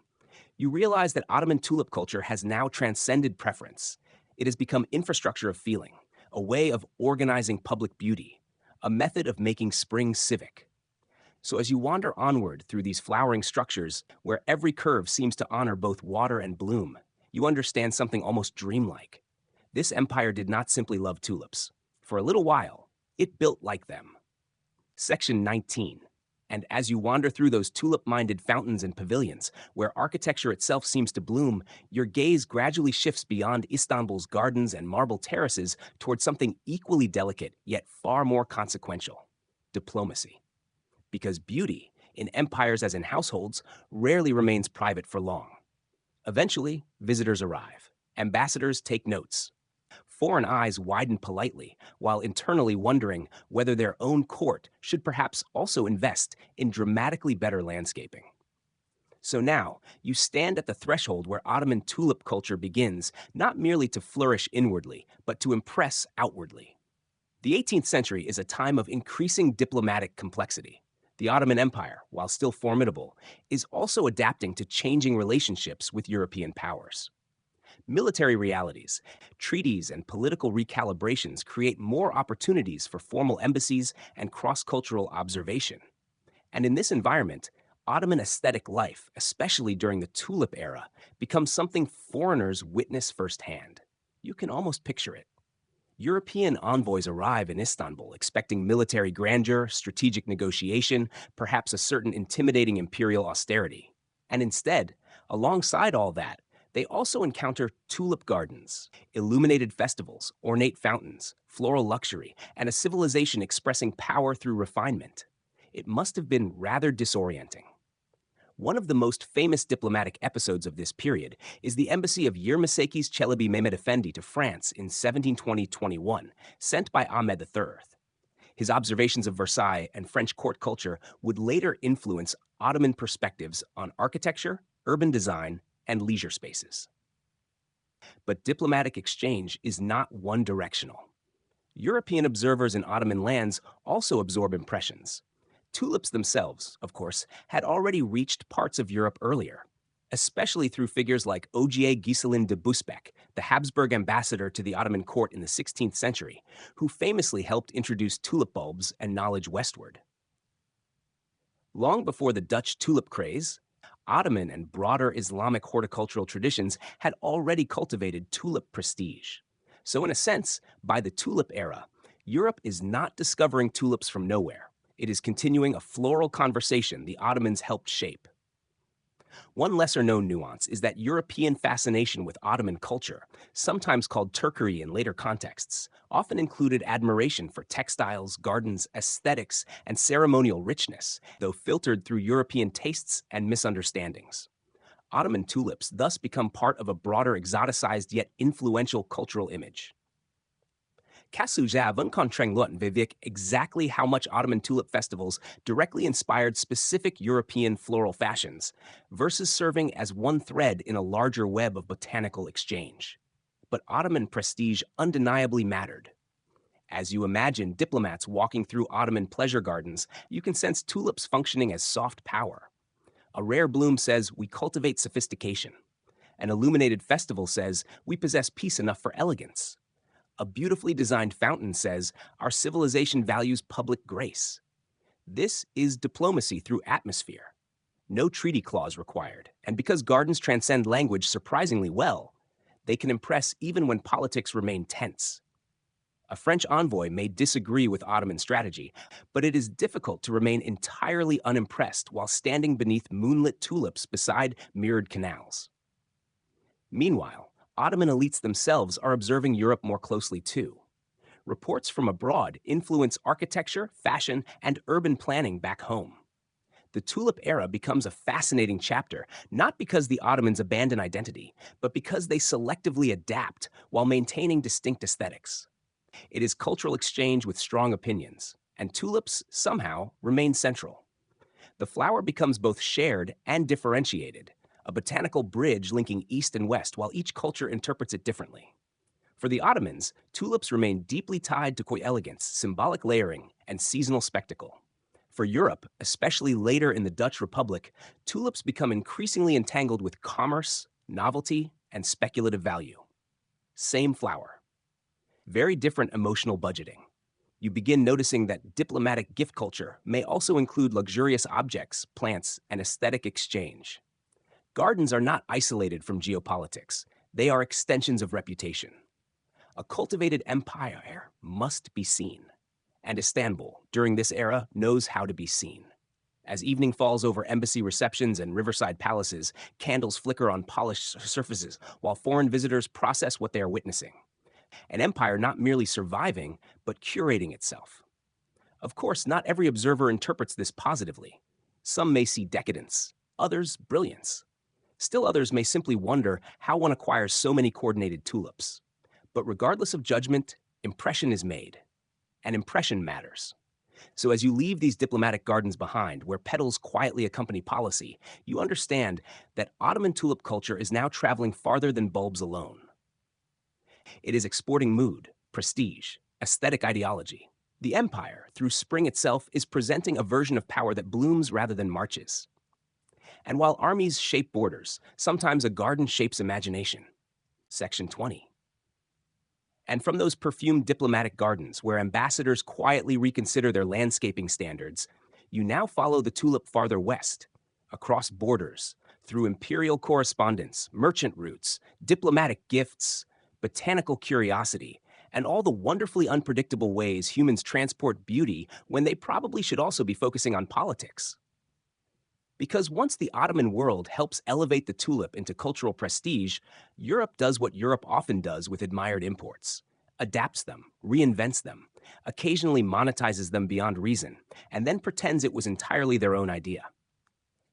You realize that Ottoman tulip culture has now transcended preference. It has become infrastructure of feeling, a way of organizing public beauty, a method of making spring civic. So as you wander onward through these flowering structures, where every curve seems to honor both water and bloom, you understand something almost dreamlike. This empire did not simply love tulips. For a little while, it built like them. Section 19. And as you wander through those tulip-minded fountains and pavilions, where architecture itself seems to bloom, your gaze gradually shifts beyond Istanbul's gardens and marble terraces towards something equally delicate, yet far more consequential: diplomacy. Because beauty, in empires as in households, rarely remains private for long. Eventually, visitors arrive. Ambassadors take notes. Foreign eyes widen politely, while internally wondering whether their own court should perhaps also invest in dramatically better landscaping. So now, you stand at the threshold where Ottoman tulip culture begins, not merely to flourish inwardly, but to impress outwardly. The 18th century is a time of increasing diplomatic complexity. The Ottoman Empire, while still formidable, is also adapting to changing relationships with European powers. Military realities, treaties, and political recalibrations create more opportunities for formal embassies and cross-cultural observation. And in this environment, Ottoman aesthetic life, especially during the Tulip era, becomes something foreigners witness firsthand. You can almost picture it. European envoys arrive in Istanbul expecting military grandeur, strategic negotiation, perhaps a certain intimidating imperial austerity. And instead, alongside all that, they also encounter tulip gardens, illuminated festivals, ornate fountains, floral luxury, and a civilization expressing power through refinement. It must have been rather disorienting. One of the most famous diplomatic episodes of this period is the embassy of Yermeseki's Çelebi Mehmed Efendi to France in 1720-21, sent by Ahmed III. His observations of Versailles and French court culture would later influence Ottoman perspectives on architecture, urban design, and leisure spaces. But diplomatic exchange is not one-directional. European observers in Ottoman lands also absorb impressions. Tulips themselves, of course, had already reached parts of Europe earlier, especially through figures like Ogier Ghiselin de Busbecq, the Habsburg ambassador to the Ottoman court in the 16th century, who famously helped introduce tulip bulbs and knowledge westward. Long before the Dutch tulip craze, Ottoman and broader Islamic horticultural traditions had already cultivated tulip prestige. So in a sense, by the Tulip Era, Europe is not discovering tulips from nowhere. It is continuing a floral conversation the Ottomans helped shape. One lesser-known nuance is that European fascination with Ottoman culture, sometimes called Turkery in later contexts, often included admiration for textiles, gardens, aesthetics, and ceremonial richness, though filtered through European tastes and misunderstandings. Ottoman tulips thus become part of a broader exoticized yet influential cultural image. Kasuja vẫn còn tranh luận về việc exactly how much Ottoman tulip festivals directly inspired specific European floral fashions, versus serving as one thread in a larger web of botanical exchange. But Ottoman prestige undeniably mattered. As you imagine diplomats walking through Ottoman pleasure gardens, you can sense tulips functioning as soft power. A rare bloom says, "We cultivate sophistication." An illuminated festival says, "We possess peace enough for elegance." A beautifully designed fountain says, "Our civilization values public grace." This is diplomacy through atmosphere. No treaty clause required, and because gardens transcend language surprisingly well, they can impress even when politics remain tense. A French envoy may disagree with Ottoman strategy, but it is difficult to remain entirely unimpressed while standing beneath moonlit tulips beside mirrored canals. Meanwhile, Ottoman elites themselves are observing Europe more closely too. Reports from abroad influence architecture, fashion, and urban planning back home. The Tulip Era becomes a fascinating chapter, not because the Ottomans abandon identity, but because they selectively adapt while maintaining distinct aesthetics. It is cultural exchange with strong opinions, and tulips somehow remain central. The flower becomes both shared and differentiated, a botanical bridge linking East and West while each culture interprets it differently. For the Ottomans, tulips remain deeply tied to coy elegance, symbolic layering, and seasonal spectacle. For Europe, especially later in the Dutch Republic, tulips become increasingly entangled with commerce, novelty, and speculative value. Same flower. Very different emotional budgeting. You begin noticing that diplomatic gift culture may also include luxurious objects, plants, and aesthetic exchange. Gardens are not isolated from geopolitics. They are extensions of reputation. A cultivated empire must be seen. And Istanbul, during this era, knows how to be seen. As evening falls over embassy receptions and riverside palaces, candles flicker on polished surfaces while foreign visitors process what they are witnessing. An empire not merely surviving, but curating itself. Of course, not every observer interprets this positively. Some may see decadence, others brilliance. Still others may simply wonder how one acquires so many coordinated tulips. But regardless of judgment, impression is made, and impression matters. So as you leave these diplomatic gardens behind, where petals quietly accompany policy, you understand that Ottoman tulip culture is now traveling farther than bulbs alone. It is exporting mood, prestige, aesthetic ideology. The empire, through spring itself, is presenting a version of power that blooms rather than marches. And while armies shape borders, sometimes a garden shapes imagination. Section 20. And from those perfumed diplomatic gardens, where ambassadors quietly reconsider their landscaping standards, you now follow the tulip farther west, across borders, through imperial correspondence, merchant routes, diplomatic gifts, botanical curiosity, and all the wonderfully unpredictable ways humans transport beauty when they probably should also be focusing on politics. Because once the Ottoman world helps elevate the tulip into cultural prestige, Europe does what Europe often does with admired imports: adapts them, reinvents them, occasionally monetizes them beyond reason, and then pretends it was entirely their own idea.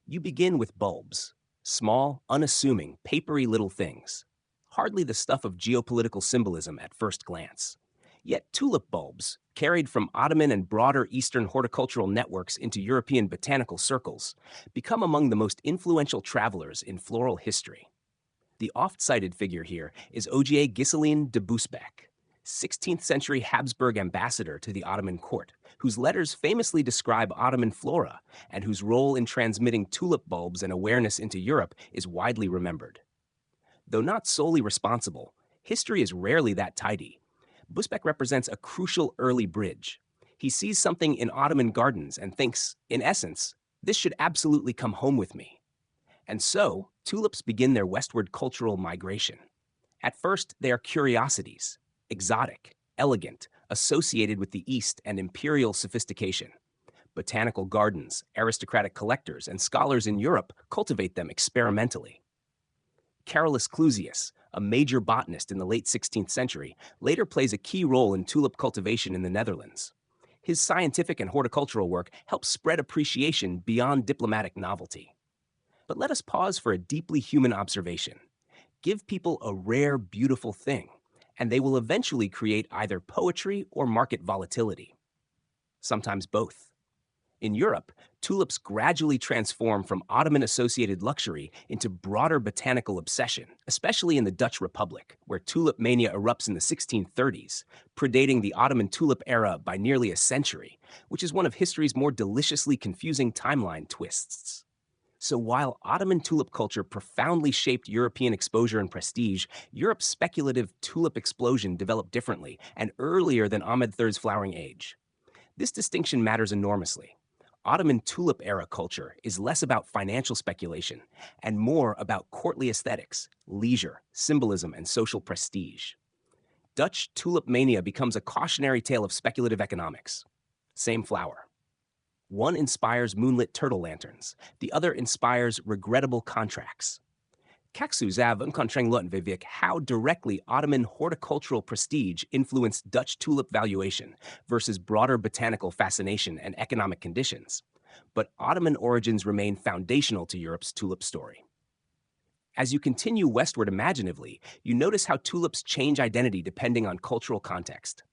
You begin with bulbs, small, unassuming, papery little things, hardly the stuff of geopolitical symbolism at first glance. Yet tulip bulbs, carried from Ottoman and broader Eastern horticultural networks into European botanical circles, become among the most influential travelers in floral history. The oft-cited figure here is Ogier Ghiselin de Busbecq, 16th century Habsburg ambassador to the Ottoman court, whose letters famously describe Ottoman flora and whose role in transmitting tulip bulbs and awareness into Europe is widely remembered. Though not solely responsible, history is rarely that tidy. Busbecq represents a crucial early bridge. He sees something in Ottoman gardens and thinks, in essence, this should absolutely come home with me. And so, tulips begin their westward cultural migration. At first, they are curiosities, exotic, elegant, associated with the East and imperial sophistication. Botanical gardens, aristocratic collectors, and scholars in Europe cultivate them experimentally. Carolus Clusius, a major botanist in the late 16th century, later plays a key role in tulip cultivation in the Netherlands. His scientific and horticultural work helps spread appreciation beyond diplomatic novelty. But let us pause for a deeply human observation. Give people a rare, beautiful thing, and they will eventually create either poetry or market volatility. Sometimes both. In Europe, tulips gradually transform from Ottoman-associated luxury into broader botanical obsession, especially in the Dutch Republic, where tulip mania erupts in the 1630s, predating the Ottoman Tulip Era by nearly a century, which is one of history's more deliciously confusing timeline twists. So while Ottoman tulip culture profoundly shaped European exposure and prestige, Europe's speculative tulip explosion developed differently and earlier than Ahmed III's flowering age. This distinction matters enormously. Ottoman Tulip Era culture is less about financial speculation and more about courtly aesthetics, leisure, symbolism, and social prestige. Dutch tulip mania becomes a cautionary tale of speculative economics. Same flower. One inspires moonlit turtle lanterns, the other inspires regrettable contracts. Kaksu zav unkontreng Lutenvivik how directly Ottoman horticultural prestige influenced Dutch tulip valuation versus broader botanical fascination and economic conditions. But Ottoman origins remain foundational to Europe's tulip story. As you continue westward imaginatively, you notice how tulips change identity depending on cultural context.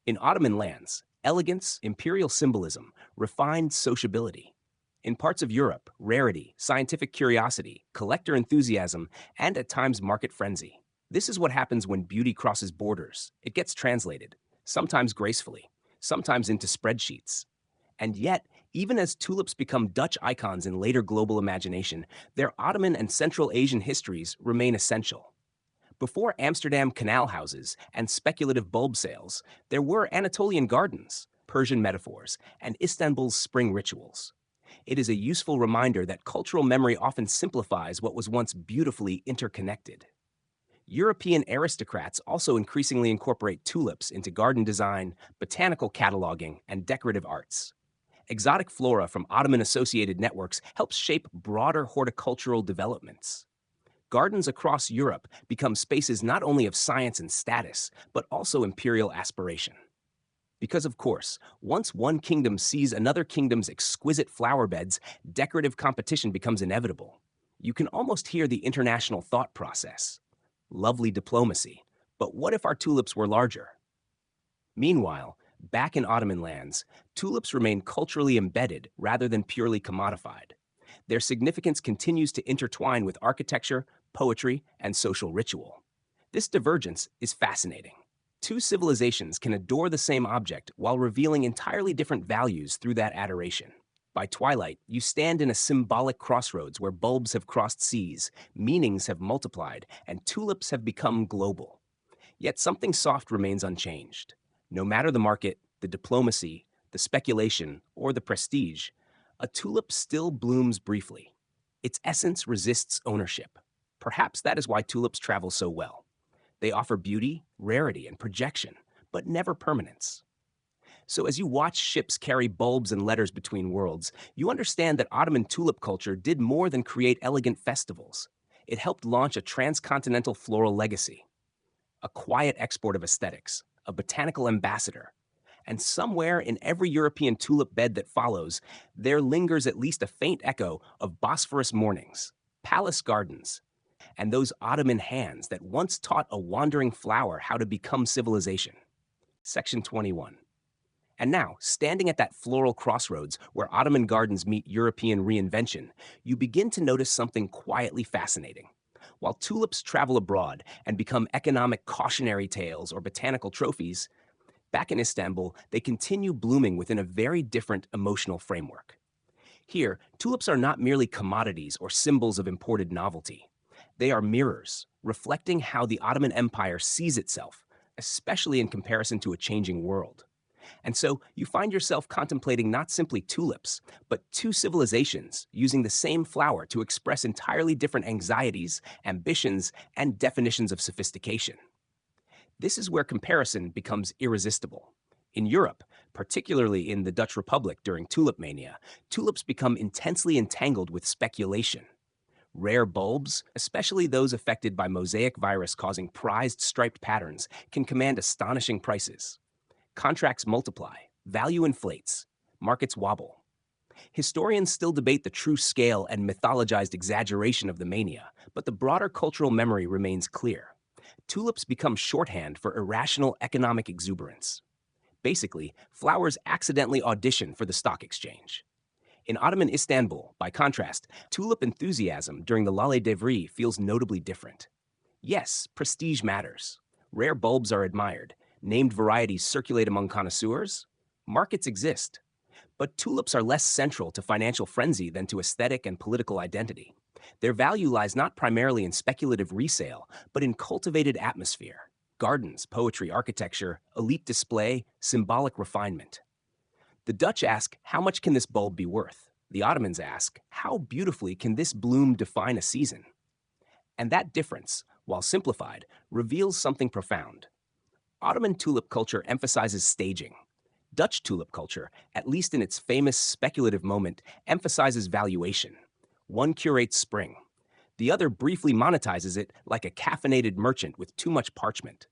In Ottoman lands, elegance, imperial symbolism, refined sociability. In parts of Europe, rarity, scientific curiosity, collector enthusiasm, and at times market frenzy. This is what happens when beauty crosses borders. It gets translated, sometimes gracefully, sometimes into spreadsheets. And yet, even as tulips become Dutch icons in later global imagination, their Ottoman and Central Asian histories remain essential. Before Amsterdam canal houses and speculative bulb sales, there were Anatolian gardens, Persian metaphors, and Istanbul's spring rituals. It is a useful reminder that cultural memory often simplifies what was once beautifully interconnected. European aristocrats also increasingly incorporate tulips into garden design, botanical cataloging, and decorative arts. Exotic flora from Ottoman-associated networks helps shape broader horticultural developments. Gardens across Europe become spaces not only of science and status, but also imperial aspiration. Because, of course, once one kingdom sees another kingdom's exquisite flower beds, decorative competition becomes inevitable. You can almost hear the international thought process. Lovely diplomacy, But what if our tulips were larger? Meanwhile, back in Ottoman lands, tulips remain culturally embedded rather than purely commodified. Their significance continues to intertwine with architecture, poetry, and social ritual. This divergence is fascinating. Two civilizations can adore the same object while revealing entirely different values through that adoration. By twilight, you stand in a symbolic crossroads where bulbs have crossed seas, meanings have multiplied, and tulips have become global. Yet something soft remains unchanged. No matter the market, the diplomacy, the speculation, or the prestige, a tulip still blooms briefly. Its essence resists ownership. Perhaps that is why tulips travel so well. They offer beauty, rarity, and projection, but never permanence. So as you watch ships carry bulbs and letters between worlds, you understand that Ottoman tulip culture did more than create elegant festivals. It helped launch a transcontinental floral legacy, a quiet export of aesthetics, a botanical ambassador. And somewhere in every European tulip bed that follows, there lingers at least a faint echo of Bosphorus mornings, palace gardens, and those Ottoman hands that once taught a wandering flower how to become civilization. Section 21. And now, standing at that floral crossroads where Ottoman gardens meet European reinvention, you begin to notice something quietly fascinating. While tulips travel abroad and become economic cautionary tales or botanical trophies, back in Istanbul, they continue blooming within a very different emotional framework. Here, tulips are not merely commodities or symbols of imported novelty. They are mirrors, reflecting how the Ottoman Empire sees itself, especially in comparison to a changing world. And so you find yourself contemplating not simply tulips, but two civilizations using the same flower to express entirely different anxieties, ambitions, and definitions of sophistication. This is where comparison becomes irresistible. In Europe, particularly in the Dutch Republic during tulip mania, tulips become intensely entangled with speculation. Rare bulbs, especially those affected by mosaic virus causing prized striped patterns, can command astonishing prices. Contracts multiply, value inflates, markets wobble. Historians still debate the true scale and mythologized exaggeration of the mania, but the broader cultural memory remains clear. Tulips become shorthand for irrational economic exuberance. Basically, flowers accidentally audition for the stock exchange. In Ottoman Istanbul, by contrast, tulip enthusiasm during the Lale Devri feels notably different. Yes, prestige matters. Rare bulbs are admired. Named varieties circulate among connoisseurs. Markets exist. But tulips are less central to financial frenzy than to aesthetic and political identity. Their value lies not primarily in speculative resale, but in cultivated atmosphere. Gardens, poetry, architecture, elite display, symbolic refinement. The Dutch ask, how much can this bulb be worth? The Ottomans ask, how beautifully can this bloom define a season? And that difference, while simplified, reveals something profound. Ottoman tulip culture emphasizes staging. Dutch tulip culture, at least in its famous speculative moment, emphasizes valuation. One curates spring. The other briefly monetizes it like a caffeinated merchant with too much parchment.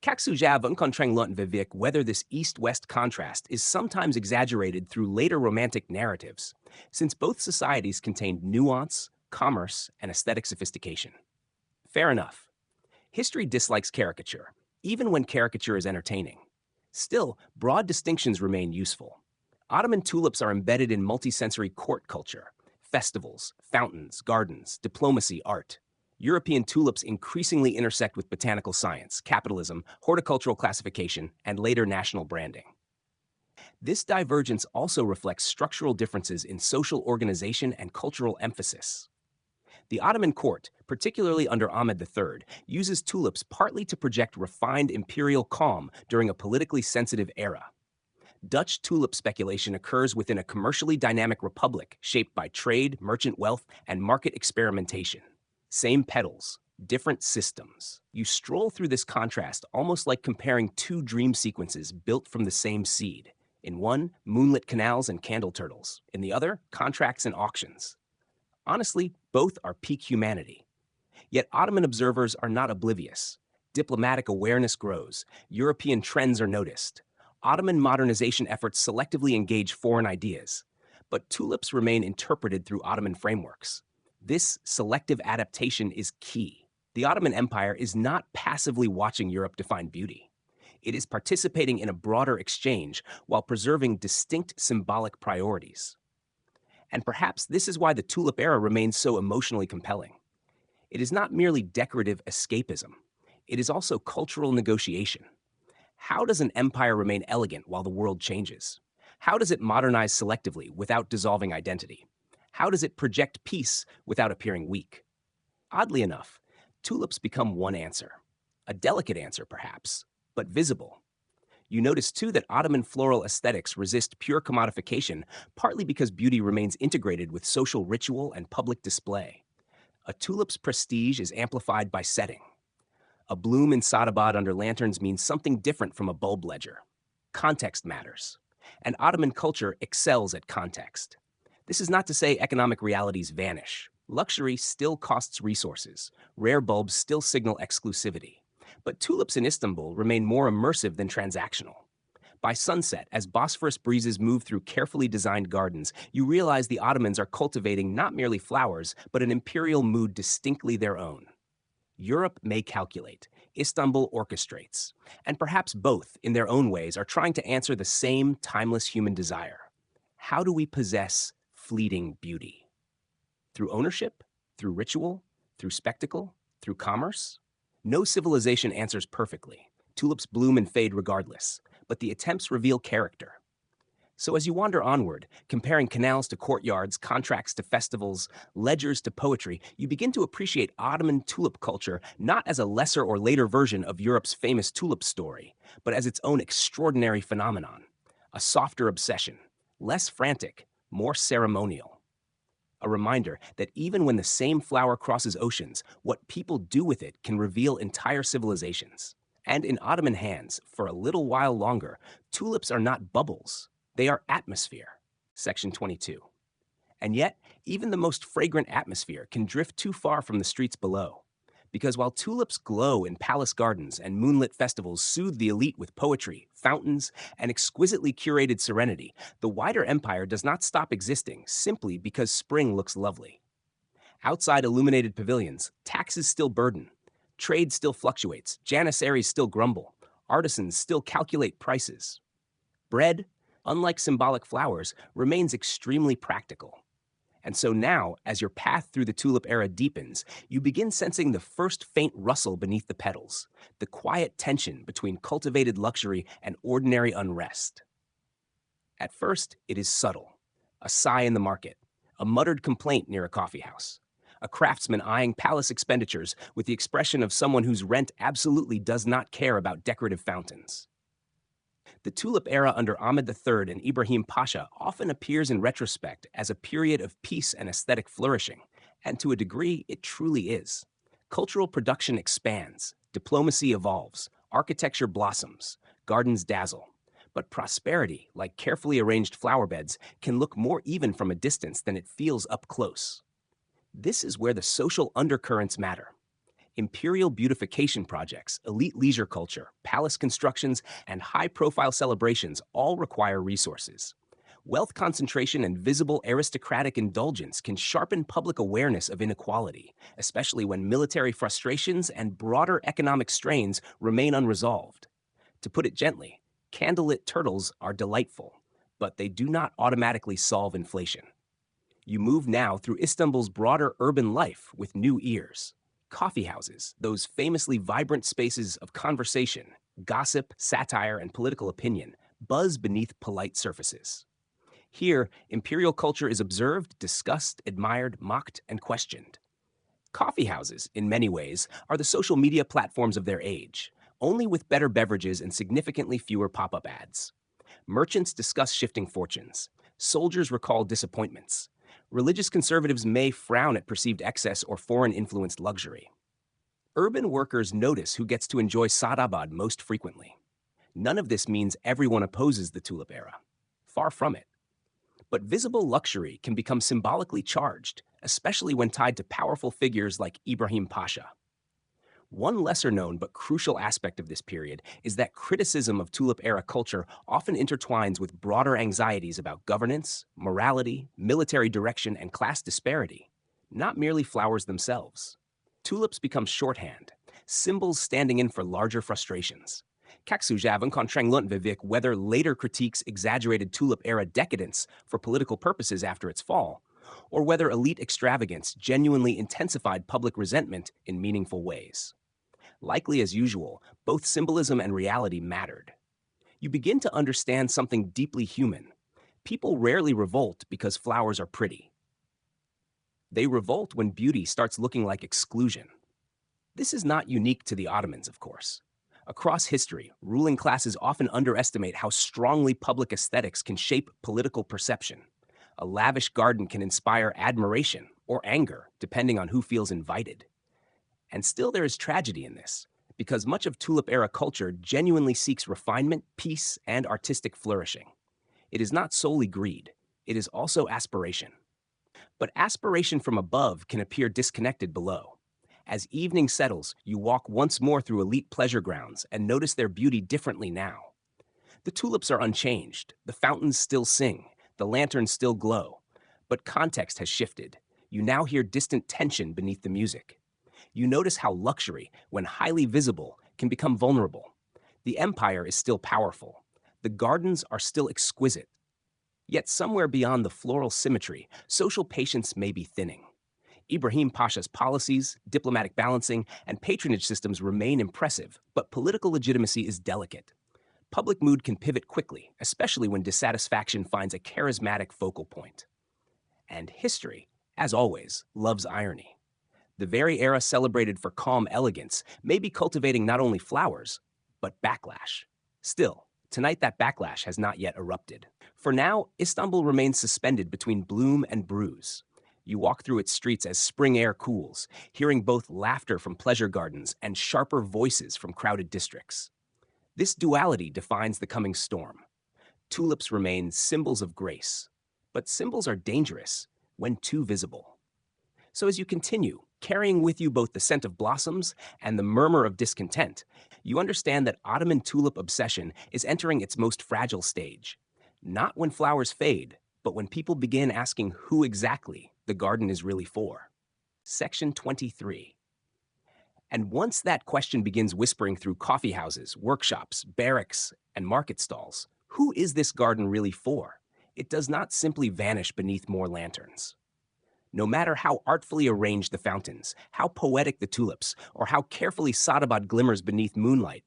Kaksuja Vunkontreng Lunt Vivik whether this east-west contrast is sometimes exaggerated through later romantic narratives, since both societies contained nuance, commerce, and aesthetic sophistication. Fair enough. History dislikes caricature, even when caricature is entertaining. Still, broad distinctions remain useful. Ottoman tulips are embedded in multisensory court culture, festivals, fountains, gardens, diplomacy, art. European tulips increasingly intersect with botanical science, capitalism, horticultural classification, and later national branding. This divergence also reflects structural differences in social organization and cultural emphasis. The Ottoman court, particularly under Ahmed III, uses tulips partly to project refined imperial calm during a politically sensitive era. Dutch tulip speculation occurs within a commercially dynamic republic shaped by trade, merchant wealth, and market experimentation. Same petals, different systems. You stroll through this contrast almost like comparing two dream sequences built from the same seed. In one, moonlit canals and candle turtles. In the other, contracts and auctions. Honestly, both are peak humanity. Yet Ottoman observers are not oblivious. Diplomatic awareness grows. European trends are noticed. Ottoman modernization efforts selectively engage foreign ideas. But tulips remain interpreted through Ottoman frameworks. This selective adaptation is key. The Ottoman Empire is not passively watching Europe define beauty. It is participating in a broader exchange while preserving distinct symbolic priorities. And perhaps this is why the Tulip Era remains so emotionally compelling. It is not merely decorative escapism, it is also cultural negotiation. How does an empire remain elegant while the world changes? How does it modernize selectively without dissolving identity? How does it project peace without appearing weak? Oddly enough, tulips become one answer. A delicate answer, perhaps, but visible. You notice too that Ottoman floral aesthetics resist pure commodification, partly because beauty remains integrated with social ritual and public display. A tulip's prestige is amplified by setting. A bloom in Sadabad under lanterns means something different from a bulb ledger. Context matters. And Ottoman culture excels at context. This is not to say economic realities vanish. Luxury still costs resources. Rare bulbs still signal exclusivity. But tulips in Istanbul remain more immersive than transactional. By sunset, as Bosphorus breezes move through carefully designed gardens, you realize the Ottomans are cultivating not merely flowers, but an imperial mood distinctly their own. Europe may calculate, Istanbul orchestrates, and perhaps both, in their own ways, are trying to answer the same timeless human desire. How do we possess fleeting beauty? Through ownership? Through ritual? Through spectacle? Through commerce? No civilization answers perfectly. Tulips bloom and fade regardless, but the attempts reveal character. So as you wander onward, comparing canals to courtyards, contracts to festivals, ledgers to poetry, you begin to appreciate Ottoman tulip culture not as a lesser or later version of Europe's famous tulip story, but as its own extraordinary phenomenon, a softer obsession, less frantic, more ceremonial. A reminder that even when the same flower crosses oceans, what people do with it can reveal entire civilizations. And in Ottoman hands, for a little while longer, tulips are not bubbles. They are atmosphere. Section 22. And yet, even the most fragrant atmosphere can drift too far from the streets below. Because while tulips glow in palace gardens and moonlit festivals soothe the elite with poetry, fountains, and exquisitely curated serenity, the wider empire does not stop existing simply because spring looks lovely. Outside illuminated pavilions, taxes still burden. Trade still fluctuates. Janissaries still grumble. Artisans still calculate prices. Bread, unlike symbolic flowers, remains extremely practical. And so now, as your path through the Tulip Era deepens, you begin sensing the first faint rustle beneath the petals, the quiet tension between cultivated luxury and ordinary unrest. At first, it is subtle, a sigh in the market, a muttered complaint near a coffee house, a craftsman eyeing palace expenditures with the expression of someone whose rent absolutely does not care about decorative fountains. The Tulip Era under Ahmed III and Ibrahim Pasha often appears in retrospect as a period of peace and aesthetic flourishing, and to a degree, it truly is. Cultural production expands, diplomacy evolves, architecture blossoms, gardens dazzle. But prosperity, like carefully arranged flower beds, can look more even from a distance than it feels up close. This is where the social undercurrents matter. Imperial beautification projects, elite leisure culture, palace constructions, and high-profile celebrations all require resources. Wealth concentration and visible aristocratic indulgence can sharpen public awareness of inequality, especially when military frustrations and broader economic strains remain unresolved. To put it gently, candlelit turtles are delightful, but they do not automatically solve inflation. You move now through Istanbul's broader urban life with new ears. Coffee houses, those famously vibrant spaces of conversation, gossip, satire, and political opinion, buzz beneath polite surfaces. Here, imperial culture is observed, discussed, admired, mocked, and questioned. Coffee houses, in many ways, are the social media platforms of their age, only with better beverages and significantly fewer pop-up ads. Merchants discuss shifting fortunes. Soldiers recall disappointments. Religious conservatives may frown at perceived excess or foreign-influenced luxury. Urban workers notice who gets to enjoy Sadabad most frequently. None of this means everyone opposes the Tulip Era. Far from it. But visible luxury can become symbolically charged, especially when tied to powerful figures like Ibrahim Pasha. One lesser-known but crucial aspect of this period is that criticism of Tulip-era culture often intertwines with broader anxieties about governance, morality, military direction, and class disparity, not merely flowers themselves. Tulips become shorthand, symbols standing in for larger frustrations. Kaksujavan Trenglun Vivek whether later critiques exaggerated Tulip era decadence for political purposes after its fall, or whether elite extravagance genuinely intensified public resentment in meaningful ways. Likely as usual, both symbolism and reality mattered. You begin to understand something deeply human. People rarely revolt because flowers are pretty. They revolt when beauty starts looking like exclusion. This is not unique to the Ottomans, of course. Across history, ruling classes often underestimate how strongly public aesthetics can shape political perception. A lavish garden can inspire admiration or anger, depending on who feels invited. And still there is tragedy in this, because much of Tulip era culture genuinely seeks refinement, peace, and artistic flourishing. It is not solely greed, it is also aspiration. But aspiration from above can appear disconnected below. As evening settles, you walk once more through elite pleasure grounds and notice their beauty differently now. The tulips are unchanged, the fountains still sing, the lanterns still glow. But context has shifted. You now hear distant tension beneath the music. You notice how luxury, when highly visible, can become vulnerable. The empire is still powerful. The gardens are still exquisite. Yet somewhere beyond the floral symmetry, social patience may be thinning. Ibrahim Pasha's policies, diplomatic balancing, and patronage systems remain impressive, but political legitimacy is delicate. Public mood can pivot quickly, especially when dissatisfaction finds a charismatic focal point. And history, as always, loves irony. The very era celebrated for calm elegance may be cultivating not only flowers, but backlash. Still, tonight that backlash has not yet erupted. For now, Istanbul remains suspended between bloom and bruise. You walk through its streets as spring air cools, hearing both laughter from pleasure gardens and sharper voices from crowded districts. This duality defines the coming storm. Tulips remain symbols of grace, but symbols are dangerous when too visible. So as you continue, carrying with you both the scent of blossoms and the murmur of discontent, you understand that Ottoman tulip obsession is entering its most fragile stage. Not when flowers fade, but when people begin asking who exactly the garden is really for. Section 23. And once that question begins whispering through coffee houses, workshops, barracks, and market stalls, who is this garden really for? It does not simply vanish beneath more lanterns. No matter how artfully arranged the fountains, how poetic the tulips, or how carefully Sadabad glimmers beneath moonlight,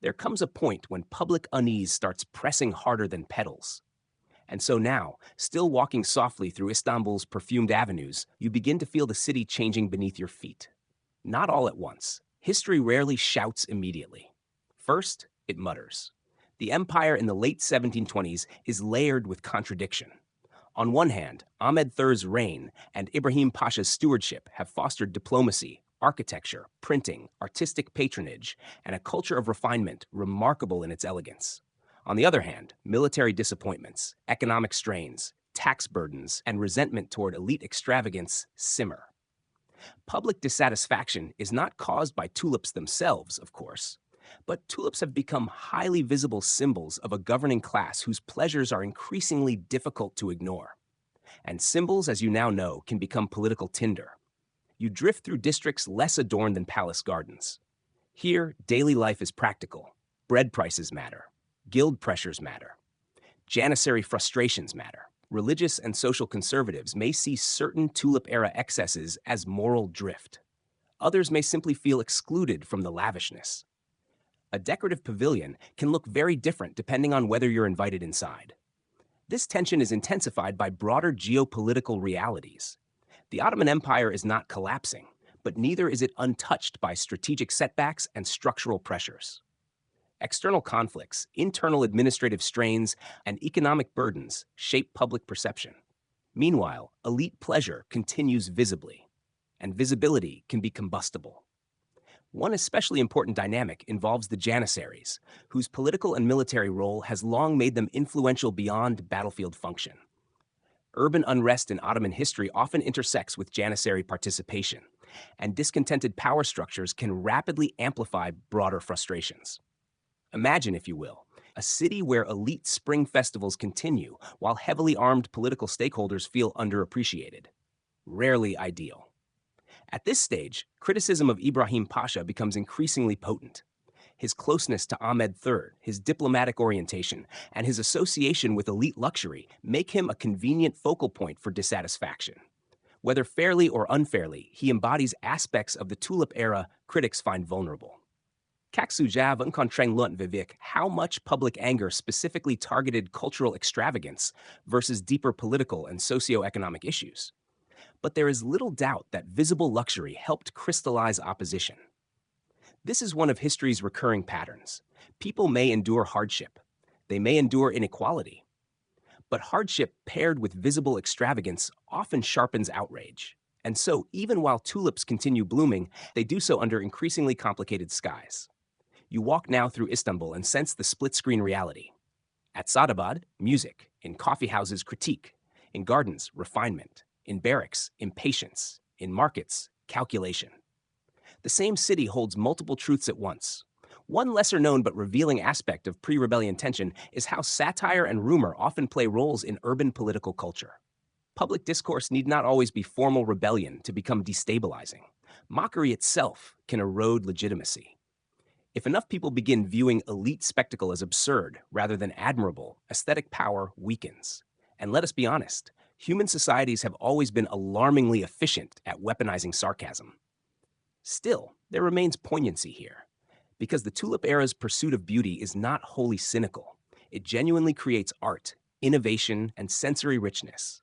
there comes a point when public unease starts pressing harder than petals. And so now, still walking softly through Istanbul's perfumed avenues, you begin to feel the city changing beneath your feet. Not all at once. History rarely shouts immediately. First, it mutters. The empire in the late 1720s is layered with contradiction. On one hand, Ahmed III's reign and Ibrahim Pasha's stewardship have fostered diplomacy, architecture, printing, artistic patronage, and a culture of refinement remarkable in its elegance. On the other hand, military disappointments, economic strains, tax burdens, and resentment toward elite extravagance simmer. Public dissatisfaction is not caused by tulips themselves, of course, but tulips have become highly visible symbols of a governing class whose pleasures are increasingly difficult to ignore. And symbols, as you now know, can become political tinder. You drift through districts less adorned than palace gardens. Here, daily life is practical. Bread prices matter. Guild pressures matter. Janissary frustrations matter. Religious and social conservatives may see certain tulip-era excesses as moral drift. Others may simply feel excluded from the lavishness. A decorative pavilion can look very different depending on whether you're invited inside. This tension is intensified by broader geopolitical realities. The Ottoman Empire is not collapsing, but neither is it untouched by strategic setbacks and structural pressures. External conflicts, internal administrative strains, and economic burdens shape public perception. Meanwhile, elite pleasure continues visibly, and visibility can be combustible. One especially important dynamic involves the Janissaries, whose political and military role has long made them influential beyond battlefield function. Urban unrest in Ottoman history often intersects with Janissary participation, and discontented power structures can rapidly amplify broader frustrations. Imagine, if you will, a city where elite spring festivals continue while heavily armed political stakeholders feel underappreciated. Rarely ideal. At this stage, criticism of Ibrahim Pasha becomes increasingly potent. His closeness to Ahmed III, his diplomatic orientation, and his association with elite luxury make him a convenient focal point for dissatisfaction. Whether fairly or unfairly, he embodies aspects of the Tulip era critics find vulnerable. Kaksuja vẫn còn tranh luận về việc how much public anger specifically targeted cultural extravagance versus deeper political and socio-economic issues. But there is little doubt that visible luxury helped crystallize opposition. This is one of history's recurring patterns. People may endure hardship. They may endure inequality. But hardship paired with visible extravagance often sharpens outrage. And so, even while tulips continue blooming, they do so under increasingly complicated skies. You walk now through Istanbul and sense the split-screen reality. At Sadabad, music. In coffeehouses, critique. In gardens, refinement. In barracks, impatience. In markets, calculation. The same city holds multiple truths at once. One lesser-known but revealing aspect of pre-rebellion tension is how satire and rumor often play roles in urban political culture. Public discourse need not always be formal rebellion to become destabilizing. Mockery itself can erode legitimacy. If enough people begin viewing elite spectacle as absurd rather than admirable, aesthetic power weakens. And let us be honest, human societies have always been alarmingly efficient at weaponizing sarcasm. Still, there remains poignancy here. Because the Tulip era's pursuit of beauty is not wholly cynical. It genuinely creates art, innovation, and sensory richness.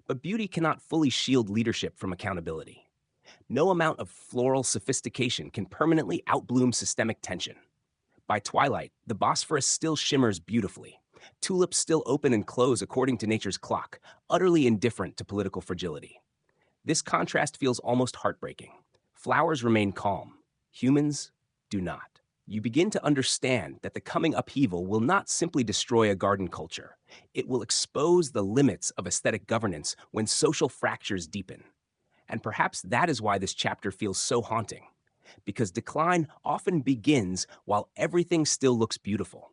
But beauty cannot fully shield leadership from accountability. No amount of floral sophistication can permanently outbloom systemic tension. By twilight, the Bosphorus still shimmers beautifully. Tulips still open and close according to nature's clock, utterly indifferent to political fragility. This contrast feels almost heartbreaking. Flowers remain calm. Humans do not. You begin to understand that the coming upheaval will not simply destroy a garden culture. It will expose the limits of aesthetic governance when social fractures deepen. And perhaps that is why this chapter feels so haunting. Because decline often begins while everything still looks beautiful.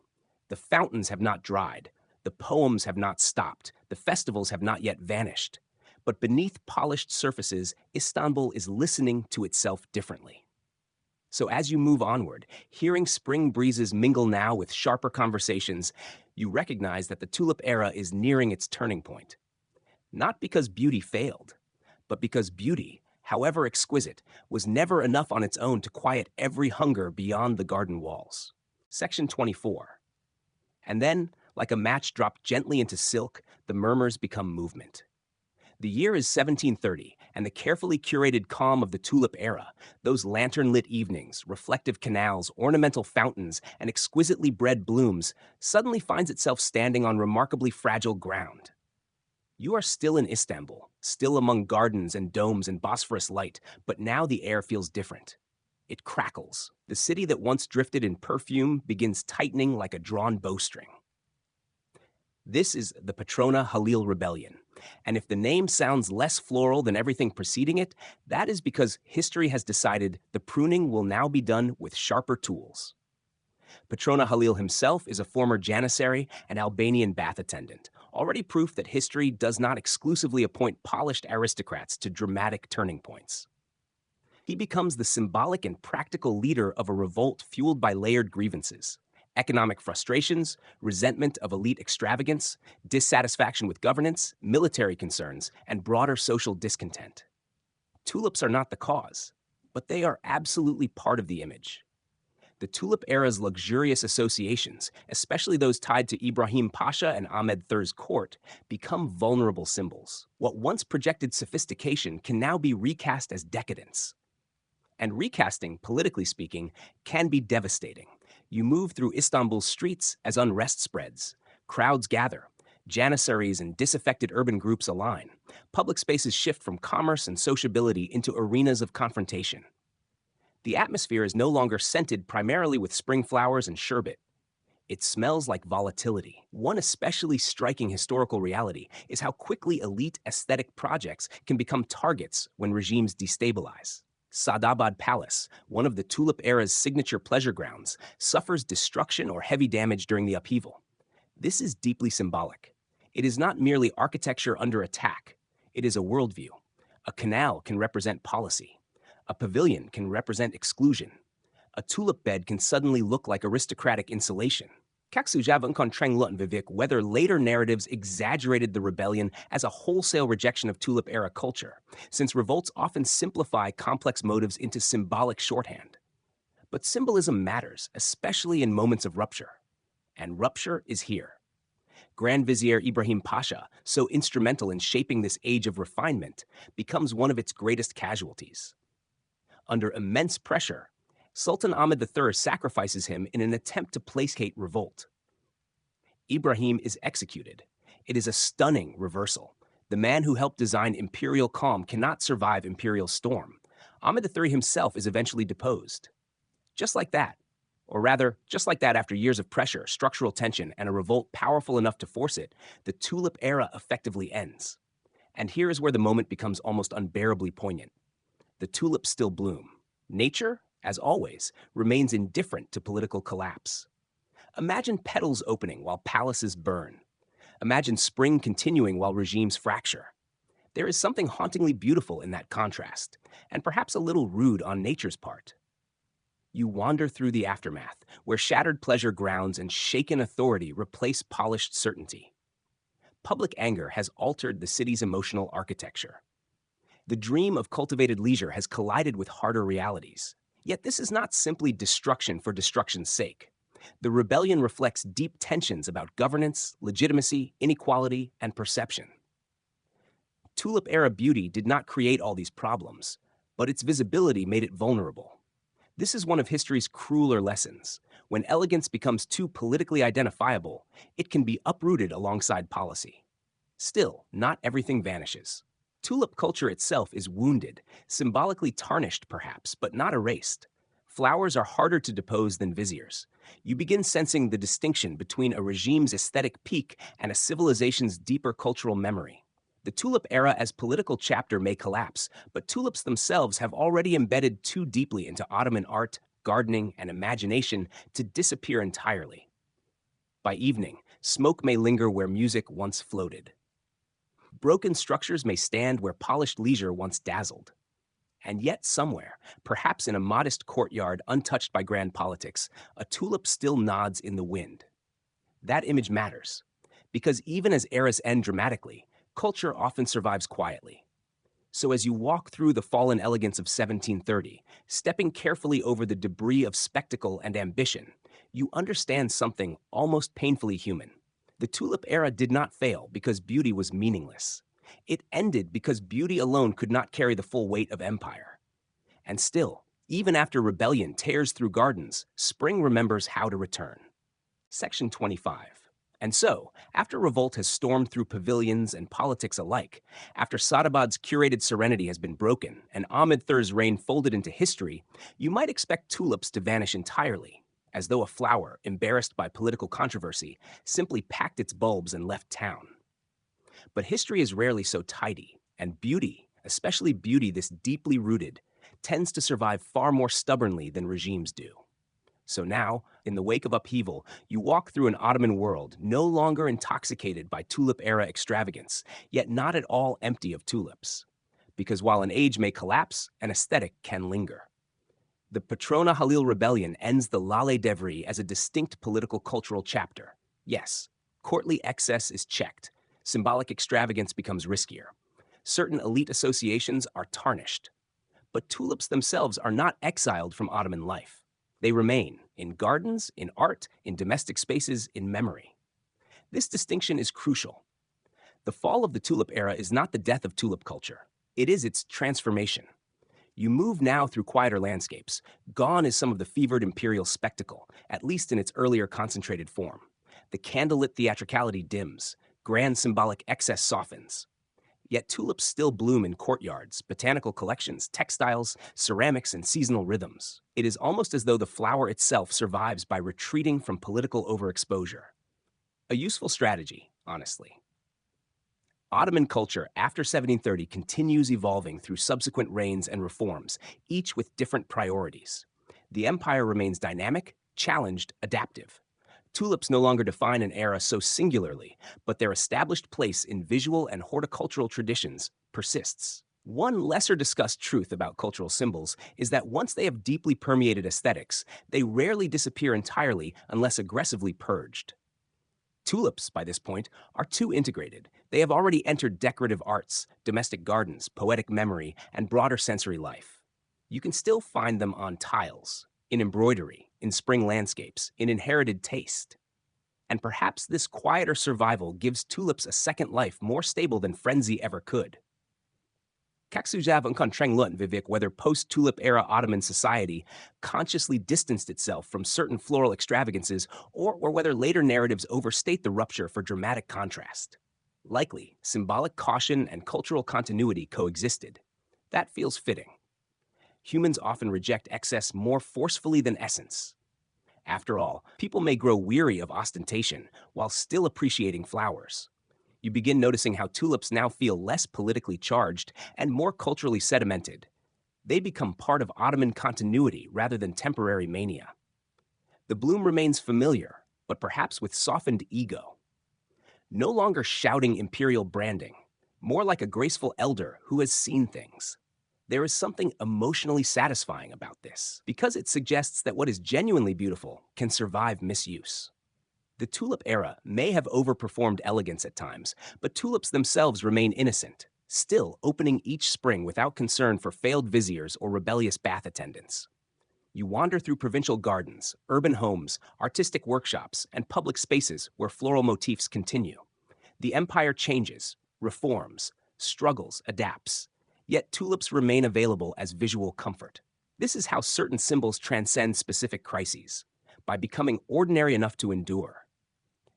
The fountains have not dried. The poems have not stopped. The festivals have not yet vanished. But beneath polished surfaces, Istanbul is listening to itself differently. So as you move onward, hearing spring breezes mingle now with sharper conversations, you recognize that the Tulip era is nearing its turning point. Not because beauty failed, but because beauty, however exquisite, was never enough on its own to quiet every hunger beyond the garden walls. Section 24. And then, like a match dropped gently into silk, the murmurs become movement. The year is 1730, and the carefully curated calm of the Tulip era, those lantern-lit evenings, reflective canals, ornamental fountains, and exquisitely bred blooms, suddenly finds itself standing on remarkably fragile ground. You are still in Istanbul, still among gardens and domes and Bosphorus light, but now the air feels different. It crackles. The city that once drifted in perfume begins tightening like a drawn bowstring. This is the Patrona Halil Rebellion, and if the name sounds less floral than everything preceding it, that is because history has decided the pruning will now be done with sharper tools. Patrona Halil himself is a former janissary and Albanian bath attendant, already proof that history does not exclusively appoint polished aristocrats to dramatic turning points. He becomes the symbolic and practical leader of a revolt fueled by layered grievances. Economic frustrations, resentment of elite extravagance, dissatisfaction with governance, military concerns, and broader social discontent. Tulips are not the cause, but they are absolutely part of the image. The Tulip era's luxurious associations, especially those tied to Ibrahim Pasha and Ahmed III's court, become vulnerable symbols. What once projected sophistication can now be recast as decadence. And recasting, politically speaking, can be devastating. You move through Istanbul's streets as unrest spreads. Crowds gather. Janissaries and disaffected urban groups align. Public spaces shift from commerce and sociability into arenas of confrontation. The atmosphere is no longer scented primarily with spring flowers and sherbet. It smells like volatility. One especially striking historical reality is how quickly elite aesthetic projects can become targets when regimes destabilize. Sadabad Palace, one of the Tulip era's signature pleasure grounds, suffers destruction or heavy damage during the upheaval. This is deeply symbolic. It is not merely architecture under attack. It is a worldview, A canal can represent policy. A pavilion can represent exclusion. A tulip bed can suddenly look like aristocratic insulation. Các sử gia vẫn còn tranh luận về việc whether later narratives exaggerated the rebellion as a wholesale rejection of Tulip Era culture, since revolts often simplify complex motives into symbolic shorthand. But symbolism matters, especially in moments of rupture. And rupture is here. Grand Vizier Ibrahim Pasha, so instrumental in shaping this age of refinement, becomes one of its greatest casualties. Under immense pressure, Sultan Ahmed III sacrifices him in an attempt to placate revolt. Ibrahim is executed. It is a stunning reversal. The man who helped design imperial calm cannot survive imperial storm. Ahmed III himself is eventually deposed. Just like that. Or rather, just like that, after years of pressure, structural tension, and a revolt powerful enough to force it, the Tulip Era effectively ends. And here is where the moment becomes almost unbearably poignant. The tulips still bloom. Nature, as always, remains indifferent to political collapse. Imagine petals opening while palaces burn. Imagine spring continuing while regimes fracture. There is something hauntingly beautiful in that contrast, and perhaps a little rude on nature's part. You wander through the aftermath, where shattered pleasure grounds and shaken authority replace polished certainty. Public anger has altered the city's emotional architecture. The dream of cultivated leisure has collided with harder realities. Yet this is not simply destruction for destruction's sake. The rebellion reflects deep tensions about governance, legitimacy, inequality, and perception. Tulip Era beauty did not create all these problems, but its visibility made it vulnerable. This is one of history's crueler lessons. When elegance becomes too politically identifiable, it can be uprooted alongside policy. Still, not everything vanishes. Tulip culture itself is wounded, symbolically tarnished perhaps, but not erased. Flowers are harder to depose than viziers. You begin sensing the distinction between a regime's aesthetic peak and a civilization's deeper cultural memory. The Tulip Era as political chapter may collapse, but tulips themselves have already embedded too deeply into Ottoman art, gardening, and imagination to disappear entirely. By evening, smoke may linger where music once floated. Broken structures may stand where polished leisure once dazzled. And yet somewhere, perhaps in a modest courtyard untouched by grand politics, a tulip still nods in the wind. That image matters, because even as eras end dramatically, culture often survives quietly. So as you walk through the fallen elegance of 1730, stepping carefully over the debris of spectacle and ambition, you understand something almost painfully human. The Tulip Era did not fail because beauty was meaningless. It ended because beauty alone could not carry the full weight of empire. And still, even after rebellion tears through gardens, spring remembers how to return. Section 25. And so, after revolt has stormed through pavilions and politics alike, after Sadabad's curated serenity has been broken and Ahmed III's reign folded into history, you might expect tulips to vanish entirely, as though a flower, embarrassed by political controversy, simply packed its bulbs and left town. But history is rarely so tidy, and beauty, especially beauty this deeply rooted, tends to survive far more stubbornly than regimes do. So now, in the wake of upheaval, you walk through an Ottoman world no longer intoxicated by Tulip Era extravagance, yet not at all empty of tulips. Because while an age may collapse, an aesthetic can linger. The Patrona Halil Rebellion ends the Lale Devri as a distinct political cultural chapter. Yes, courtly excess is checked. Symbolic extravagance becomes riskier. Certain elite associations are tarnished. But tulips themselves are not exiled from Ottoman life. They remain in gardens, in art, in domestic spaces, in memory. This distinction is crucial. The fall of the Tulip Era is not the death of tulip culture. It is its transformation. You move now through quieter landscapes. Gone is some of the fevered imperial spectacle, at least in its earlier concentrated form. The candlelit theatricality dims. Grand symbolic excess softens. Yet tulips still bloom in courtyards, botanical collections, textiles, ceramics, and seasonal rhythms. It is almost as though the flower itself survives by retreating from political overexposure. A useful strategy, honestly. Ottoman culture after 1730 continues evolving through subsequent reigns and reforms, each with different priorities. The empire remains dynamic, challenged, adaptive. Tulips no longer define an era so singularly, but their established place in visual and horticultural traditions persists. One lesser discussed truth about cultural symbols is that once they have deeply permeated aesthetics, they rarely disappear entirely unless aggressively purged. Tulips, by this point, are too integrated. They have already entered decorative arts, domestic gardens, poetic memory, and broader sensory life. You can still find them on tiles, in embroidery, in spring landscapes, in inherited taste. And perhaps this quieter survival gives tulips a second life more stable than frenzy ever could. Kaksujav ang Kontrenglut Vivek whether post-Tulip era Ottoman society consciously distanced itself from certain floral extravagances or whether later narratives overstate the rupture for dramatic contrast. Likely, symbolic caution and cultural continuity coexisted. That feels fitting. Humans often reject excess more forcefully than essence. After all, people may grow weary of ostentation while still appreciating flowers. You begin noticing how tulips now feel less politically charged and more culturally sedimented. They become part of Ottoman continuity rather than temporary mania. The bloom remains familiar, but perhaps with softened ego. No longer shouting imperial branding, more like a graceful elder who has seen things. There is something emotionally satisfying about this, because it suggests that what is genuinely beautiful can survive misuse. The Tulip era may have overperformed elegance at times, but tulips themselves remain innocent, still opening each spring without concern for failed viziers or rebellious bath attendants. You wander through provincial gardens, urban homes, artistic workshops, and public spaces where floral motifs continue. The empire changes, reforms, struggles, adapts, yet tulips remain available as visual comfort. This is how certain symbols transcend specific crises, by becoming ordinary enough to endure.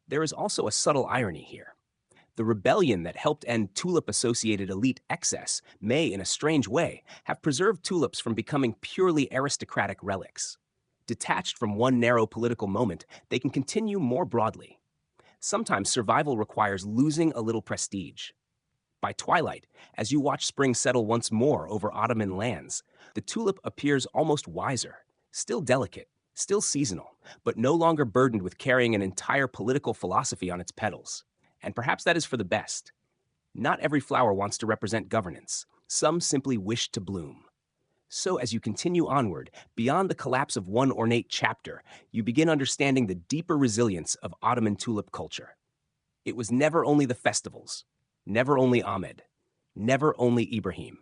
There is also a subtle irony here. The rebellion that helped end tulip-associated elite excess may, in a strange way, have preserved tulips from becoming purely aristocratic relics. Detached from one narrow political moment, they can continue more broadly. Sometimes survival requires losing a little prestige. By twilight, as you watch spring settle once more over Ottoman lands, the tulip appears almost wiser, still delicate, still seasonal, but no longer burdened with carrying an entire political philosophy on its petals. And perhaps that is for the best. Not every flower wants to represent governance. Some simply wish to bloom. So as you continue onward, beyond the collapse of one ornate chapter, you begin understanding the deeper resilience of Ottoman tulip culture. It was never only the festivals, never only Ahmed, never only Ibrahim.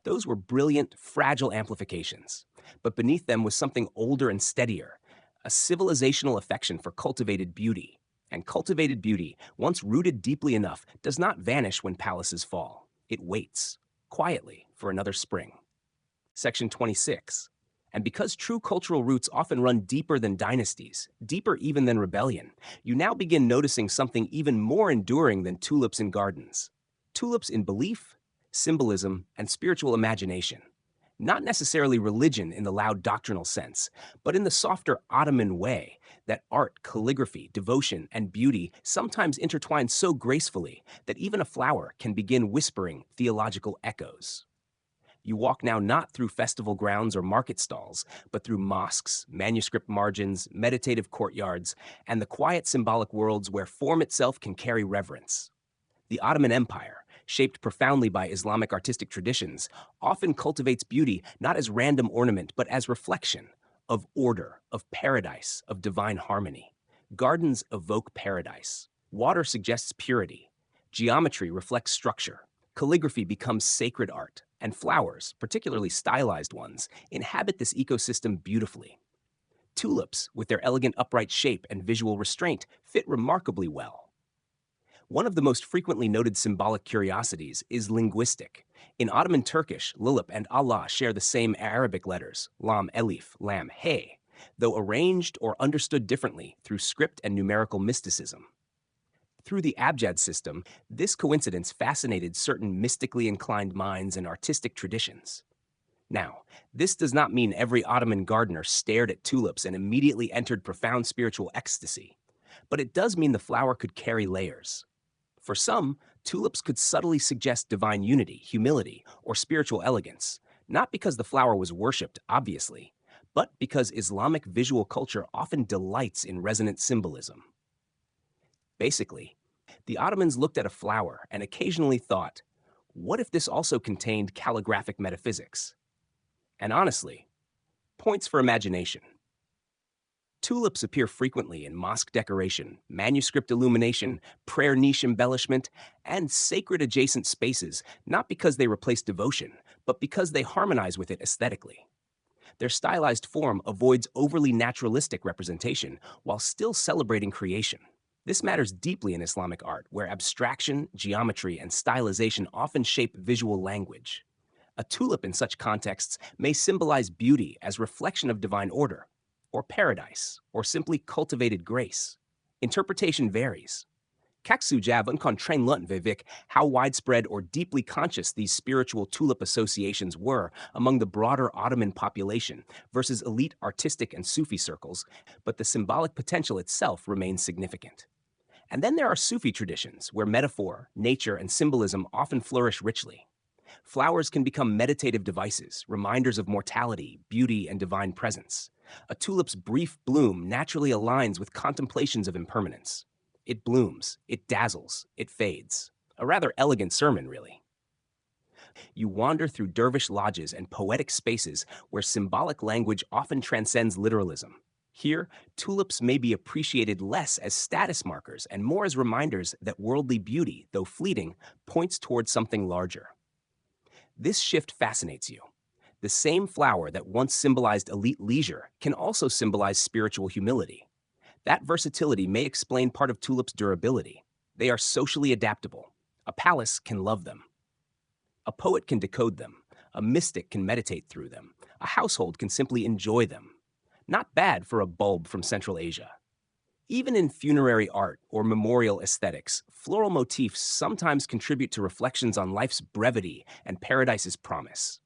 Those were brilliant, fragile amplifications. But beneath them was something older and steadier, a civilizational affection for cultivated beauty. And cultivated beauty, once rooted deeply enough, does not vanish when palaces fall. It waits, quietly, for another spring. Section 26. And because true cultural roots often run deeper than dynasties, deeper even than rebellion, you now begin noticing something even more enduring than tulips in gardens. Tulips in belief, symbolism, and spiritual imagination. Not necessarily religion in the loud doctrinal sense, but in the softer Ottoman way, that art, calligraphy, devotion, and beauty sometimes intertwine so gracefully that even a flower can begin whispering theological echoes. You walk now not through festival grounds or market stalls, but through mosques, manuscript margins, meditative courtyards, and the quiet symbolic worlds where form itself can carry reverence. The Ottoman Empire, shaped profoundly by Islamic artistic traditions, often cultivates beauty not as random ornament, but as reflection of order, of paradise, of divine harmony. Gardens evoke paradise. Water suggests purity. Geometry reflects structure. Calligraphy becomes sacred art. And flowers, particularly stylized ones, inhabit this ecosystem beautifully. Tulips, with their elegant upright shape and visual restraint, fit remarkably well. One of the most frequently noted symbolic curiosities is linguistic. In Ottoman Turkish, Lilip and Allah share the same Arabic letters, lam, elif, lam, hey, though arranged or understood differently through script and numerical mysticism. Through the Abjad system, this coincidence fascinated certain mystically inclined minds and artistic traditions. Now, this does not mean every Ottoman gardener stared at tulips and immediately entered profound spiritual ecstasy, but it does mean the flower could carry layers. For some, tulips could subtly suggest divine unity, humility, or spiritual elegance, not because the flower was worshipped, obviously, but because Islamic visual culture often delights in resonant symbolism. Basically, the Ottomans looked at a flower and occasionally thought, What if this also contained calligraphic metaphysics? And honestly, points for imagination. Tulips appear frequently in mosque decoration, manuscript illumination, prayer niche embellishment, and sacred adjacent spaces, not because they replace devotion, but because they harmonize with it aesthetically. Their stylized form avoids overly naturalistic representation while still celebrating creation. This matters deeply in Islamic art, where abstraction, geometry, and stylization often shape visual language. A tulip in such contexts may symbolize beauty as reflection of divine order, or paradise, or simply cultivated grace. Interpretation varies. Kaksu Javan kan Trenlut Vivik how widespread or deeply conscious these spiritual tulip associations were among the broader Ottoman population versus elite artistic and Sufi circles, but the symbolic potential itself remains significant. And then there are Sufi traditions, where metaphor, nature, and symbolism often flourish richly. Flowers can become meditative devices, reminders of mortality, beauty, and divine presence. A tulip's brief bloom naturally aligns with contemplations of impermanence. It blooms, it dazzles, it fades. A rather elegant sermon, really. You wander through dervish lodges and poetic spaces where symbolic language often transcends literalism. Here, tulips may be appreciated less as status markers and more as reminders that worldly beauty, though fleeting, points towards something larger. This shift fascinates you. The same flower that once symbolized elite leisure can also symbolize spiritual humility. That versatility may explain part of tulips' durability. They are socially adaptable. A palace can love them. A poet can decode them. A mystic can meditate through them. A household can simply enjoy them. Not bad for a bulb from Central Asia. Even in funerary art or memorial aesthetics, floral motifs sometimes contribute to reflections on life's brevity and paradise's promise.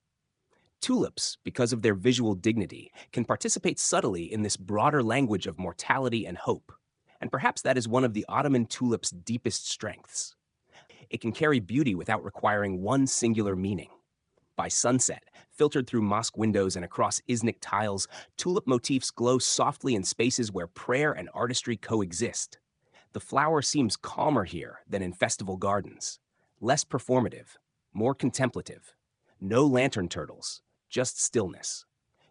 Tulips, because of their visual dignity, can participate subtly in this broader language of mortality and hope. And perhaps that is one of the Ottoman tulip's deepest strengths. It can carry beauty without requiring one singular meaning. By sunset, filtered through mosque windows and across Iznik tiles, tulip motifs glow softly in spaces where prayer and artistry coexist. The flower seems calmer here than in festival gardens. Less performative, more contemplative. No lantern turtles, just stillness.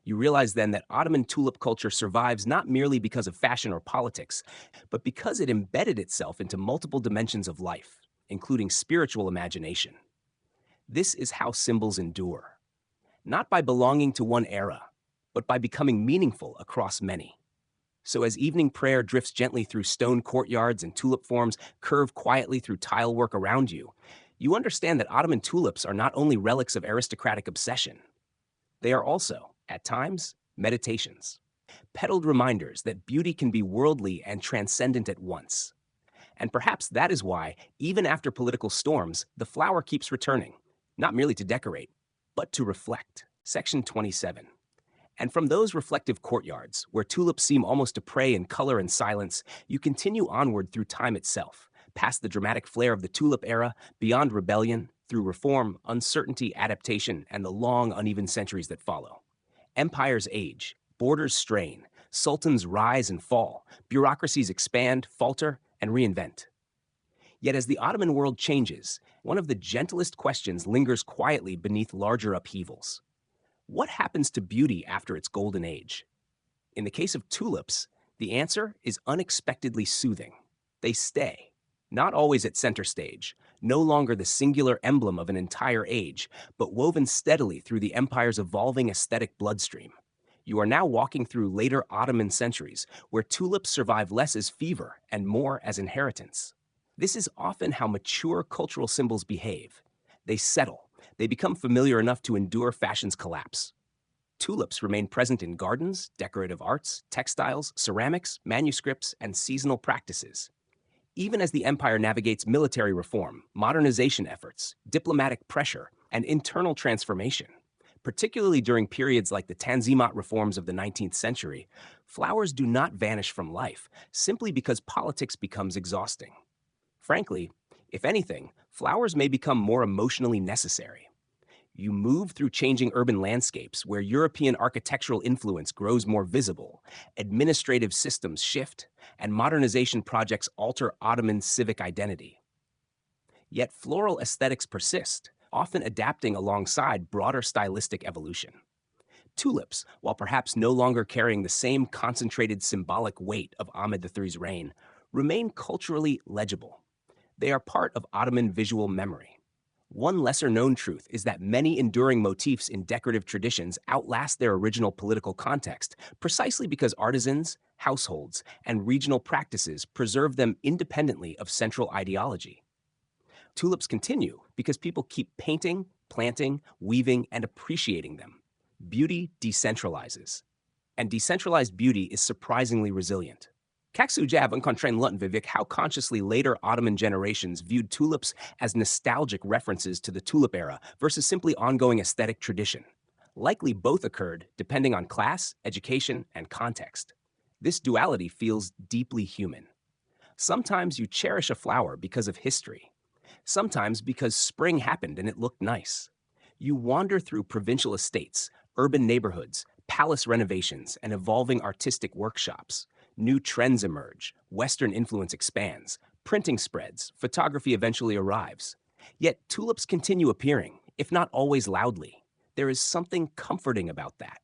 You realize then that Ottoman tulip culture survives not merely because of fashion or politics, but because it embedded itself into multiple dimensions of life, including spiritual imagination. This is how symbols endure. Not by belonging to one era, but by becoming meaningful across many. So as evening prayer drifts gently through stone courtyards and tulip forms curve quietly through tile work around you, you understand that Ottoman tulips are not only relics of aristocratic obsession. They are also, at times, meditations. Petaled reminders that beauty can be worldly and transcendent at once. And perhaps that is why, even after political storms, the flower keeps returning, not merely to decorate, but to reflect. Section 27. And from those reflective courtyards, where tulips seem almost to pray in color and silence, you continue onward through time itself, past the dramatic flair of the Tulip Era, beyond rebellion, through reform, uncertainty, adaptation, and the long, uneven centuries that follow. Empires age, borders strain, sultans rise and fall, bureaucracies expand, falter, and reinvent. Yet as the Ottoman world changes, one of the gentlest questions lingers quietly beneath larger upheavals. What happens to beauty after its golden age? In the case of tulips, the answer is unexpectedly soothing. They stay, not always at center stage, no longer the singular emblem of an entire age, but woven steadily through the empire's evolving aesthetic bloodstream. You are now walking through later Ottoman centuries, where tulips survive less as fever and more as inheritance. This is often how mature cultural symbols behave. They settle. They become familiar enough to endure fashion's collapse. Tulips remain present in gardens, decorative arts, textiles, ceramics, manuscripts, and seasonal practices. Even as the empire navigates military reform, modernization efforts, diplomatic pressure, and internal transformation, particularly during periods like the Tanzimat reforms of the 19th century, flowers do not vanish from life simply because politics becomes exhausting. Frankly, if anything, flowers may become more emotionally necessary. You move through changing urban landscapes where European architectural influence grows more visible, administrative systems shift, and modernization projects alter Ottoman civic identity. Yet floral aesthetics persist, often adapting alongside broader stylistic evolution. Tulips, while perhaps no longer carrying the same concentrated symbolic weight of Ahmed III's reign, remain culturally legible. They are part of Ottoman visual memory. One lesser known truth is that many enduring motifs in decorative traditions outlast their original political context precisely because artisans, households, and regional practices preserve them independently of central ideology. Tulips continue because people keep painting, planting, weaving, and appreciating them. Beauty decentralizes, and decentralized beauty is surprisingly resilient. Kaksu Jab Unkontren Lutenvivik how consciously later Ottoman generations viewed tulips as nostalgic references to the Tulip era versus simply ongoing aesthetic tradition. Likely both occurred depending on class, education, and context. This duality feels deeply human. Sometimes you cherish a flower because of history. Sometimes because spring happened and it looked nice. You wander through provincial estates, urban neighborhoods, palace renovations, and evolving artistic workshops. New trends emerge, Western influence expands, printing spreads, photography eventually arrives. Yet tulips continue appearing, if not always loudly. There is something comforting about that.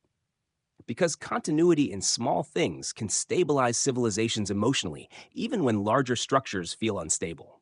Because continuity in small things can stabilize civilizations emotionally, even when larger structures feel unstable.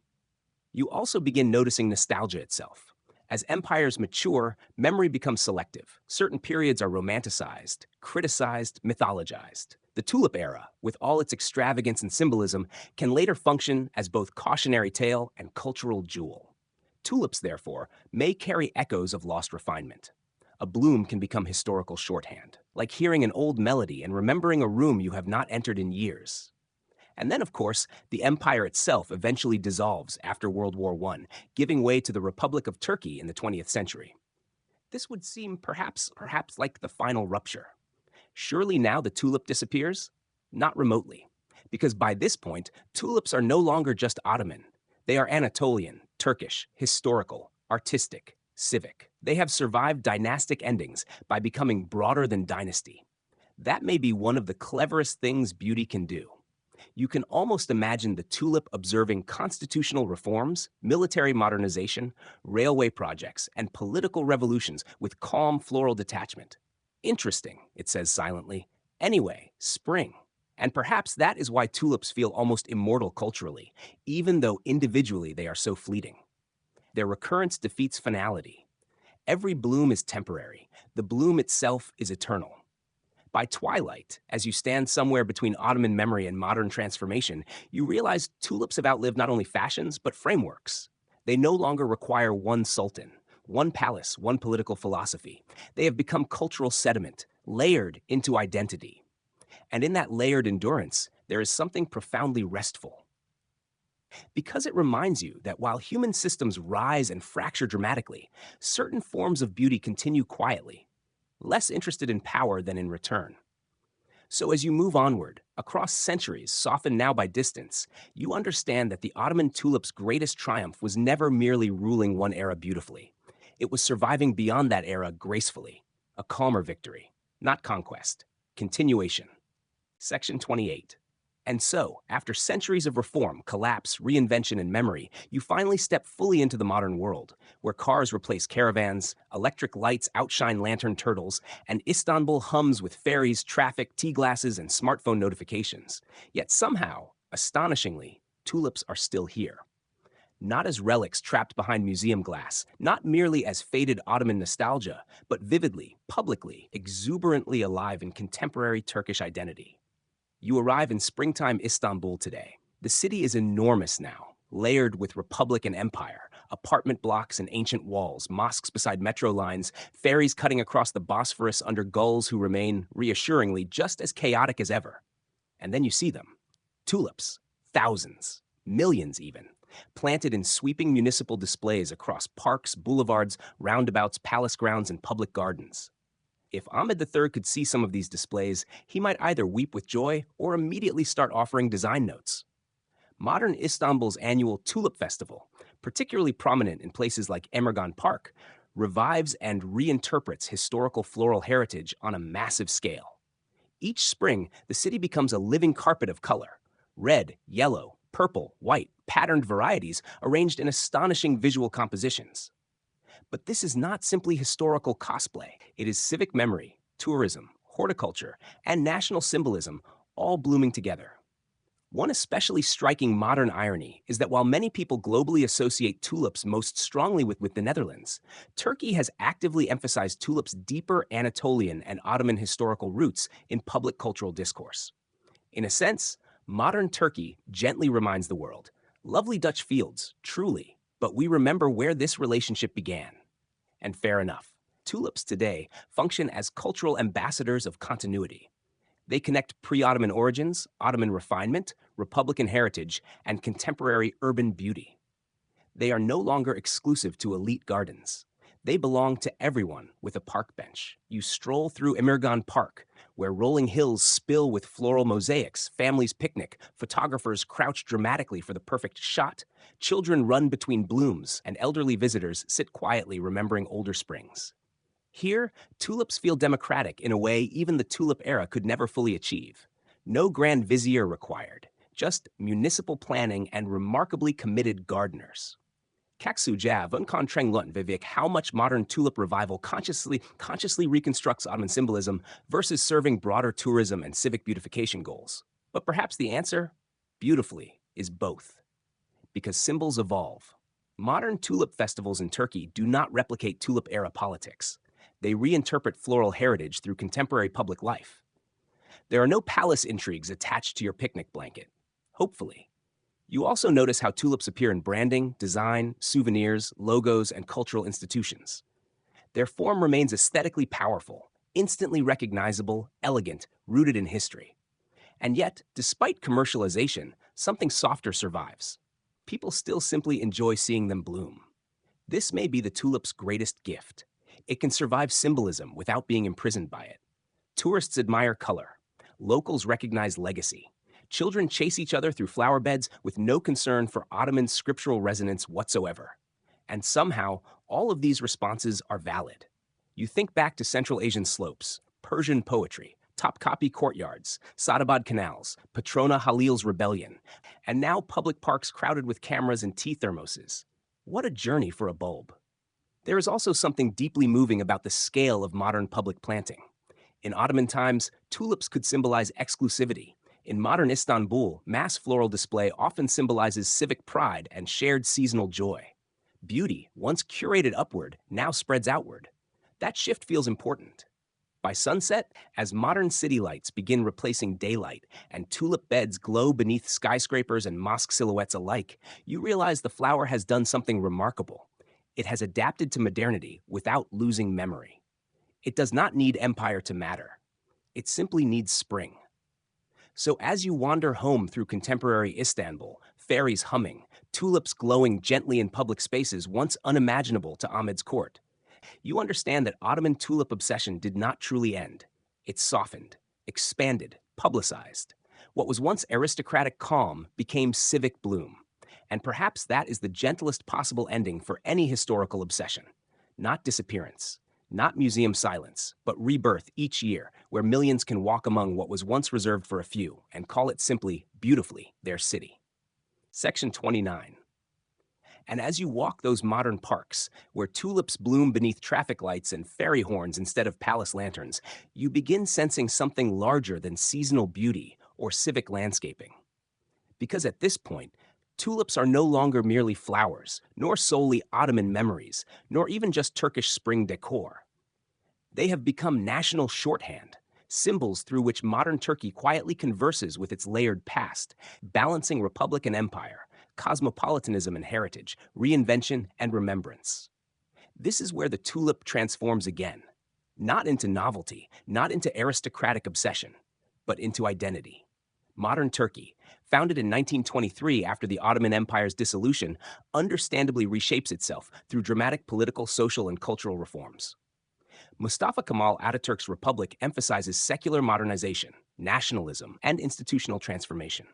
You also begin noticing nostalgia itself. As empires mature, memory becomes selective. Certain periods are romanticized, criticized, mythologized. The Tulip Era, with all its extravagance and symbolism, can later function as both cautionary tale and cultural jewel. Tulips, therefore, may carry echoes of lost refinement. A bloom can become historical shorthand, like hearing an old melody and remembering a room you have not entered in years. And then, of course, the empire itself eventually dissolves after World War I, giving way to the Republic of Turkey in the 20th century. This would seem perhaps like the final rupture. Surely now the tulip disappears? Not remotely. Because by this point, tulips are no longer just Ottoman. They are Anatolian, Turkish, historical, artistic, civic. They have survived dynastic endings by becoming broader than dynasty. That may be one of the cleverest things beauty can do. You can almost imagine the tulip observing constitutional reforms, military modernization, railway projects, and political revolutions with calm floral detachment. Interesting, it says silently. Anyway, spring. And perhaps that is why tulips feel almost immortal culturally, even though individually they are so fleeting. Their recurrence defeats finality. Every bloom is temporary. The bloom itself is eternal. By twilight, as you stand somewhere between Ottoman memory and modern transformation, you realize tulips have outlived not only fashions, but frameworks. They no longer require one sultan, one palace, one political philosophy. They have become cultural sediment, layered into identity. And in that layered endurance, there is something profoundly restful. Because it reminds you that while human systems rise and fracture dramatically, certain forms of beauty continue quietly, less interested in power than in return. So as you move onward, across centuries softened now by distance, you understand that the Ottoman tulip's greatest triumph was never merely ruling one era beautifully. It was surviving beyond that era gracefully, a calmer victory, not conquest, continuation. Section 28. And so, after centuries of reform, collapse, reinvention, and memory, you finally step fully into the modern world, where cars replace caravans, electric lights outshine lantern turtles, and Istanbul hums with ferries, traffic, tea glasses, and smartphone notifications. Yet somehow, astonishingly, tulips are still here. Not as relics trapped behind museum glass, not merely as faded Ottoman nostalgia, but vividly, publicly, exuberantly alive in contemporary Turkish identity. You arrive in springtime Istanbul today. The city is enormous now, layered with republic and empire, apartment blocks and ancient walls, mosques beside metro lines, ferries cutting across the Bosphorus under gulls who remain, reassuringly, just as chaotic as ever. And then you see them. Tulips. Thousands. Millions even. Planted in sweeping municipal displays across parks, boulevards, roundabouts, palace grounds, and public gardens. If Ahmed III could see some of these displays, he might either weep with joy or immediately start offering design notes. Modern Istanbul's annual Tulip Festival, particularly prominent in places like Emirgan Park, revives and reinterprets historical floral heritage on a massive scale. Each spring, the city becomes a living carpet of color: red, yellow, purple, white, patterned varieties arranged in astonishing visual compositions. But this is not simply historical cosplay. It is civic memory, tourism, horticulture, and national symbolism all blooming together. One especially striking modern irony is that while many people globally associate tulips most strongly with the Netherlands, Turkey has actively emphasized tulips' deeper Anatolian and Ottoman historical roots in public cultural discourse. In a sense, modern Turkey gently reminds the world, lovely Dutch fields, truly, but we remember where this relationship began. And fair enough, tulips today function as cultural ambassadors of continuity. They connect pre-Ottoman origins, Ottoman refinement, Republican heritage, and contemporary urban beauty. They are no longer exclusive to elite gardens. They belong to everyone with a park bench. You stroll through Emirgan Park, where rolling hills spill with floral mosaics, families picnic, photographers crouch dramatically for the perfect shot, children run between blooms, and elderly visitors sit quietly remembering older springs. Here, tulips feel democratic in a way even the Tulip Era could never fully achieve. No grand vizier required, just municipal planning and remarkably committed gardeners. Kaksu Jav Unkan Treng Lunt Vivek how much modern tulip revival consciously reconstructs Ottoman symbolism versus serving broader tourism and civic beautification goals. But perhaps the answer, beautifully, is both. Because symbols evolve. Modern tulip festivals in Turkey do not replicate Tulip Era politics. They reinterpret floral heritage through contemporary public life. There are no palace intrigues attached to your picnic blanket. Hopefully. You also notice how tulips appear in branding, design, souvenirs, logos, and cultural institutions. Their form remains aesthetically powerful, instantly recognizable, elegant, rooted in history. And yet, despite commercialization, something softer survives. People still simply enjoy seeing them bloom. This may be the tulip's greatest gift. It can survive symbolism without being imprisoned by it. Tourists admire color. Locals recognize legacy. Children chase each other through flower beds with no concern for Ottoman scriptural resonance whatsoever. And somehow, all of these responses are valid. You think back to Central Asian slopes, Persian poetry, Topkapi courtyards, Sadabad canals, Patrona Halil's rebellion, and now public parks crowded with cameras and tea thermoses. What a journey for a bulb. There is also something deeply moving about the scale of modern public planting. In Ottoman times, tulips could symbolize exclusivity. In modern Istanbul, mass floral display often symbolizes civic pride and shared seasonal joy. Beauty, once curated upward, now spreads outward. That shift feels important. By sunset, as modern city lights begin replacing daylight and tulip beds glow beneath skyscrapers and mosque silhouettes alike, you realize the flower has done something remarkable. It has adapted to modernity without losing memory. It does not need empire to matter. It simply needs spring. So as you wander home through contemporary Istanbul, fairies humming, tulips glowing gently in public spaces once unimaginable to Ahmed's court, you understand that Ottoman tulip obsession did not truly end. It softened, expanded, publicized. What was once aristocratic calm became civic bloom. And perhaps that is the gentlest possible ending for any historical obsession. Not disappearance, not museum silence, but rebirth each year, where millions can walk among what was once reserved for a few and call it simply, beautifully, their city. Section 29. And as you walk those modern parks, where tulips bloom beneath traffic lights and fairy horns instead of palace lanterns, you begin sensing something larger than seasonal beauty or civic landscaping. Because at this point, tulips are no longer merely flowers, nor solely Ottoman memories, nor even just Turkish spring decor. They have become national shorthand, symbols through which modern Turkey quietly converses with its layered past, balancing republic and empire, cosmopolitanism and heritage, reinvention and remembrance. This is where the tulip transforms again, not into novelty, not into aristocratic obsession, but into identity. Modern Turkey, founded in 1923 after the Ottoman Empire's dissolution, understandably reshapes itself through dramatic political, social, and cultural reforms. Mustafa Kemal Ataturk's republic emphasizes secular modernization, nationalism, and institutional transformation.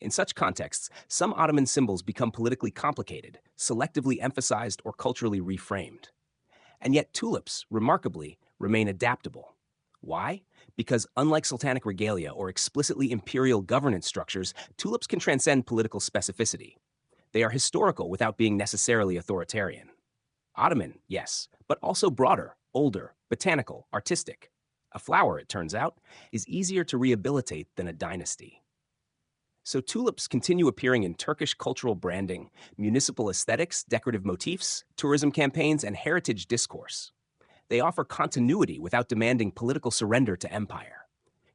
In such contexts, some Ottoman symbols become politically complicated, selectively emphasized, or culturally reframed. And yet tulips, remarkably, remain adaptable. Why? Because unlike sultanic regalia or explicitly imperial governance structures, tulips can transcend political specificity. They are historical without being necessarily authoritarian. Ottoman, yes, but also broader, older, botanical, artistic. A flower, it turns out, is easier to rehabilitate than a dynasty. So tulips continue appearing in Turkish cultural branding, municipal aesthetics, decorative motifs, tourism campaigns, and heritage discourse. They offer continuity without demanding political surrender to empire.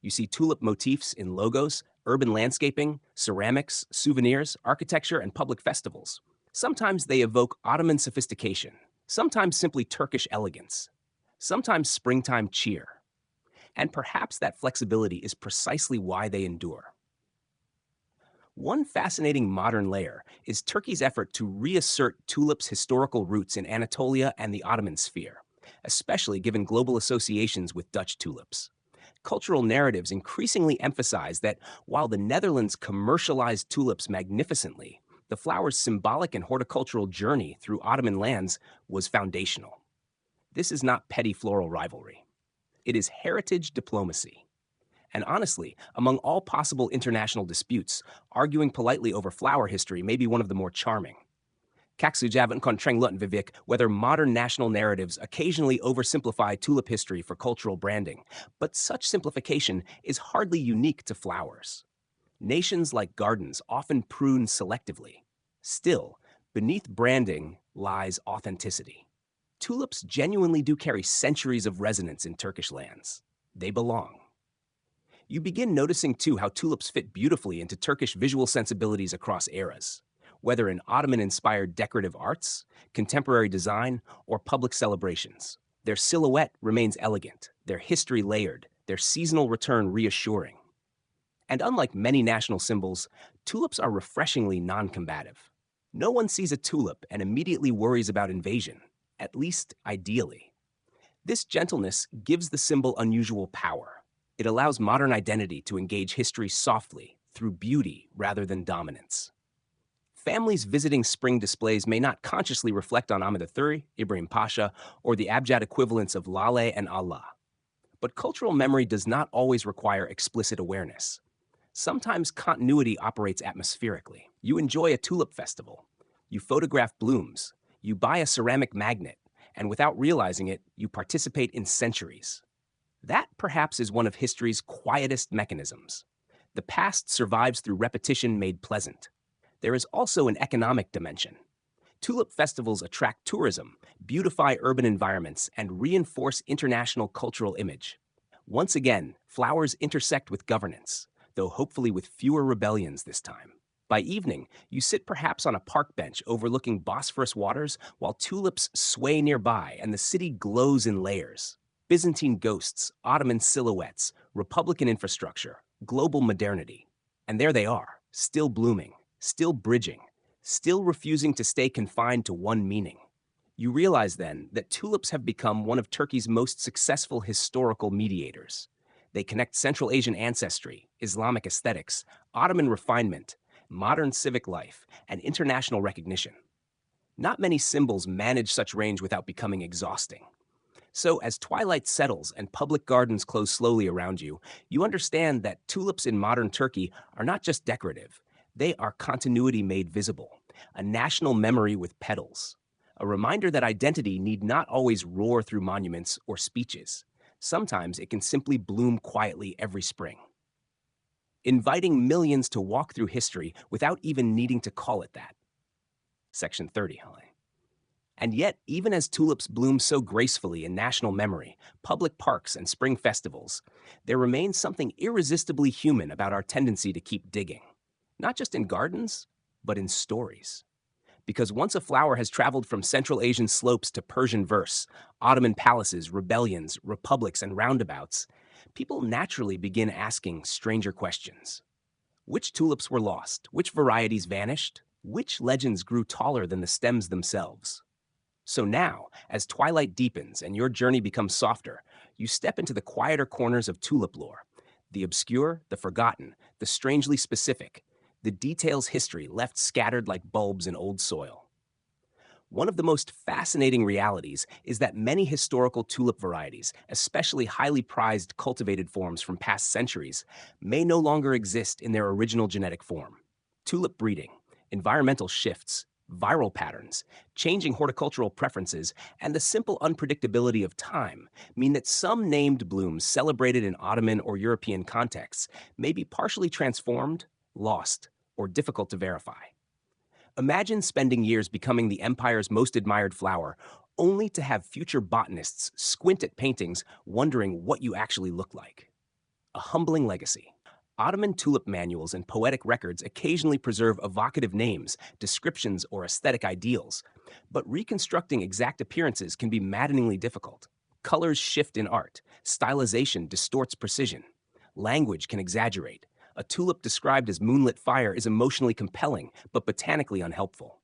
You see tulip motifs in logos, urban landscaping, ceramics, souvenirs, architecture, and public festivals. Sometimes they evoke Ottoman sophistication, sometimes simply Turkish elegance, sometimes springtime cheer. And perhaps that flexibility is precisely why they endure. One fascinating modern layer is Turkey's effort to reassert tulips' historical roots in Anatolia and the Ottoman sphere, especially given global associations with Dutch tulips. Cultural narratives increasingly emphasize that while the Netherlands commercialized tulips magnificently, the flower's symbolic and horticultural journey through Ottoman lands was foundational. This is not petty floral rivalry. It is heritage diplomacy. And honestly, among all possible international disputes, arguing politely over flower history may be one of the more charming. Kaksujavan Kontrenglut Vivek, whether modern national narratives occasionally oversimplify tulip history for cultural branding, but such simplification is hardly unique to flowers. Nations like gardens often prune selectively. Still, beneath branding lies authenticity. Tulips genuinely do carry centuries of resonance in Turkish lands. They belong. You begin noticing, too, how tulips fit beautifully into Turkish visual sensibilities across eras. Whether in Ottoman-inspired decorative arts, contemporary design, or public celebrations, their silhouette remains elegant, their history layered, their seasonal return reassuring. And unlike many national symbols, tulips are refreshingly non-combative. No one sees a tulip and immediately worries about invasion, at least ideally. This gentleness gives the symbol unusual power. It allows modern identity to engage history softly, through beauty rather than dominance. Families visiting spring displays may not consciously reflect on Ahmed III, Ibrahim Pasha, or the abjad equivalents of Lale and Allah. But cultural memory does not always require explicit awareness. Sometimes continuity operates atmospherically. You enjoy a tulip festival. You photograph blooms. You buy a ceramic magnet. And without realizing it, you participate in centuries. That perhaps is one of history's quietest mechanisms. The past survives through repetition made pleasant. There is also an economic dimension. Tulip festivals attract tourism, beautify urban environments, and reinforce international cultural image. Once again, flowers intersect with governance, though hopefully with fewer rebellions this time. By evening, you sit perhaps on a park bench overlooking Bosphorus waters while tulips sway nearby and the city glows in layers. Byzantine ghosts, Ottoman silhouettes, Republican infrastructure, global modernity. And there they are, still blooming, still bridging, still refusing to stay confined to one meaning. You realize then that tulips have become one of Turkey's most successful historical mediators. They connect Central Asian ancestry, Islamic aesthetics, Ottoman refinement, modern civic life, and international recognition. Not many symbols manage such range without becoming exhausting. So as twilight settles and public gardens close slowly around you, you understand that tulips in modern Turkey are not just decorative. They are continuity made visible, a national memory with petals, a reminder that identity need not always roar through monuments or speeches. Sometimes it can simply bloom quietly every spring, inviting millions to walk through history without even needing to call it that. Section 30, Holly. And yet, even as tulips bloom so gracefully in national memory, public parks, and spring festivals, there remains something irresistibly human about our tendency to keep digging. Not just in gardens, but in stories. Because once a flower has traveled from Central Asian slopes to Persian verse, Ottoman palaces, rebellions, republics, and roundabouts, people naturally begin asking stranger questions. Which tulips were lost? Which varieties vanished? Which legends grew taller than the stems themselves? So now, as twilight deepens and your journey becomes softer, you step into the quieter corners of tulip lore, the obscure, the forgotten, the strangely specific, the details history left scattered like bulbs in old soil. One of the most fascinating realities is that many historical tulip varieties, especially highly prized cultivated forms from past centuries, may no longer exist in their original genetic form. Tulip breeding, environmental shifts, viral patterns, changing horticultural preferences, and the simple unpredictability of time mean that some named blooms celebrated in Ottoman or European contexts may be partially transformed, lost, or difficult to verify. Imagine spending years becoming the empire's most admired flower, only to have future botanists squint at paintings wondering what you actually look like. A humbling legacy. Ottoman tulip manuals and poetic records occasionally preserve evocative names, descriptions, or aesthetic ideals, but reconstructing exact appearances can be maddeningly difficult. Colors shift in art, stylization distorts precision, language can exaggerate. A tulip described as moonlit fire is emotionally compelling, but botanically unhelpful.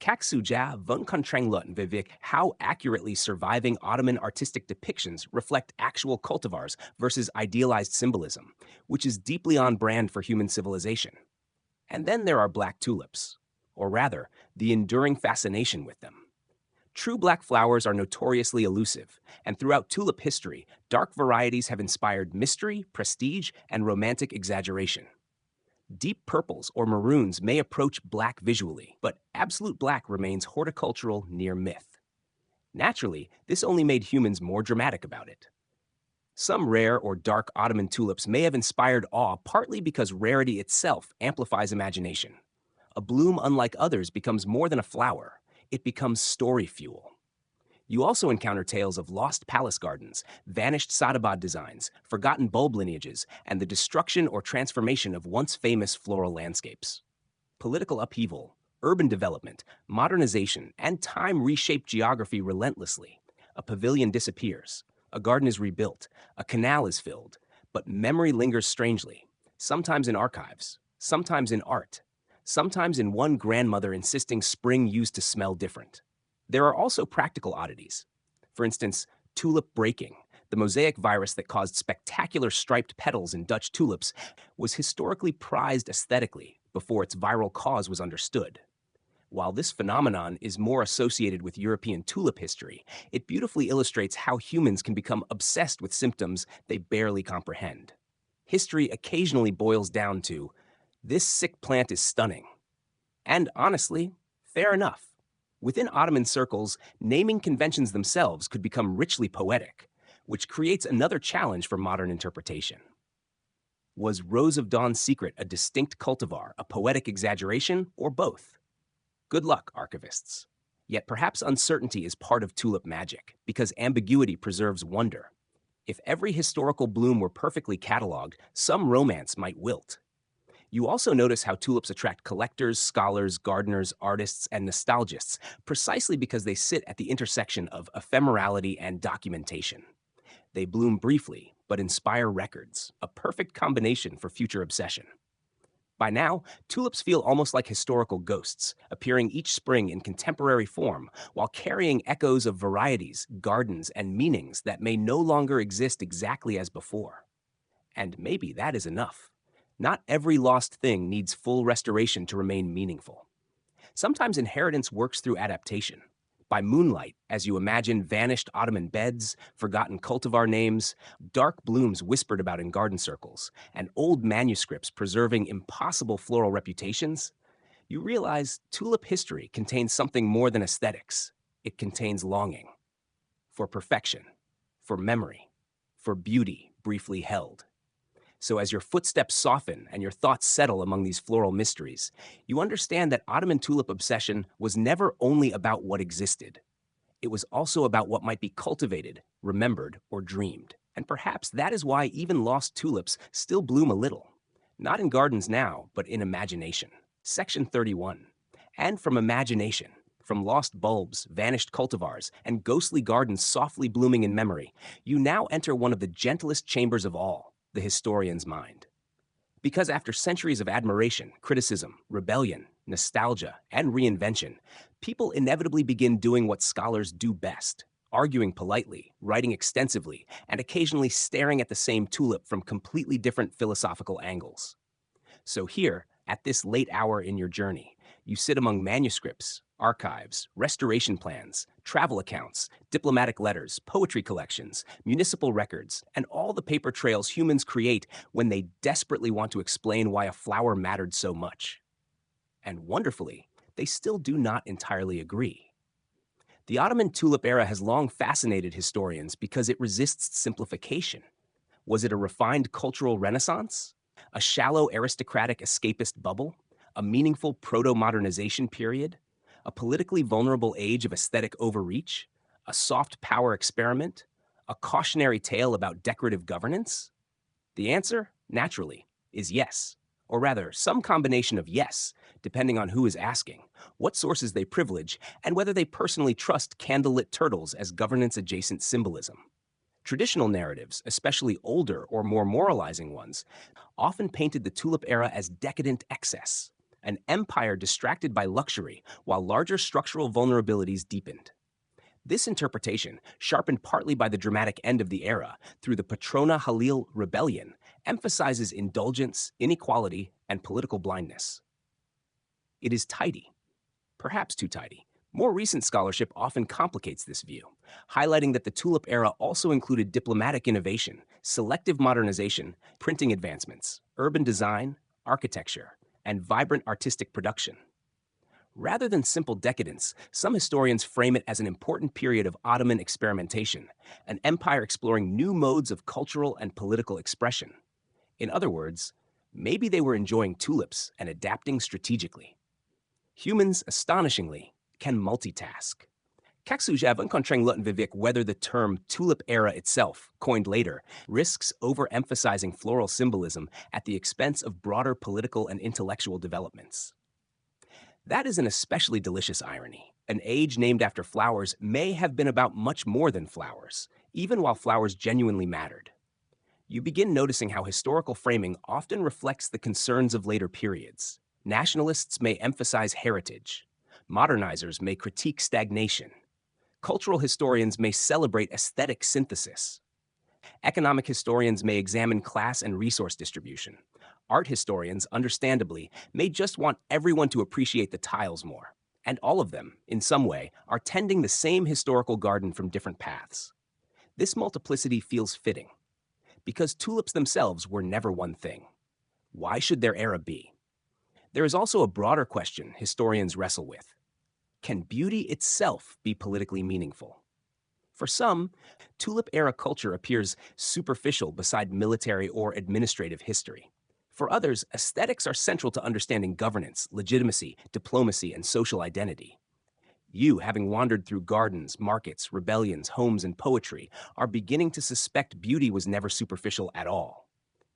Kaksuja von Kontrenglut Vivik how accurately surviving Ottoman artistic depictions reflect actual cultivars versus idealized symbolism, which is deeply on brand for human civilization. And then there are black tulips, or rather, the enduring fascination with them. True black flowers are notoriously elusive, and throughout tulip history, dark varieties have inspired mystery, prestige, and romantic exaggeration. Deep purples or maroons may approach black visually, but absolute black remains horticultural near myth. Naturally, this only made humans more dramatic about it. Some rare or dark Ottoman tulips may have inspired awe partly because rarity itself amplifies imagination. A bloom, unlike others, becomes more than a flower. It becomes story fuel. You also encounter tales of lost palace gardens, vanished Sadabad designs, forgotten bulb lineages, and the destruction or transformation of once famous floral landscapes. Political upheaval, urban development, modernization, and time reshape geography relentlessly. A pavilion disappears, a garden is rebuilt, a canal is filled, but memory lingers strangely, sometimes in archives, sometimes in art, sometimes in one grandmother insisting spring used to smell different. There are also practical oddities. For instance, tulip breaking, the mosaic virus that caused spectacular striped petals in Dutch tulips, was historically prized aesthetically before its viral cause was understood. While this phenomenon is more associated with European tulip history, it beautifully illustrates how humans can become obsessed with symptoms they barely comprehend. History occasionally boils down to, this sick plant is stunning. And honestly, fair enough. Within Ottoman circles, naming conventions themselves could become richly poetic, which creates another challenge for modern interpretation. Was Rose of Dawn's secret a distinct cultivar, a poetic exaggeration, or both? Good luck, archivists. Yet perhaps uncertainty is part of tulip magic, because ambiguity preserves wonder. If every historical bloom were perfectly cataloged, some romance might wilt. You also notice how tulips attract collectors, scholars, gardeners, artists, and nostalgists, precisely because they sit at the intersection of ephemerality and documentation. They bloom briefly, but inspire records, a perfect combination for future obsession. By now, tulips feel almost like historical ghosts, appearing each spring in contemporary form while carrying echoes of varieties, gardens, and meanings that may no longer exist exactly as before. And maybe that is enough. Not every lost thing needs full restoration to remain meaningful. Sometimes inheritance works through adaptation. By moonlight, as you imagine vanished Ottoman beds, forgotten cultivar names, dark blooms whispered about in garden circles, and old manuscripts preserving impossible floral reputations, you realize tulip history contains something more than aesthetics. It contains longing. For perfection, for memory, for beauty briefly held. So as your footsteps soften and your thoughts settle among these floral mysteries, you understand that Ottoman tulip obsession was never only about what existed. It was also about what might be cultivated, remembered, or dreamed. And perhaps that is why even lost tulips still bloom a little. Not in gardens now, but in imagination. Section 31. And from imagination, from lost bulbs, vanished cultivars, and ghostly gardens softly blooming in memory, you now enter one of the gentlest chambers of all, the historian's mind. Because after centuries of admiration, criticism, rebellion, nostalgia, and reinvention, people inevitably begin doing what scholars do best, arguing politely, writing extensively, and occasionally staring at the same tulip from completely different philosophical angles. So here, at this late hour in your journey, you sit among manuscripts, archives, restoration plans, travel accounts, diplomatic letters, poetry collections, municipal records, and all the paper trails humans create when they desperately want to explain why a flower mattered so much. And wonderfully, they still do not entirely agree. The Ottoman Tulip era has long fascinated historians because it resists simplification. Was it a refined cultural renaissance? A shallow aristocratic escapist bubble? A meaningful proto-modernization period? A politically vulnerable age of aesthetic overreach? A soft power experiment? A cautionary tale about decorative governance? The answer, naturally, is yes. Or rather, some combination of yes, depending on who is asking, what sources they privilege, and whether they personally trust candlelit turtles as governance-adjacent symbolism. Traditional narratives, especially older or more moralizing ones, often painted the Tulip era as decadent excess, an empire distracted by luxury while larger structural vulnerabilities deepened. This interpretation, sharpened partly by the dramatic end of the era through the Patrona Halil rebellion, emphasizes indulgence, inequality, and political blindness. It is tidy, perhaps too tidy. More recent scholarship often complicates this view, highlighting that the Tulip era also included diplomatic innovation, selective modernization, printing advancements, urban design, architecture, and vibrant artistic production. Rather than simple decadence, some historians frame it as an important period of Ottoman experimentation, an empire exploring new modes of cultural and political expression. In other words, maybe they were enjoying tulips and adapting strategically. Humans, astonishingly, can multitask. Kaksujav Unkontreng Lutenvivik whether the term Tulip era itself, coined later, risks overemphasizing floral symbolism at the expense of broader political and intellectual developments. That is an especially delicious irony. An age named after flowers may have been about much more than flowers, even while flowers genuinely mattered. You begin noticing how historical framing often reflects the concerns of later periods. Nationalists may emphasize heritage. Modernizers may critique stagnation. Cultural historians may celebrate aesthetic synthesis. Economic historians may examine class and resource distribution. Art historians, understandably, may just want everyone to appreciate the tiles more. And all of them, in some way, are tending the same historical garden from different paths. This multiplicity feels fitting, because tulips themselves were never one thing. Why should their era be? There is also a broader question historians wrestle with. Can beauty itself be politically meaningful? For some, Tulip-era culture appears superficial beside military or administrative history. For others, aesthetics are central to understanding governance, legitimacy, diplomacy, and social identity. You, having wandered through gardens, markets, rebellions, homes, and poetry, are beginning to suspect beauty was never superficial at all.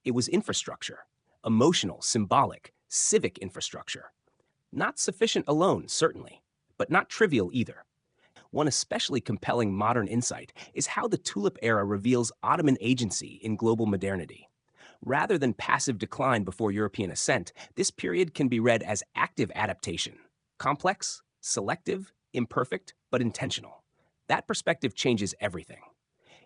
It was infrastructure, emotional, symbolic, civic infrastructure. Not sufficient alone, certainly, but not trivial either. One especially compelling modern insight is how the Tulip era reveals Ottoman agency in global modernity. Rather than passive decline before European ascent, this period can be read as active adaptation. Complex, selective, imperfect, but intentional. That perspective changes everything.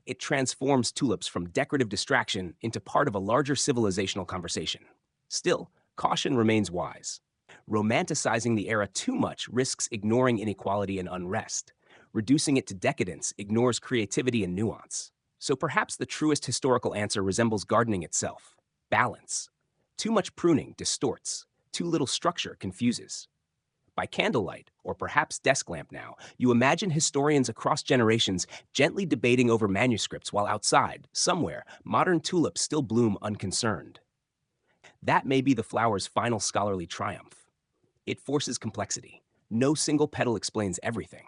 It transforms tulips from decorative distraction into part of a larger civilizational conversation. Still, caution remains wise. Romanticizing the era too much risks ignoring inequality and unrest. Reducing it to decadence ignores creativity and nuance. So perhaps the truest historical answer resembles gardening itself. Balance. Too much pruning distorts. Too little structure confuses. By candlelight, or perhaps desk lamp now, you imagine historians across generations gently debating over manuscripts while outside, somewhere, modern tulips still bloom unconcerned. That may be the flower's final scholarly triumph. It forces complexity. No single petal explains everything.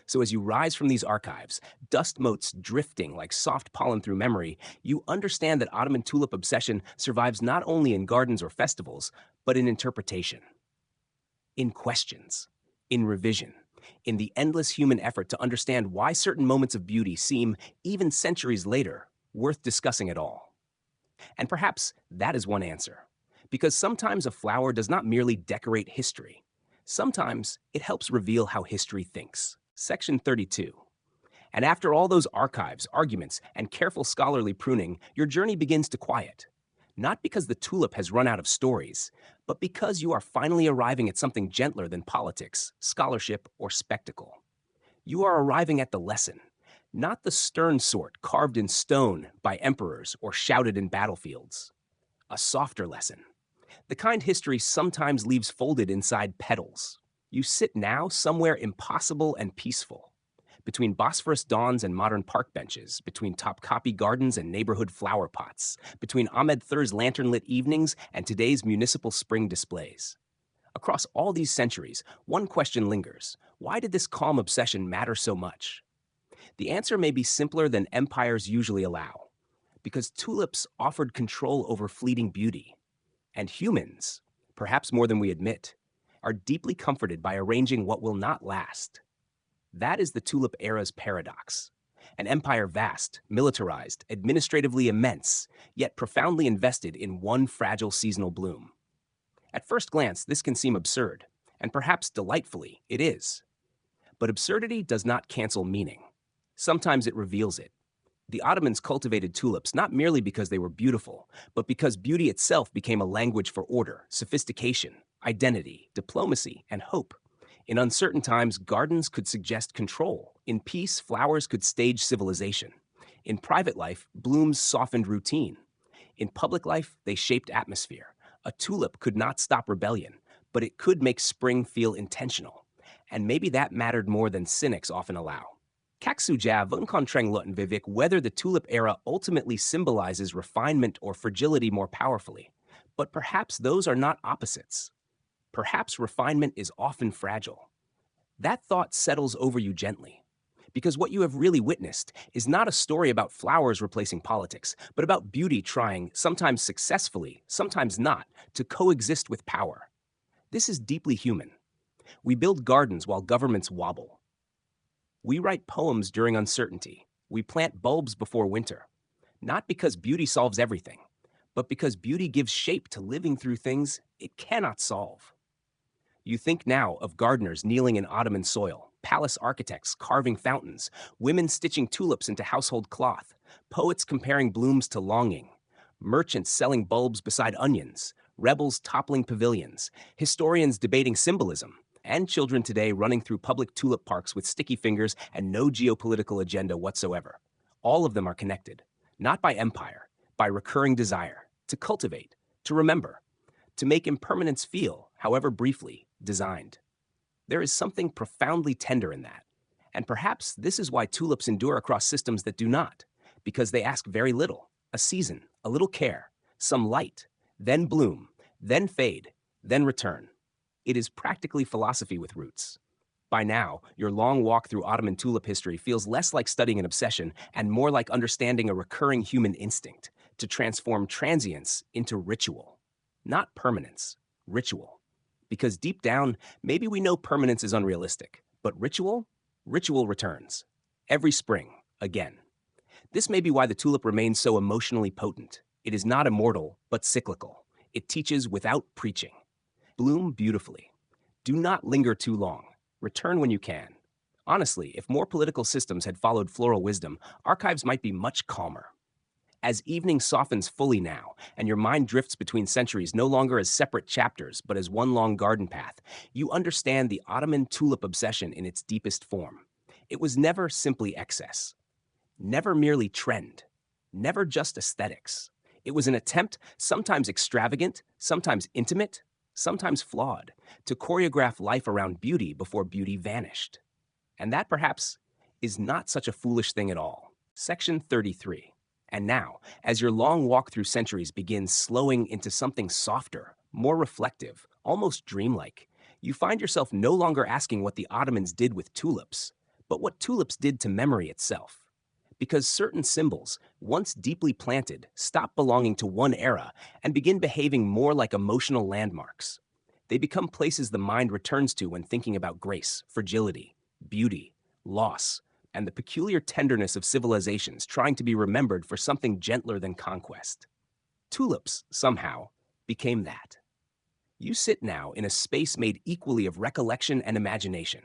So as you rise from these archives, dust motes drifting like soft pollen through memory, you understand that Ottoman tulip obsession survives not only in gardens or festivals, but in interpretation, in questions, in revision, in the endless human effort to understand why certain moments of beauty seem, even centuries later, worth discussing at all. And perhaps that is one answer, because sometimes a flower does not merely decorate history. Sometimes it helps reveal how history thinks. Section 32. And after all those archives, arguments, and careful scholarly pruning, your journey begins to quiet. Not because the tulip has run out of stories, but because you are finally arriving at something gentler than politics, scholarship, or spectacle. You are arriving at the lesson, not the stern sort carved in stone by emperors or shouted in battlefields. A softer lesson, the kind history sometimes leaves folded inside petals. You sit now somewhere impossible and peaceful. Between Bosphorus dawns and modern park benches, between Topkapi gardens and neighborhood flower pots, between Ahmed III's lantern-lit evenings and today's municipal spring displays. Across all these centuries, one question lingers. Why did this calm obsession matter so much? The answer may be simpler than empires usually allow. Because tulips offered control over fleeting beauty. And humans, perhaps more than we admit, are deeply comforted by arranging what will not last. That is the Tulip Era's paradox. An empire vast, militarized, administratively immense, yet profoundly invested in one fragile seasonal bloom. At first glance, this can seem absurd, and perhaps delightfully, it is. But absurdity does not cancel meaning. Sometimes it reveals it. The Ottomans cultivated tulips not merely because they were beautiful, but because beauty itself became a language for order, sophistication, identity, diplomacy, and hope. In uncertain times, gardens could suggest control. In peace, flowers could stage civilization. In private life, blooms softened routine. In public life, they shaped atmosphere. A tulip could not stop rebellion, but it could make spring feel intentional. And maybe that mattered more than cynics often allow. Kaksuja Vunkontrenglutten Vivik whether the Tulip Era ultimately symbolizes refinement or fragility more powerfully. But perhaps those are not opposites. Perhaps refinement is often fragile. That thought settles over you gently. Because what you have really witnessed is not a story about flowers replacing politics, but about beauty trying, sometimes successfully, sometimes not, to coexist with power. This is deeply human. We build gardens while governments wobble. We write poems during uncertainty. We plant bulbs before winter. Not because beauty solves everything, but because beauty gives shape to living through things it cannot solve. You think now of gardeners kneeling in Ottoman soil, palace architects carving fountains, women stitching tulips into household cloth, poets comparing blooms to longing, merchants selling bulbs beside onions, rebels toppling pavilions, historians debating symbolism, and children today running through public tulip parks with sticky fingers and no geopolitical agenda whatsoever. All of them are connected, not by empire, by recurring desire, to cultivate, to remember, to make impermanence feel, however briefly, designed. There is something profoundly tender in that. And perhaps this is why tulips endure across systems that do not, because they ask very little, a season, a little care, some light, then bloom, then fade, then return. It is practically philosophy with roots. By now, your long walk through Ottoman tulip history feels less like studying an obsession and more like understanding a recurring human instinct to transform transience into ritual. Not permanence, ritual. Because deep down, maybe we know permanence is unrealistic, but ritual returns. Every spring, again. This may be why the tulip remains so emotionally potent. It is not immortal, but cyclical. It teaches without preaching. Bloom beautifully. Do not linger too long. Return when you can. Honestly, if more political systems had followed floral wisdom, archives might be much calmer. As evening softens fully now, and your mind drifts between centuries no longer as separate chapters, but as one long garden path, you understand the Ottoman tulip obsession in its deepest form. It was never simply excess. Never merely trend. Never just aesthetics. It was an attempt, sometimes extravagant, sometimes intimate, sometimes flawed, to choreograph life around beauty before beauty vanished. And that, perhaps, is not such a foolish thing at all. Section 33. And now, as your long walk through centuries begins slowing into something softer, more reflective, almost dreamlike, you find yourself no longer asking what the Ottomans did with tulips, but what tulips did to memory itself. Because certain symbols, once deeply planted, stop belonging to one era and begin behaving more like emotional landmarks. They become places the mind returns to when thinking about grace, fragility, beauty, loss, and the peculiar tenderness of civilizations trying to be remembered for something gentler than conquest. Tulips, somehow, became that. You sit now in a space made equally of recollection and imagination,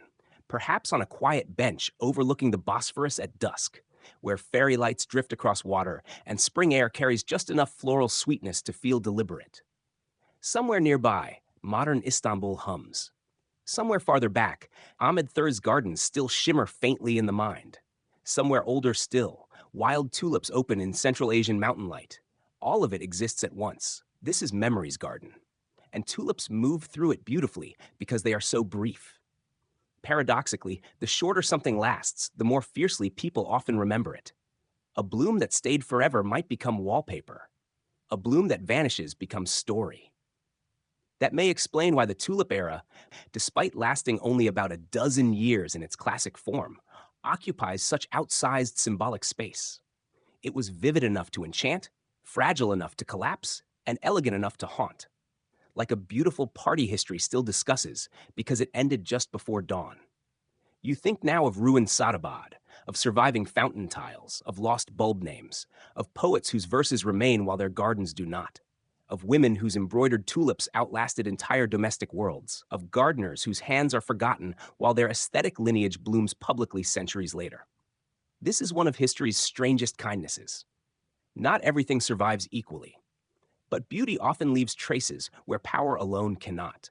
perhaps on a quiet bench overlooking the Bosphorus at dusk, where fairy lights drift across water and spring air carries just enough floral sweetness to feel deliberate. Somewhere nearby, modern Istanbul hums. Somewhere farther back, Ahmed III's gardens still shimmer faintly in the mind. Somewhere older still, wild tulips open in Central Asian mountain light. All of it exists at once. This is memory's garden. And tulips move through it beautifully because they are so brief. Paradoxically, the shorter something lasts, the more fiercely people often remember it. A bloom that stayed forever might become wallpaper. A bloom that vanishes becomes story. That may explain why the Tulip Era, despite lasting only about a dozen years in its classic form, occupies such outsized symbolic space. It was vivid enough to enchant, fragile enough to collapse, and elegant enough to haunt. Like a beautiful party history still discusses because it ended just before dawn. You think now of ruined Sadabad, of surviving fountain tiles, of lost bulb names, of poets whose verses remain while their gardens do not, of women whose embroidered tulips outlasted entire domestic worlds, of gardeners whose hands are forgotten while their aesthetic lineage blooms publicly centuries later. This is one of history's strangest kindnesses. Not everything survives equally, but beauty often leaves traces where power alone cannot.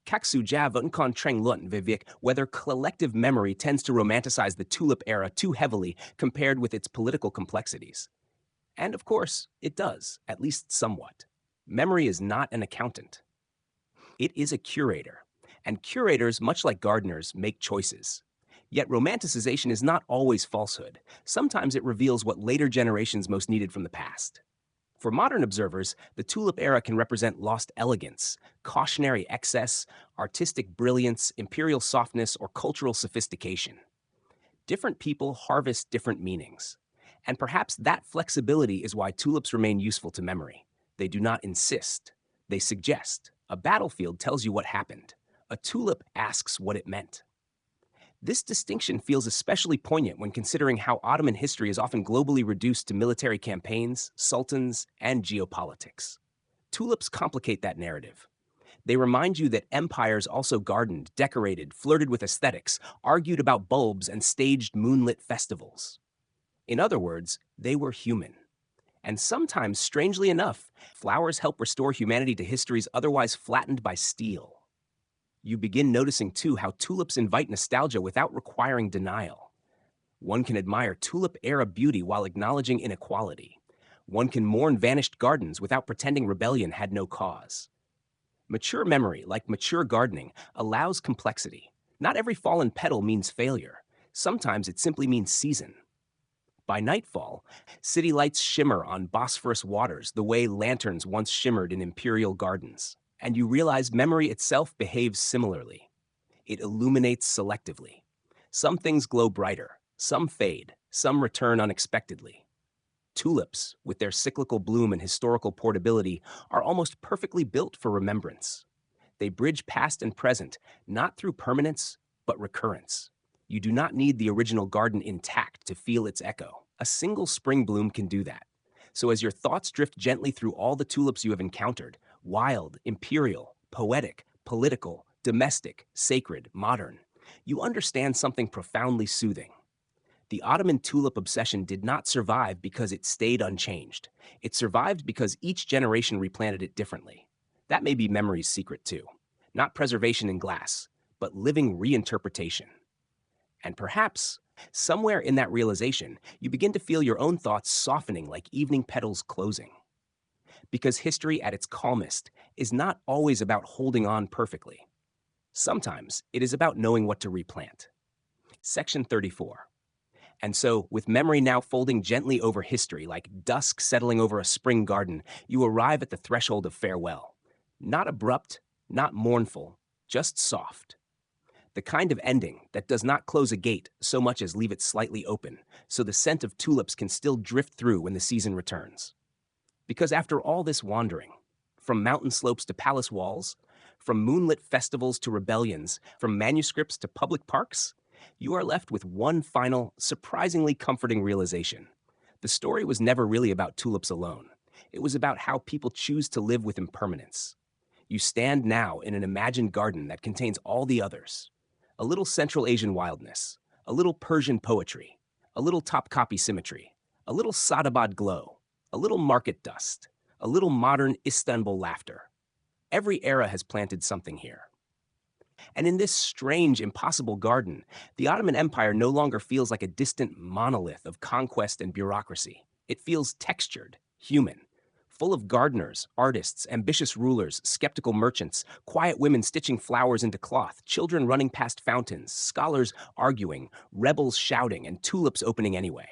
Kaksu ja vẫn còn tranh luận về việc whether collective memory tends to romanticize the Tulip Era too heavily compared with its political complexities. And of course, it does, at least somewhat. Memory is not an accountant. It is a curator, and curators, much like gardeners, make choices. Yet romanticization is not always falsehood. Sometimes it reveals what later generations most needed from the past. For modern observers, the Tulip Era can represent lost elegance, cautionary excess, artistic brilliance, imperial softness, or cultural sophistication. Different people harvest different meanings. And perhaps that flexibility is why tulips remain useful to memory. They do not insist. They suggest. A battlefield tells you what happened. A tulip asks what it meant. This distinction feels especially poignant when considering how Ottoman history is often globally reduced to military campaigns, sultans, and geopolitics. Tulips complicate that narrative. They remind you that empires also gardened, decorated, flirted with aesthetics, argued about bulbs, and staged moonlit festivals. In other words, they were human. And sometimes, strangely enough, flowers help restore humanity to histories otherwise flattened by steel. You begin noticing, too, how tulips invite nostalgia without requiring denial. One can admire Tulip-era beauty while acknowledging inequality. One can mourn vanished gardens without pretending rebellion had no cause. Mature memory, like mature gardening, allows complexity. Not every fallen petal means failure. Sometimes it simply means season. By nightfall, city lights shimmer on Bosphorus waters the way lanterns once shimmered in imperial gardens. And you realize memory itself behaves similarly. It illuminates selectively. Some things glow brighter, some fade, some return unexpectedly. Tulips, with their cyclical bloom and historical portability, are almost perfectly built for remembrance. They bridge past and present, not through permanence, but recurrence. You do not need the original garden intact to feel its echo. A single spring bloom can do that. So as your thoughts drift gently through all the tulips you have encountered, wild, imperial, poetic, political, domestic, sacred, modern, you understand something profoundly soothing. The Ottoman tulip obsession did not survive because it stayed unchanged. It survived because each generation replanted it differently. That may be memory's secret too. Not preservation in glass, but living reinterpretation. And perhaps, somewhere in that realization, you begin to feel your own thoughts softening like evening petals closing. Because history at its calmest is not always about holding on perfectly. Sometimes it is about knowing what to replant. Section 34. And so, with memory now folding gently over history like dusk settling over a spring garden, you arrive at the threshold of farewell. Not abrupt, not mournful, just soft. The kind of ending that does not close a gate so much as leave it slightly open, so the scent of tulips can still drift through when the season returns. Because after all this wandering, from mountain slopes to palace walls, from moonlit festivals to rebellions, from manuscripts to public parks, you are left with one final, surprisingly comforting realization. The story was never really about tulips alone. It was about how people choose to live with impermanence. You stand now in an imagined garden that contains all the others. A little Central Asian wildness, a little Persian poetry, a little Topkapi symmetry, a little Sadabad glow, a little market dust, a little modern Istanbul laughter. Every era has planted something here. And in this strange, impossible garden, the Ottoman Empire no longer feels like a distant monolith of conquest and bureaucracy. It feels textured, human, full of gardeners, artists, ambitious rulers, skeptical merchants, quiet women stitching flowers into cloth, children running past fountains, scholars arguing, rebels shouting, and tulips opening anyway.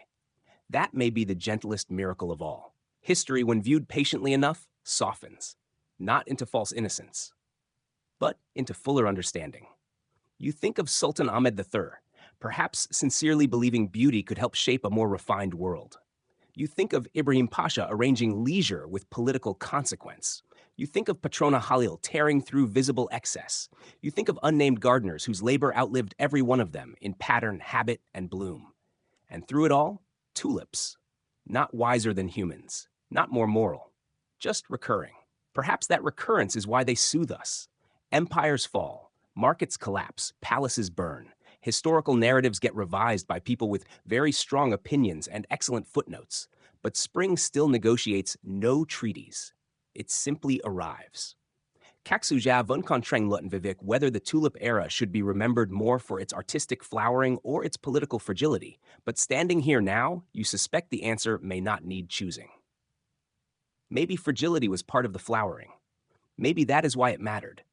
That may be the gentlest miracle of all. History, when viewed patiently enough, softens, not into false innocence, but into fuller understanding. You think of Sultan Ahmed III, perhaps sincerely believing beauty could help shape a more refined world. You think of Ibrahim Pasha arranging leisure with political consequence. You think of Patrona Halil tearing through visible excess. You think of unnamed gardeners whose labor outlived every one of them in pattern, habit, and bloom. And through it all, tulips. Not wiser than humans, not more moral, just recurring. Perhaps that recurrence is why they soothe us. Empires fall, markets collapse, palaces burn. Historical narratives get revised by people with very strong opinions and excellent footnotes. But spring still negotiates no treaties. It simply arrives. Kaksuja Vunkontreng Lutenvivik whether the Tulip Era should be remembered more for its artistic flowering or its political fragility, but standing here now, you suspect the answer may not need choosing. Maybe fragility was part of the flowering. Maybe that is why it mattered.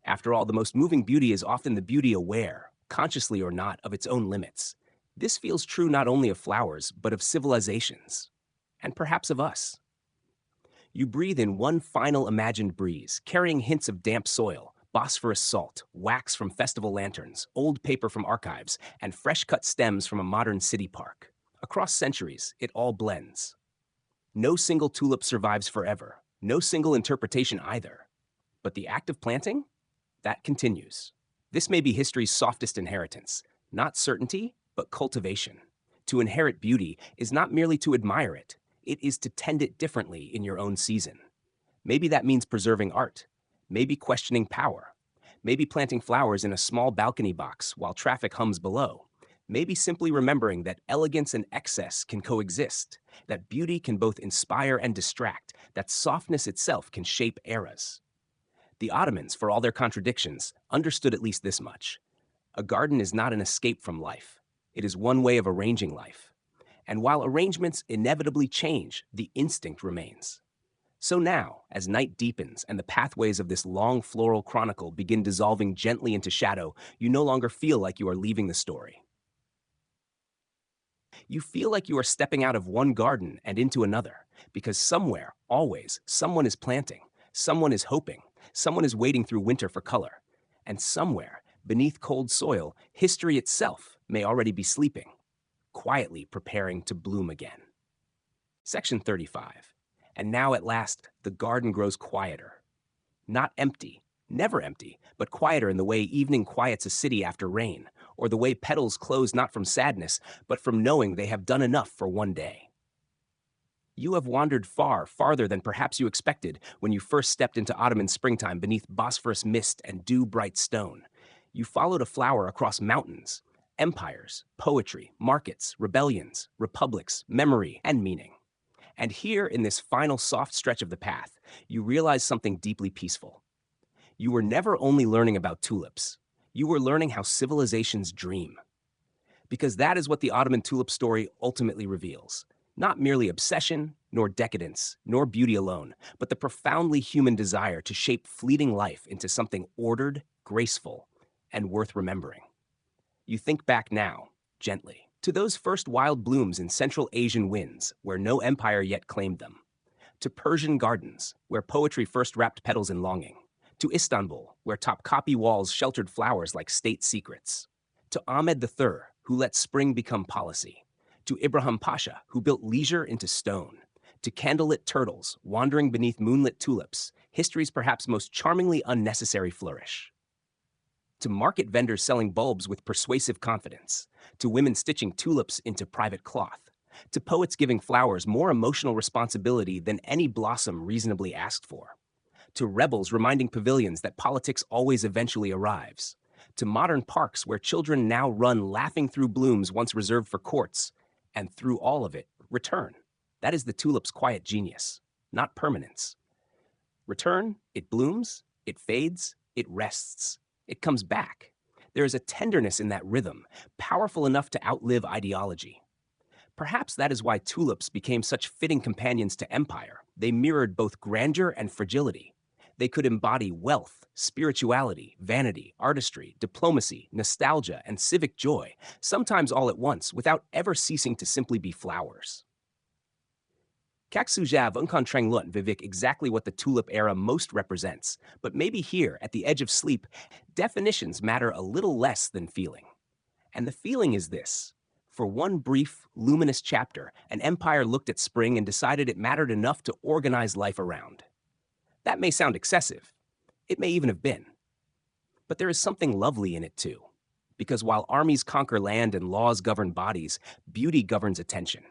After all, the most moving beauty is often the beauty aware, consciously or not, of its own limits. This feels true not only of flowers, but of civilizations, and perhaps of us. You breathe in one final imagined breeze, carrying hints of damp soil, Bosphorus salt, wax from festival lanterns, old paper from archives, and fresh-cut stems from a modern city park. Across centuries, it all blends. No single tulip survives forever, no single interpretation either. But the act of planting? That continues. This may be history's softest inheritance, not certainty, but cultivation. To inherit beauty is not merely to admire it, it is to tend it differently in your own season. Maybe that means preserving art, maybe questioning power, maybe planting flowers in a small balcony box while traffic hums below, maybe simply remembering that elegance and excess can coexist, that beauty can both inspire and distract, that softness itself can shape eras. The Ottomans, for all their contradictions, understood at least this much. A garden is not an escape from life. It is one way of arranging life. And while arrangements inevitably change, the instinct remains. So now, as night deepens and the pathways of this long floral chronicle begin dissolving gently into shadow, you no longer feel like you are leaving the story. You feel like you are stepping out of one garden and into another, because somewhere, always, someone is planting, someone is hoping, someone is waiting through winter for color, and somewhere, beneath cold soil, history itself may already be sleeping, quietly preparing to bloom again. Section 35. And now at last, the garden grows quieter. Not empty, never empty, but quieter in the way evening quiets a city after rain, or the way petals close not from sadness, but from knowing they have done enough for one day. You have wandered far, farther than perhaps you expected when you first stepped into Ottoman springtime beneath Bosphorus mist and dew-bright stone. You followed a flower across mountains, empires, poetry, markets, rebellions, republics, memory, and meaning. And here, in this final soft stretch of the path, you realize something deeply peaceful. You were never only learning about tulips. You were learning how civilizations dream. Because that is what the Ottoman tulip story ultimately reveals. Not merely obsession, nor decadence, nor beauty alone, but the profoundly human desire to shape fleeting life into something ordered, graceful, and worth remembering. You think back now, gently, to those first wild blooms in Central Asian winds, where no empire yet claimed them. To Persian gardens, where poetry first wrapped petals in longing. To Istanbul, where Topkapi walls sheltered flowers like state secrets. To Ahmed III, who let spring become policy. To Ibrahim Pasha, who built leisure into stone. To candlelit turtles, wandering beneath moonlit tulips, history's perhaps most charmingly unnecessary flourish. To market vendors selling bulbs with persuasive confidence, to women stitching tulips into private cloth, to poets giving flowers more emotional responsibility than any blossom reasonably asked for, to rebels reminding pavilions that politics always eventually arrives, to modern parks where children now run laughing through blooms once reserved for courts, and through all of it, return. That is the tulip's quiet genius, not permanence. Return, it blooms, it fades, it rests. It comes back. There is a tenderness in that rhythm, powerful enough to outlive ideology. Perhaps that is why tulips became such fitting companions to empire. They mirrored both grandeur and fragility. They could embody wealth, spirituality, vanity, artistry, diplomacy, nostalgia, and civic joy, sometimes all at once, without ever ceasing to simply be flowers. Kak Sujav Unkontreng Lut Vivek exactly what the tulip era most represents, but maybe here, at the edge of sleep, definitions matter a little less than feeling. And the feeling is this. For one brief, luminous chapter, an empire looked at spring and decided it mattered enough to organize life around. That may sound excessive. It may even have been. But there is something lovely in it too. Because while armies conquer land and laws govern bodies, beauty governs attention.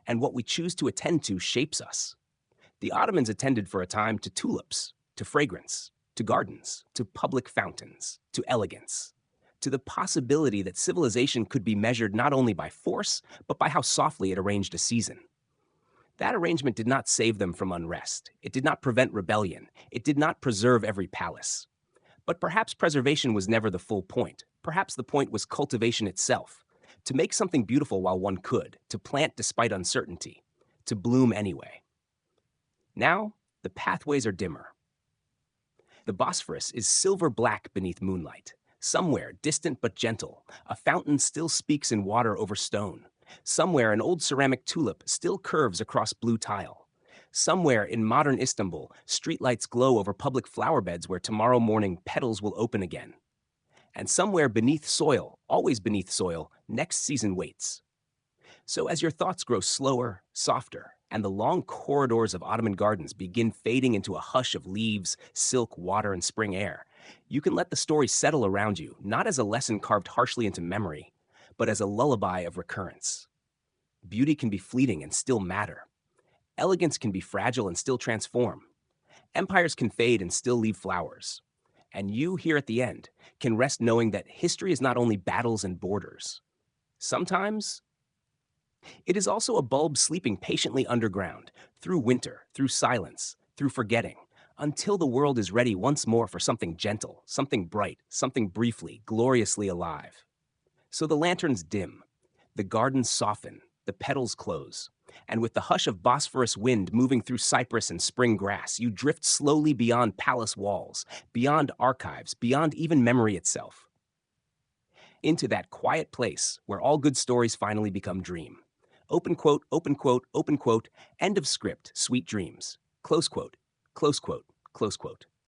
And what we choose to attend to shapes us. The Ottomans attended for a time to tulips, to fragrance, to gardens, to public fountains, to elegance, to the possibility that civilization could be measured not only by force, but by how softly it arranged a season. That arrangement did not save them from unrest. It did not prevent rebellion. It did not preserve every palace. But perhaps preservation was never the full point. Perhaps the point was cultivation itself. To make something beautiful while one could, to plant despite uncertainty, to bloom anyway. Now, the pathways are dimmer. The Bosphorus is silver-black beneath moonlight. Somewhere, distant but gentle, a fountain still speaks in water over stone. Somewhere, an old ceramic tulip still curves across blue tile. Somewhere in modern Istanbul, streetlights glow over public flower beds where tomorrow morning petals will open again. And somewhere beneath soil, always beneath soil, next season waits. So as your thoughts grow slower, softer, and the long corridors of Ottoman gardens begin fading into a hush of leaves, silk, water, and spring air, you can let the story settle around you, not as a lesson carved harshly into memory, but as a lullaby of recurrence. Beauty can be fleeting and still matter. Elegance can be fragile and still transform. Empires can fade and still leave flowers. And you, here at the end, can rest knowing that history is not only battles and borders. Sometimes, it is also a bulb sleeping patiently underground, through winter, through silence, through forgetting, until the world is ready once more for something gentle, something bright, something briefly, gloriously alive. So the lanterns dim, the gardens soften, the petals close, and with the hush of Bosphorus wind moving through cypress and spring grass, you drift slowly beyond palace walls, beyond archives, beyond even memory itself. Into that quiet place where all good stories finally become dream. Open quote, open quote, open quote, end of script, sweet dreams. Close quote, close quote, close quote.